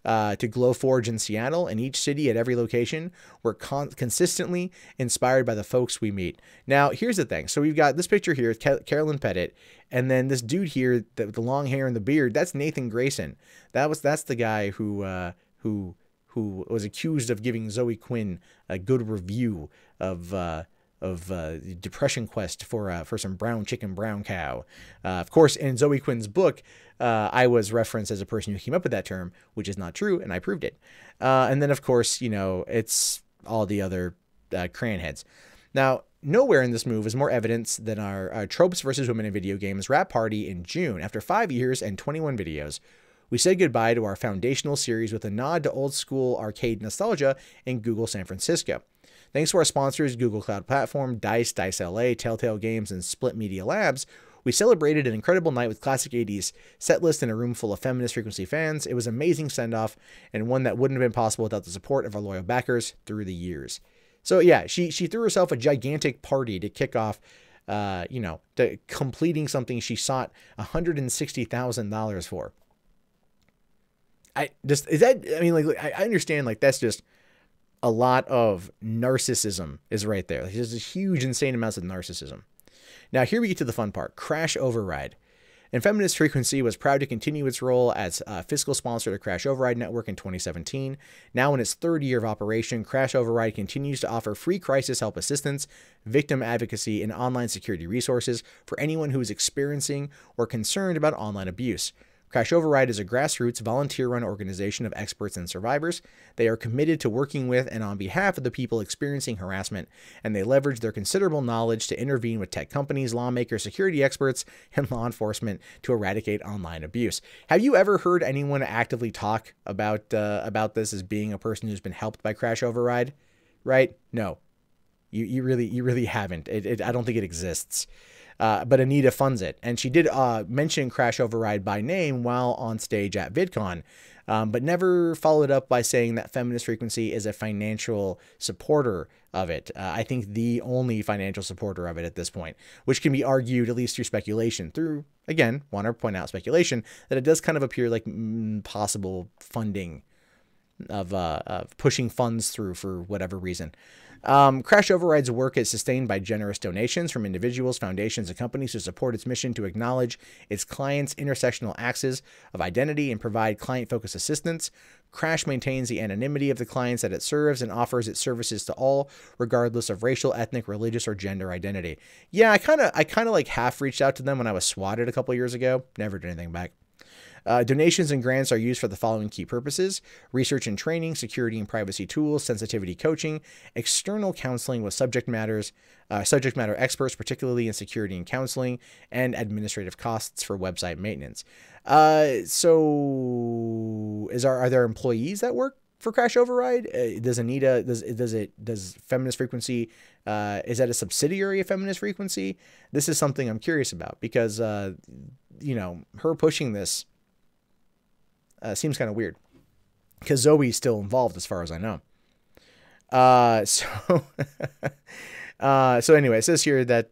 to Glowforge in Seattle. In each city, at every location, we're consistently inspired by the folks we meet. Now, here's the thing. So we've got this picture here, Carolyn Pettit, and then this dude here, the long hair and the beard, that's Nathan Grayson. That's the guy who was accused of giving Zoe Quinn a good review of Depression Quest for some brown chicken, brown cow. Of course, in Zoe Quinn's book, I was referenced as a person who came up with that term, which is not true, and I proved it. And then, of course, it's all the other crayon heads. Now, nowhere in this move is more evidence than our Tropes versus Women in Video Games wrap party in June. After 5 years and 21 videos, we said goodbye to our foundational series with a nod to old school arcade nostalgia in Google San Francisco. Thanks to our sponsors, Google Cloud Platform, DICE, DICE LA, Telltale Games, and Split Media Labs, we celebrated an incredible night with classic 80s set list in a room full of Feminist Frequency fans. It was an amazing send-off, and one that wouldn't have been possible without the support of our loyal backers through the years. So yeah, she threw herself a gigantic party to kick off, to completing something she sought $160,000 for. I understand, like, that's just a lot of narcissism is right there. There's just huge, insane amounts of narcissism. Now, here we get to the fun part, Crash Override. And Feminist Frequency was proud to continue its role as a fiscal sponsor to Crash Override Network in 2017. Now in its third year of operation, Crash Override continues to offer free crisis help assistance, victim advocacy, and online security resources for anyone who is experiencing or concerned about online abuse. Crash Override is a grassroots, volunteer-run organization of experts and survivors. They are committed to working with and on behalf of the people experiencing harassment, and they leverage their considerable knowledge to intervene with tech companies, lawmakers, security experts, and law enforcement to eradicate online abuse. Have you ever heard anyone actively talk about this as being a person who's been helped by Crash Override? Right? No, you really haven't. I don't think it exists. But Anita funds it. And she did mention Crash Override by name while on stage at VidCon, but never followed up by saying that Feminist Frequency is a financial supporter of it. I think the only financial supporter of it at this point, which can be argued, at least through speculation, through, again, want to point out speculation, that it does kind of appear like possible funding of pushing funds through for whatever reason. Crash Override's work is sustained by generous donations from individuals, foundations, and companies who support its mission to acknowledge its clients' intersectional axes of identity and provide client-focused assistance. Crash maintains the anonymity of the clients that it serves and offers its services to all, regardless of racial, ethnic, religious, or gender identity. Yeah, I kind of like half reached out to them when I was swatted a couple years ago. Never did anything back. Donations and grants are used for the following key purposes: research and training, security and privacy tools, sensitivity coaching, external counseling with subject matter experts, particularly in security and counseling, and administrative costs for website maintenance. So are there employees that work for Crash Override? Does Feminist Frequency, is that a subsidiary of Feminist Frequency? This is something I'm curious about because, her pushing this seems kind of weird because Zoe's still involved as far as I know. So anyway, it says here that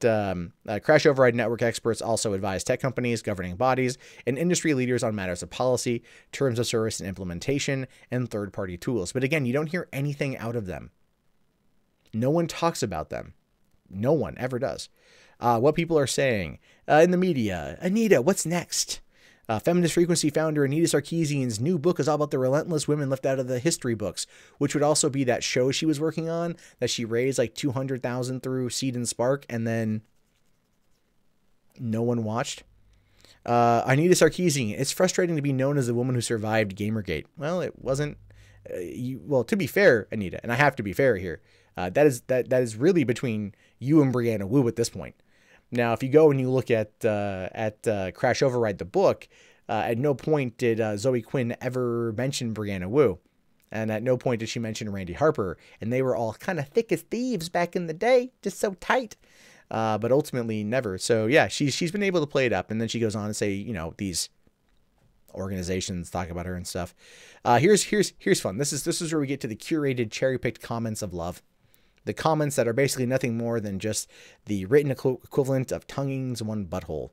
Crash Override Network experts also advise tech companies, governing bodies, and industry leaders on matters of policy, terms of service and implementation, and third-party tools. But again, you don't hear anything out of them. No one talks about them. No one ever does. What people are saying in the media. Anita, what's next? Feminist Frequency founder Anita Sarkeesian's new book is all about the relentless women left out of the history books, which would also be that show she was working on that she raised like $200,000 through Seed and Spark, and then no one watched. Anita Sarkeesian, it's frustrating to be known as the woman who survived Gamergate. Well, it wasn't. To be fair, Anita, and I have to be fair here, that is really between you and Brianna Wu at this point. Now, if you go and you look at Crash Override, the book, at no point did Zoe Quinn ever mention Brianna Wu. And at no point did she mention Randy Harper. And they were all kind of thick as thieves back in the day, just so tight. But ultimately, never. So, yeah, she's been able to play it up. And then she goes on to say, these organizations talk about her and stuff. Here's fun. This is where we get to the curated, cherry-picked comments of love. The comments that are basically nothing more than just the written equivalent of tonguing's one butthole.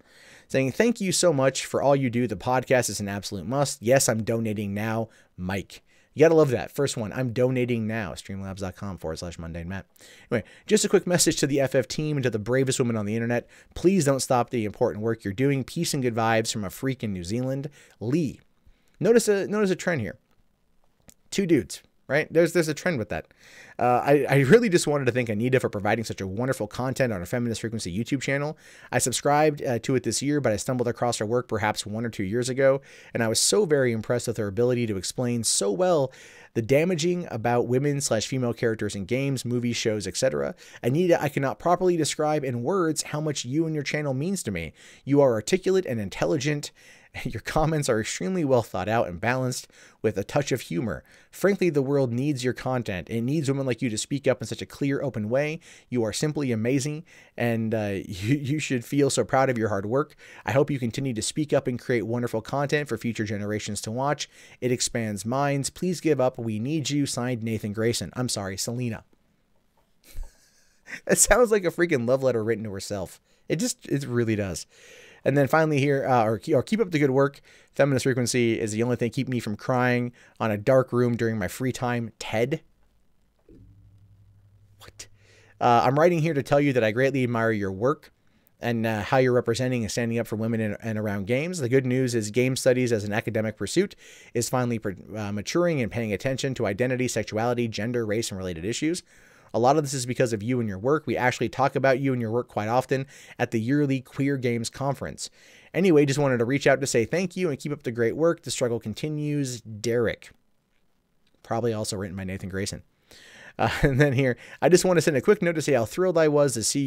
Saying, thank you so much for all you do. The podcast is an absolute must. Yes, I'm donating now. Mike. You got to love that. First one, I'm donating now. Streamlabs.com/mundanemat. Anyway, just a quick message to the FF team and to the bravest women on the internet. Please don't stop the important work you're doing. Peace and good vibes from a freak in New Zealand. Lee. Notice a trend here. Two dudes. Right? There's a trend with that. I really just wanted to thank Anita for providing such a wonderful content on our Feminist Frequency YouTube channel. I subscribed to it this year, but I stumbled across her work perhaps 1 or 2 years ago, and I was so very impressed with her ability to explain so well the damaging about women/female characters in games, movies, shows, etc. Anita, I cannot properly describe in words how much you and your channel means to me. You are articulate and intelligent. Your comments are extremely well thought out and balanced with a touch of humor. Frankly, the world needs your content. It needs women like you to speak up in such a clear, open way. You are simply amazing, and you should feel so proud of your hard work. I hope you continue to speak up and create wonderful content for future generations to watch. It expands minds. Please give up. We need you. Signed, Nathan Grayson. I'm sorry, Selena. It sounds like a freaking love letter written to herself. It really does. And then finally here, or keep up the good work. Feminist Frequency is the only thing keeping me from crying on a dark room during my free time. Ted? What? I'm writing here to tell you that I greatly admire your work and how you're representing and standing up for women and around games. The good news is game studies as an academic pursuit is finally maturing and paying attention to identity, sexuality, gender, race, and related issues. A lot of this is because of you and your work. We actually talk about you and your work quite often at the yearly Queer Games Conference. Anyway, just wanted to reach out to say thank you and keep up the great work. The struggle continues. Derek. Probably also written by Nathan Grayson. And then here, I just want to send a quick note to say how thrilled I was to see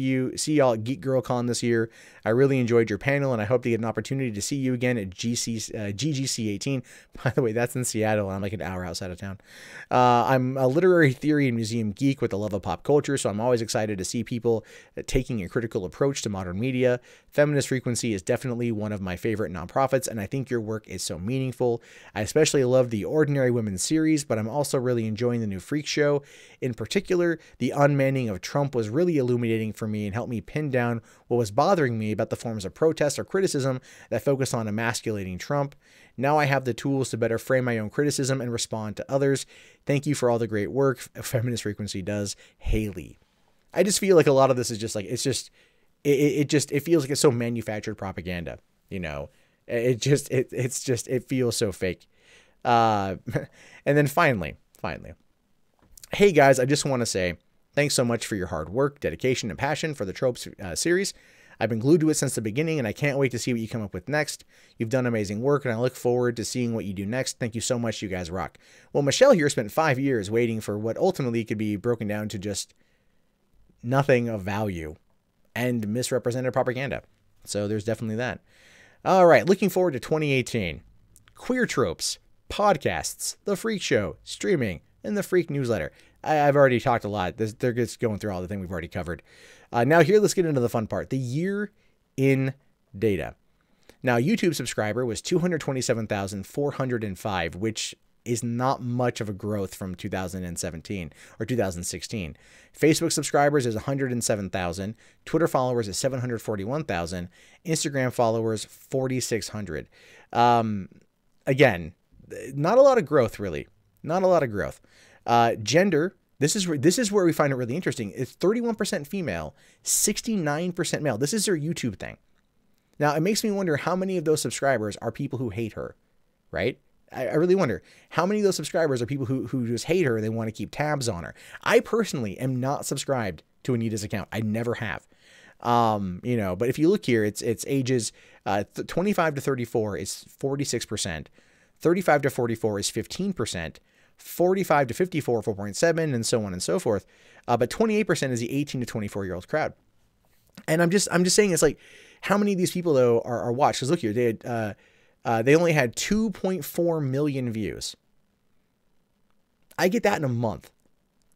y'all at Geek Girl Con this year. I really enjoyed your panel, and I hope to get an opportunity to see you again at GGC 18. By the way, that's in Seattle, and I'm like an hour outside of town. I'm a literary theory and museum geek with a love of pop culture, so I'm always excited to see people taking a critical approach to modern media. Feminist Frequency is definitely one of my favorite nonprofits, and I think your work is so meaningful. I especially love the Ordinary Women series, but I'm also really enjoying the new Freak Show. In particular, the unmanning of Trump was really illuminating for me and helped me pin down what was bothering me about the forms of protest or criticism that focus on emasculating Trump. Now I have the tools to better frame my own criticism and respond to others. Thank you for all the great work Feminist Frequency does. Haley. I just feel like a lot of this is just like, it feels like it's so manufactured propaganda, you know. It feels so fake. And then finally, hey guys, I just want to say thanks so much for your hard work, dedication, and passion for the Tropes series. I've been glued to it since the beginning, and I can't wait to see what you come up with next. You've done amazing work, and I look forward to seeing what you do next. Thank you so much. You guys rock. Well, Michelle here spent 5 years waiting for what ultimately could be broken down to just nothing of value and misrepresented propaganda. So there's definitely that. All right, looking forward to 2018. Queer Tropes, podcasts, The Freak Show, streaming, and the Freak newsletter. I've already talked a lot. They're just going through all the things we've already covered. Now here, let's get into the fun part. The year in data. Now, YouTube subscriber was 227,405, which is not much of a growth from 2017 or 2016. Facebook subscribers is 107,000. Twitter followers is 741,000. Instagram followers, 4,600. Again, not a lot of growth, really. Not a lot of growth. Gender, this is where we find it really interesting. It's 31% female, 69% male. This is their YouTube thing. Now, it makes me wonder how many of those subscribers are people who hate her, right? I really wonder how many of those subscribers are people who just hate her and they want to keep tabs on her. I personally am not subscribed to Anita's account. I never have. You know, but if you look here, it's ages 25 to 34 is 46%, 35 to 44 is 15%, 45 to 54, 4.7, and so on and so forth. But 28% is the 18 to 24-year-old crowd. And I'm just saying, it's like, how many of these people though are watched? Because look here, they only had 2.4 million views. I get that in a month,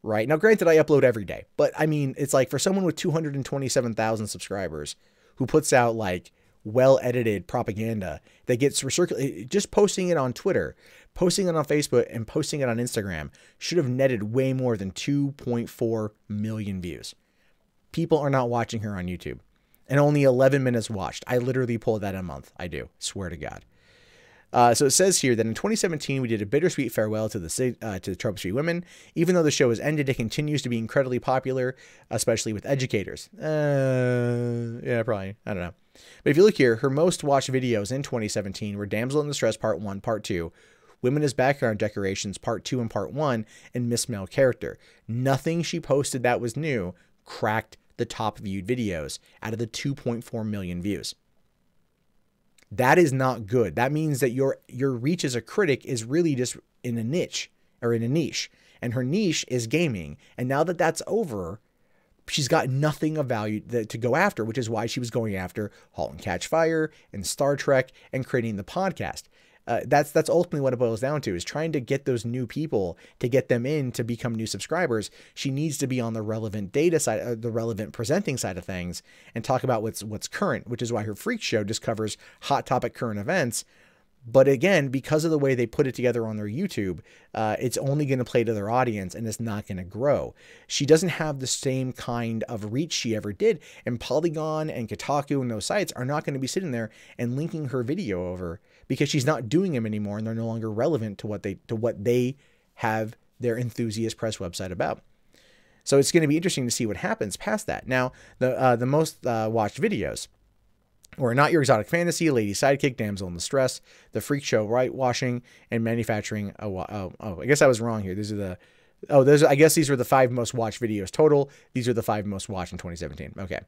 right? Now, granted, I upload every day, but I mean, it's like for someone with 227,000 subscribers who puts out like well-edited propaganda that gets recirculated, just posting it on Twitter, posting it on Facebook, and posting it on Instagram should have netted way more than 2.4 million views. People are not watching her on YouTube. And only 11 minutes watched. I literally pulled that in a month. I do. Swear to God. So it says here that in 2017, we did a bittersweet farewell to the Trope Street Women. Even though the show has ended, it continues to be incredibly popular, especially with educators. Yeah, probably. I don't know. But if you look here, her most watched videos in 2017 were Damsel in Distress Part 1, Part 2, Women as Background Decorations Part 2 and Part 1, and Miss Male Character. Nothing she posted that was new cracked the top viewed videos out of the 2.4 million views. That is not good. That means that your reach as a critic is really just in a niche, and her niche is gaming. And now that that's over, she's got nothing of value to go after, which is why she was going after *Halt and Catch Fire* and Star Trek and creating the podcast. That's ultimately what it boils down to, is trying to get those new people, to get them in to become new subscribers. She needs to be on the relevant data side, the relevant presenting side of things, and talk about what's current, which is why her Freak Show just covers hot topic current events. But again, because of the way they put it together on their YouTube, it's only going to play to their audience, and it's not going to grow. She doesn't have the same kind of reach she ever did, and Polygon and Kotaku and those sites are not going to be sitting there and linking her video over, because she's not doing them anymore, and they're no longer relevant to what they have their Enthusiast Press website about. So it's going to be interesting to see what happens past that. Now, the most watched videos or Not Your Exotic Fantasy, Lady Sidekick, Damsel in Distress, The Freak Show, Whitewashing, and Manufacturing. I guess I was wrong here. I guess these were the 5 most watched videos total. These are the 5 most watched in 2017. Okay.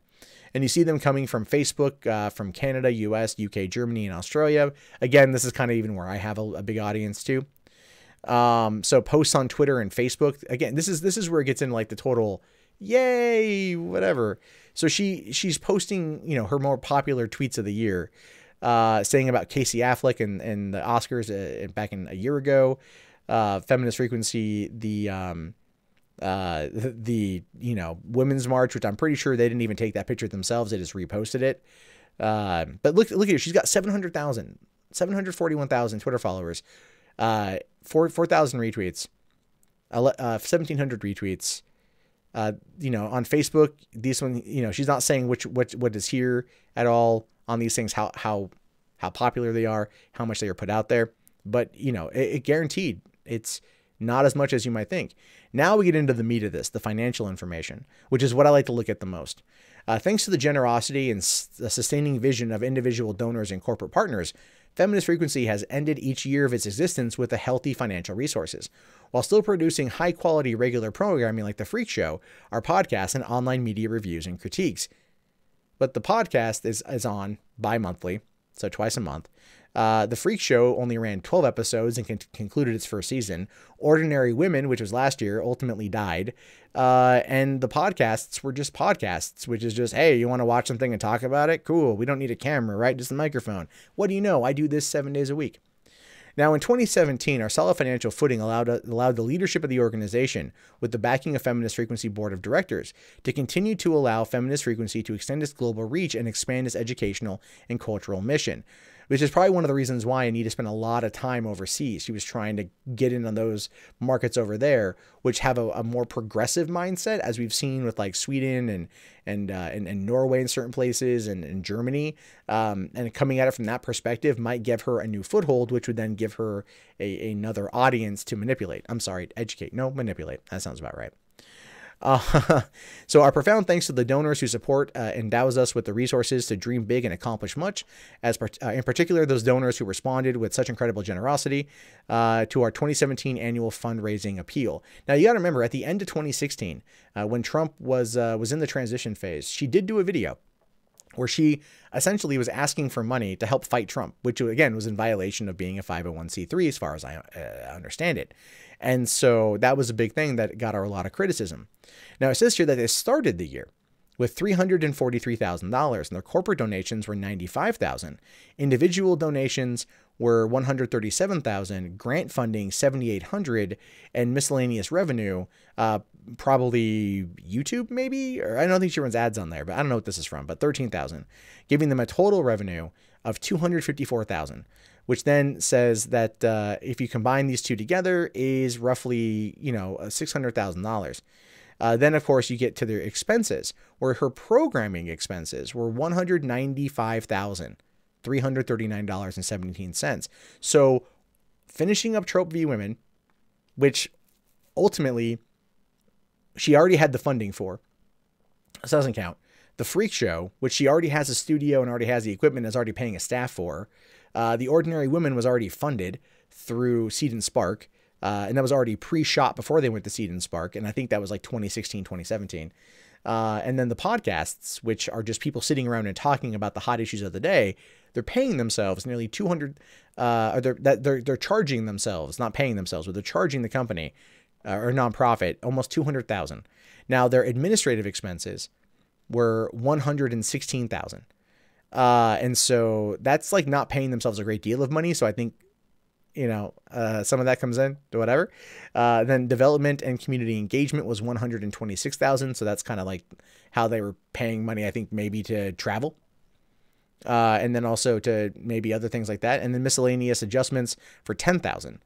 And you see them coming from Facebook, from Canada, US, UK, Germany, and Australia. Again, this is kind of even where I have a big audience too. So posts on Twitter and Facebook. Again, this is where it gets into like the total, yay, whatever. So she's posting, her more popular tweets of the year, saying about Casey Affleck and the Oscars back in a year ago, Feminist Frequency, the Women's March, which I'm pretty sure they didn't even take that picture themselves. They just reposted it. But look at her. She's got 741,000 Twitter followers, 4,000 retweets, 1,700 retweets. On Facebook, these one, she's not saying what is here at all on these things, how popular they are, how much they are put out there. But, it guaranteed it's not as much as you might think. Now we get into the meat of this, the financial information, which is what I like to look at the most. Thanks to the generosity and the sustaining vision of individual donors and corporate partners, Feminist Frequency has ended each year of its existence with a healthy financial resources, while still producing high-quality regular programming like The Freak Show, our podcast, and online media reviews and critiques. But the podcast is on bi-monthly, so twice a month. The Freak Show only ran 12 episodes and concluded its first season. Ordinary Women, which was last year, ultimately died. And the podcasts were just podcasts, which is just, hey, you want to watch something and talk about it? Cool. We don't need a camera, right? Just a microphone. What do you know? I do this 7 days a week. Now, in 2017, our solid financial footing allowed the leadership of the organization, with the backing of Feminist Frequency Board of Directors, to continue to allow Feminist Frequency to extend its global reach and expand its educational and cultural mission, which is probably one of the reasons why Anita spent a lot of time overseas. She was trying to get in on those markets over there, which have a more progressive mindset, as we've seen with like Sweden and Norway in certain places, and Germany. And coming at it from that perspective might give her a new foothold, which would then give her another audience to manipulate. I'm sorry, educate. No, manipulate. That sounds about right. So our profound thanks to the donors who support endows us with the resources to dream big and accomplish much, in particular those donors who responded with such incredible generosity to our 2017 annual fundraising appeal. Now, you got to remember, at the end of 2016, when Trump was in the transition phase, she did do a video where she essentially was asking for money to help fight Trump, which again was in violation of being a 501c3 as far as I understand it. And so that was a big thing that got her a lot of criticism. Now, it says here that they started the year with $343,000, and their corporate donations were $95,000. Individual donations were $137,000, grant funding $7,800, and miscellaneous revenue, probably YouTube maybe, or I don't think she runs ads on there, but I don't know what this is from, but $13,000, giving them a total revenue of $254,000. Which then says that if you combine these two together is roughly, $600,000. Then, of course, you get to their expenses, where her programming expenses were $195,339.17. So finishing up Trope v. Women, which ultimately she already had the funding for, this doesn't count. The Freak Show, which she already has a studio and already has the equipment, is already paying a staff for. The Ordinary Women was already funded, through Seed and Spark. And that was already pre-shot before they went to Seed and Spark. And I think that was like 2016, 2017. And then the podcasts, which are just people sitting around and talking about the hot issues of the day, they're paying themselves nearly 200, or they're charging themselves, not paying themselves, but they're charging the company or nonprofit almost 200,000. Now their administrative expenses were 116,000. And so that's like not paying themselves a great deal of money. So I think, some of that comes in to whatever. Then development and community engagement was 126,000. So that's kind of like how they were paying money, I think maybe to travel. And then also to maybe other things like that. And then miscellaneous adjustments for 10,000.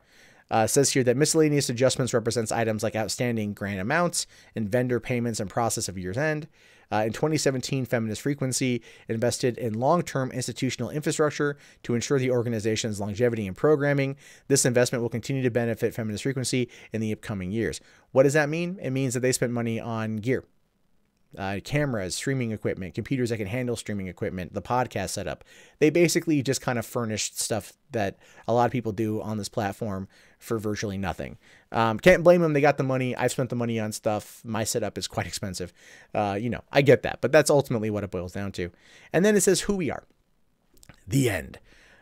Says here that miscellaneous adjustments represents items like outstanding grant amounts and vendor payments and process of year's end. In 2017, Feminist Frequency invested in long-term institutional infrastructure to ensure the organization's longevity and programming. This investment will continue to benefit Feminist Frequency in the upcoming years. What does that mean? It means that they spent money on gear. Cameras, streaming equipment, computers that can handle streaming equipment, the podcast setup. They basically just kind of furnished stuff that a lot of people do on this platform for virtually nothing. Can't blame them. They got the money. I've spent the money on stuff. My setup is quite expensive. I get that, but that's ultimately what it boils down to. And then it says who we are. The end.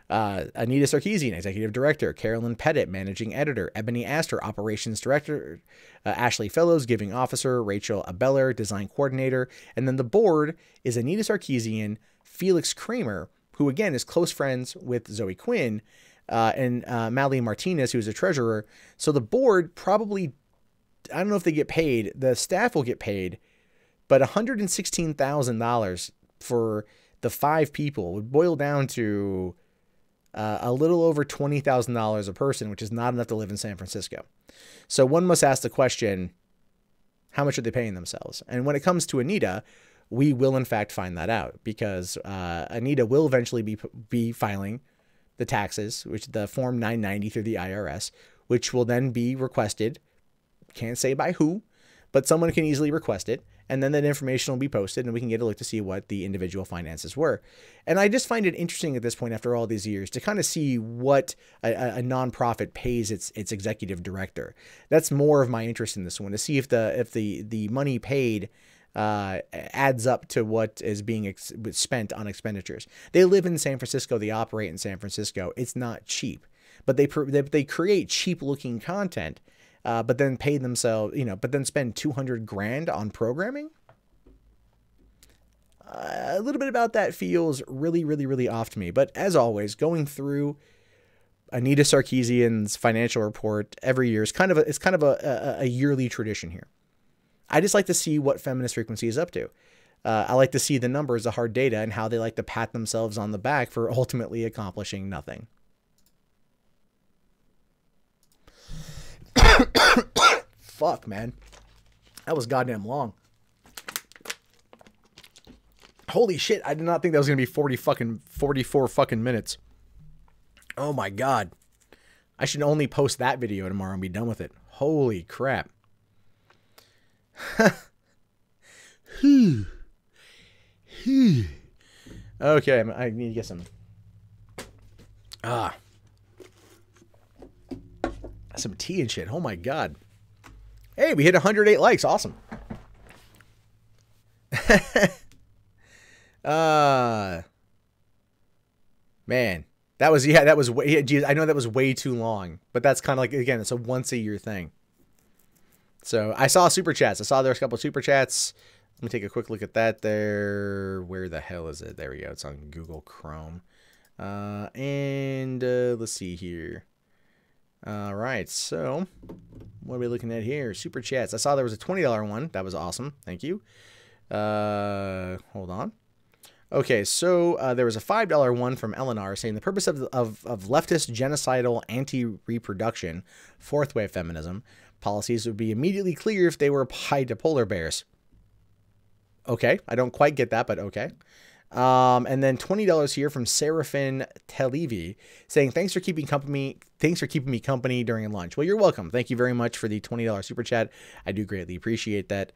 Anita Sarkeesian, Executive Director, Carolyn Pettit, Managing Editor, Ebony Astor, Operations Director, Ashley Fellows, Giving Officer, Rachel Abeller, Design Coordinator, and then the board is Anita Sarkeesian, Felix Kramer, who again is close friends with Zoe Quinn, and Mally Martinez, who's a treasurer. So the board probably, I don't know if they get paid, the staff will get paid, but $116,000 for the 5 people would boil down to a little over $20,000 a person, which is not enough to live in San Francisco. So one must ask the question, how much are they paying themselves? And when it comes to Anita, we will in fact find that out, because Anita will eventually be filing the taxes, which the Form 990 through the IRS, which will then be requested. Can't say by who, but someone can easily request it. And then that information will be posted and we can get a look to see what the individual finances were. And I just find it interesting at this point, after all these years, to kind of see what a nonprofit pays its executive director. That's more of my interest in this one, to see if the money paid adds up to what is being spent on expenditures. They live in San Francisco. They operate in San Francisco. It's not cheap, but they create cheap looking content. But then pay themselves, but then spend $200,000 on programming. A little bit about that feels really, really, really off to me. But as always, going through Anita Sarkeesian's financial report every year is kind of a yearly tradition here. I just like to see what Feminist Frequency is up to. I like to see the numbers, the hard data, and how they like to pat themselves on the back for ultimately accomplishing nothing. Fuck, man. That was goddamn long. Holy shit, I did not think that was going to be 44 fucking minutes. Oh my god. I should only post that video tomorrow and be done with it. Holy crap. Okay, I need to get some tea and shit. Oh my god. Hey, we hit 108 likes. Awesome. Man, that was way, geez, I know that was way too long, but that's kind of like, again, it's a once a year thing. So I saw super chats. I saw there's a couple of super chats. Let me take a quick look at that there. Where the hell is it? There we go. It's on Google Chrome. And let's see here. All right, so what are we looking at here? Super chats. I saw there was a $20 one. That was awesome. Thank you. Hold on. Okay, so there was a $5 one from Eleanor saying the purpose of leftist genocidal anti-reproduction, fourth wave feminism policies would be immediately clear if they were applied to polar bears. Okay, I don't quite get that, but okay. And then $20 here from Seraphin Televi saying, thanks for keeping me company during lunch. Well, you're welcome. Thank you very much for the $20 super chat. I do greatly appreciate that.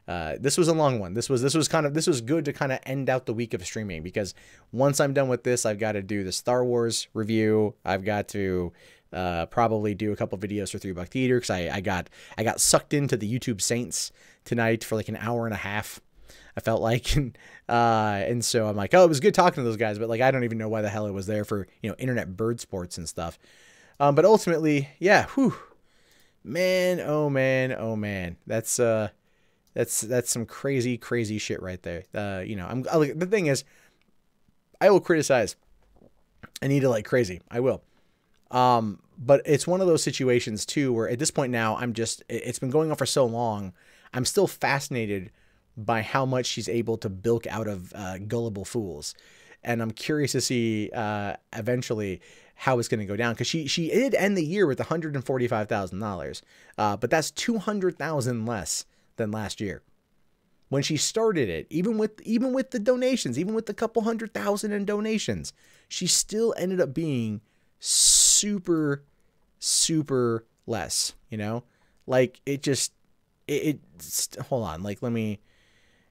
This was a long one. This was good to kind of end out the week of streaming, because once I'm done with this, I've got to do the Star Wars review. I've got to probably do a couple videos for 3 Buck Theater, because I got sucked into the YouTube Saints tonight for like an hour and a half. I felt like, and so I'm like, oh, it was good talking to those guys, but like I don't even know why the hell it was there for, you know, internet bird sports and stuff. But ultimately, yeah, whew, man, oh man, oh man, that's some crazy shit right there. You know, the thing is, I will criticize Anita like crazy. I will. But it's one of those situations too, where at this point now, it's been going on for so long. I'm still fascinated by how much she's able to bilk out of gullible fools. And I'm curious to see eventually how it's going to go down, because she did end the year with $145,000, but that's $200,000 less than last year. When she started it, even with the donations, even with the couple $100,000 in donations, she still ended up being super less. You know, like hold on, like let me.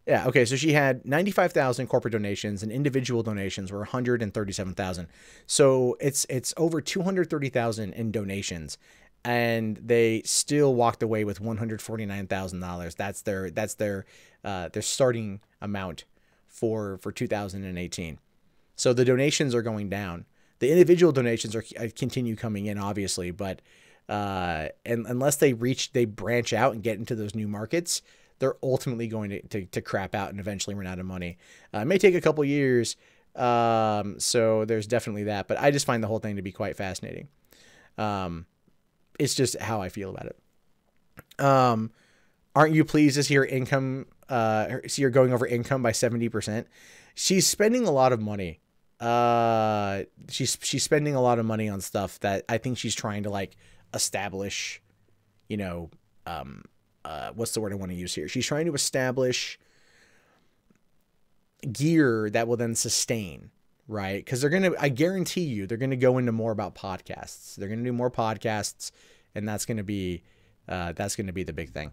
Yeah, okay, so she had 95,000 corporate donations, and individual donations were 137,000. So it's over 230,000 in donations, and they still walked away with $149,000. That's their starting amount for 2018. So the donations are going down. The individual donations continue coming in, obviously, but and unless they branch out and get into those new markets, they're ultimately going to crap out and eventually run out of money. It may take a couple years, so there's definitely that. But I just find the whole thing to be quite fascinating. It's just how I feel about it. Aren't you pleased to see her income? See her going over income by 70%. She's spending a lot of money. She's spending a lot of money on stuff that I think she's trying to like establish. You know. What's the word I want to use here? She's trying to establish gear that will then sustain, right? Because I guarantee you, they're going to go into more about podcasts. They're going to do more podcasts, and that's going to be the big thing.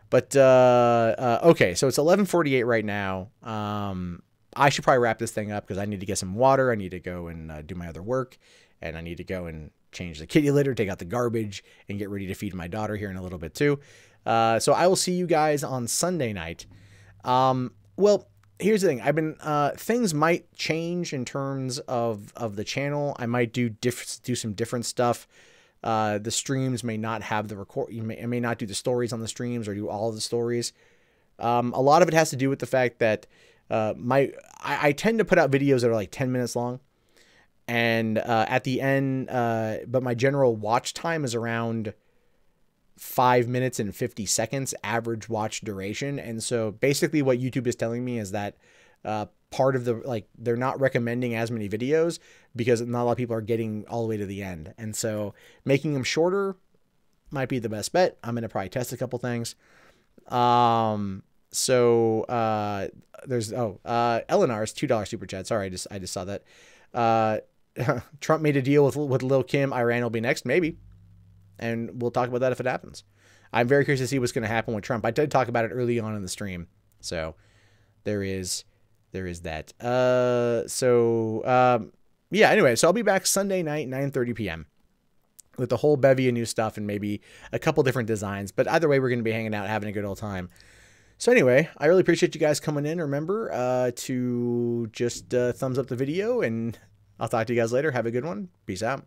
But, okay, so it's 11:48 right now. I should probably wrap this thing up, because I need to get some water. I need to go and do my other work, and I need to go and change the kitty litter, take out the garbage, and get ready to feed my daughter here in a little bit too. So I will see you guys on Sunday night. Well, here's the thing. I've been, things might change in terms of the channel. I might do some different stuff. The streams may not have the I may not do the stories on the streams or do all of the stories. A lot of it has to do with the fact that, I tend to put out videos that are like 10 minutes long. And, at the end, but my general watch time is around 5 minutes and 50 seconds average watch duration. And so basically what YouTube is telling me is that part of the, like, they're not recommending as many videos because not a lot of people are getting all the way to the end. And so making them shorter might be the best bet. I'm going to probably test a couple things. So there's Eleanor's $2 super chat. Sorry, I just saw that. Trump made a deal with Lil Kim. Iran will be next, maybe. And we'll talk about that if it happens. I'm very curious to see what's going to happen with Trump. I did talk about it early on in the stream. So there is that. Yeah, anyway, so I'll be back Sunday night, 9:30 p.m. with a whole bevy of new stuff and maybe a couple different designs. But either way, we're going to be hanging out, having a good old time. So anyway, I really appreciate you guys coming in. Remember to just thumbs up the video, and I'll talk to you guys later. Have a good one. Peace out.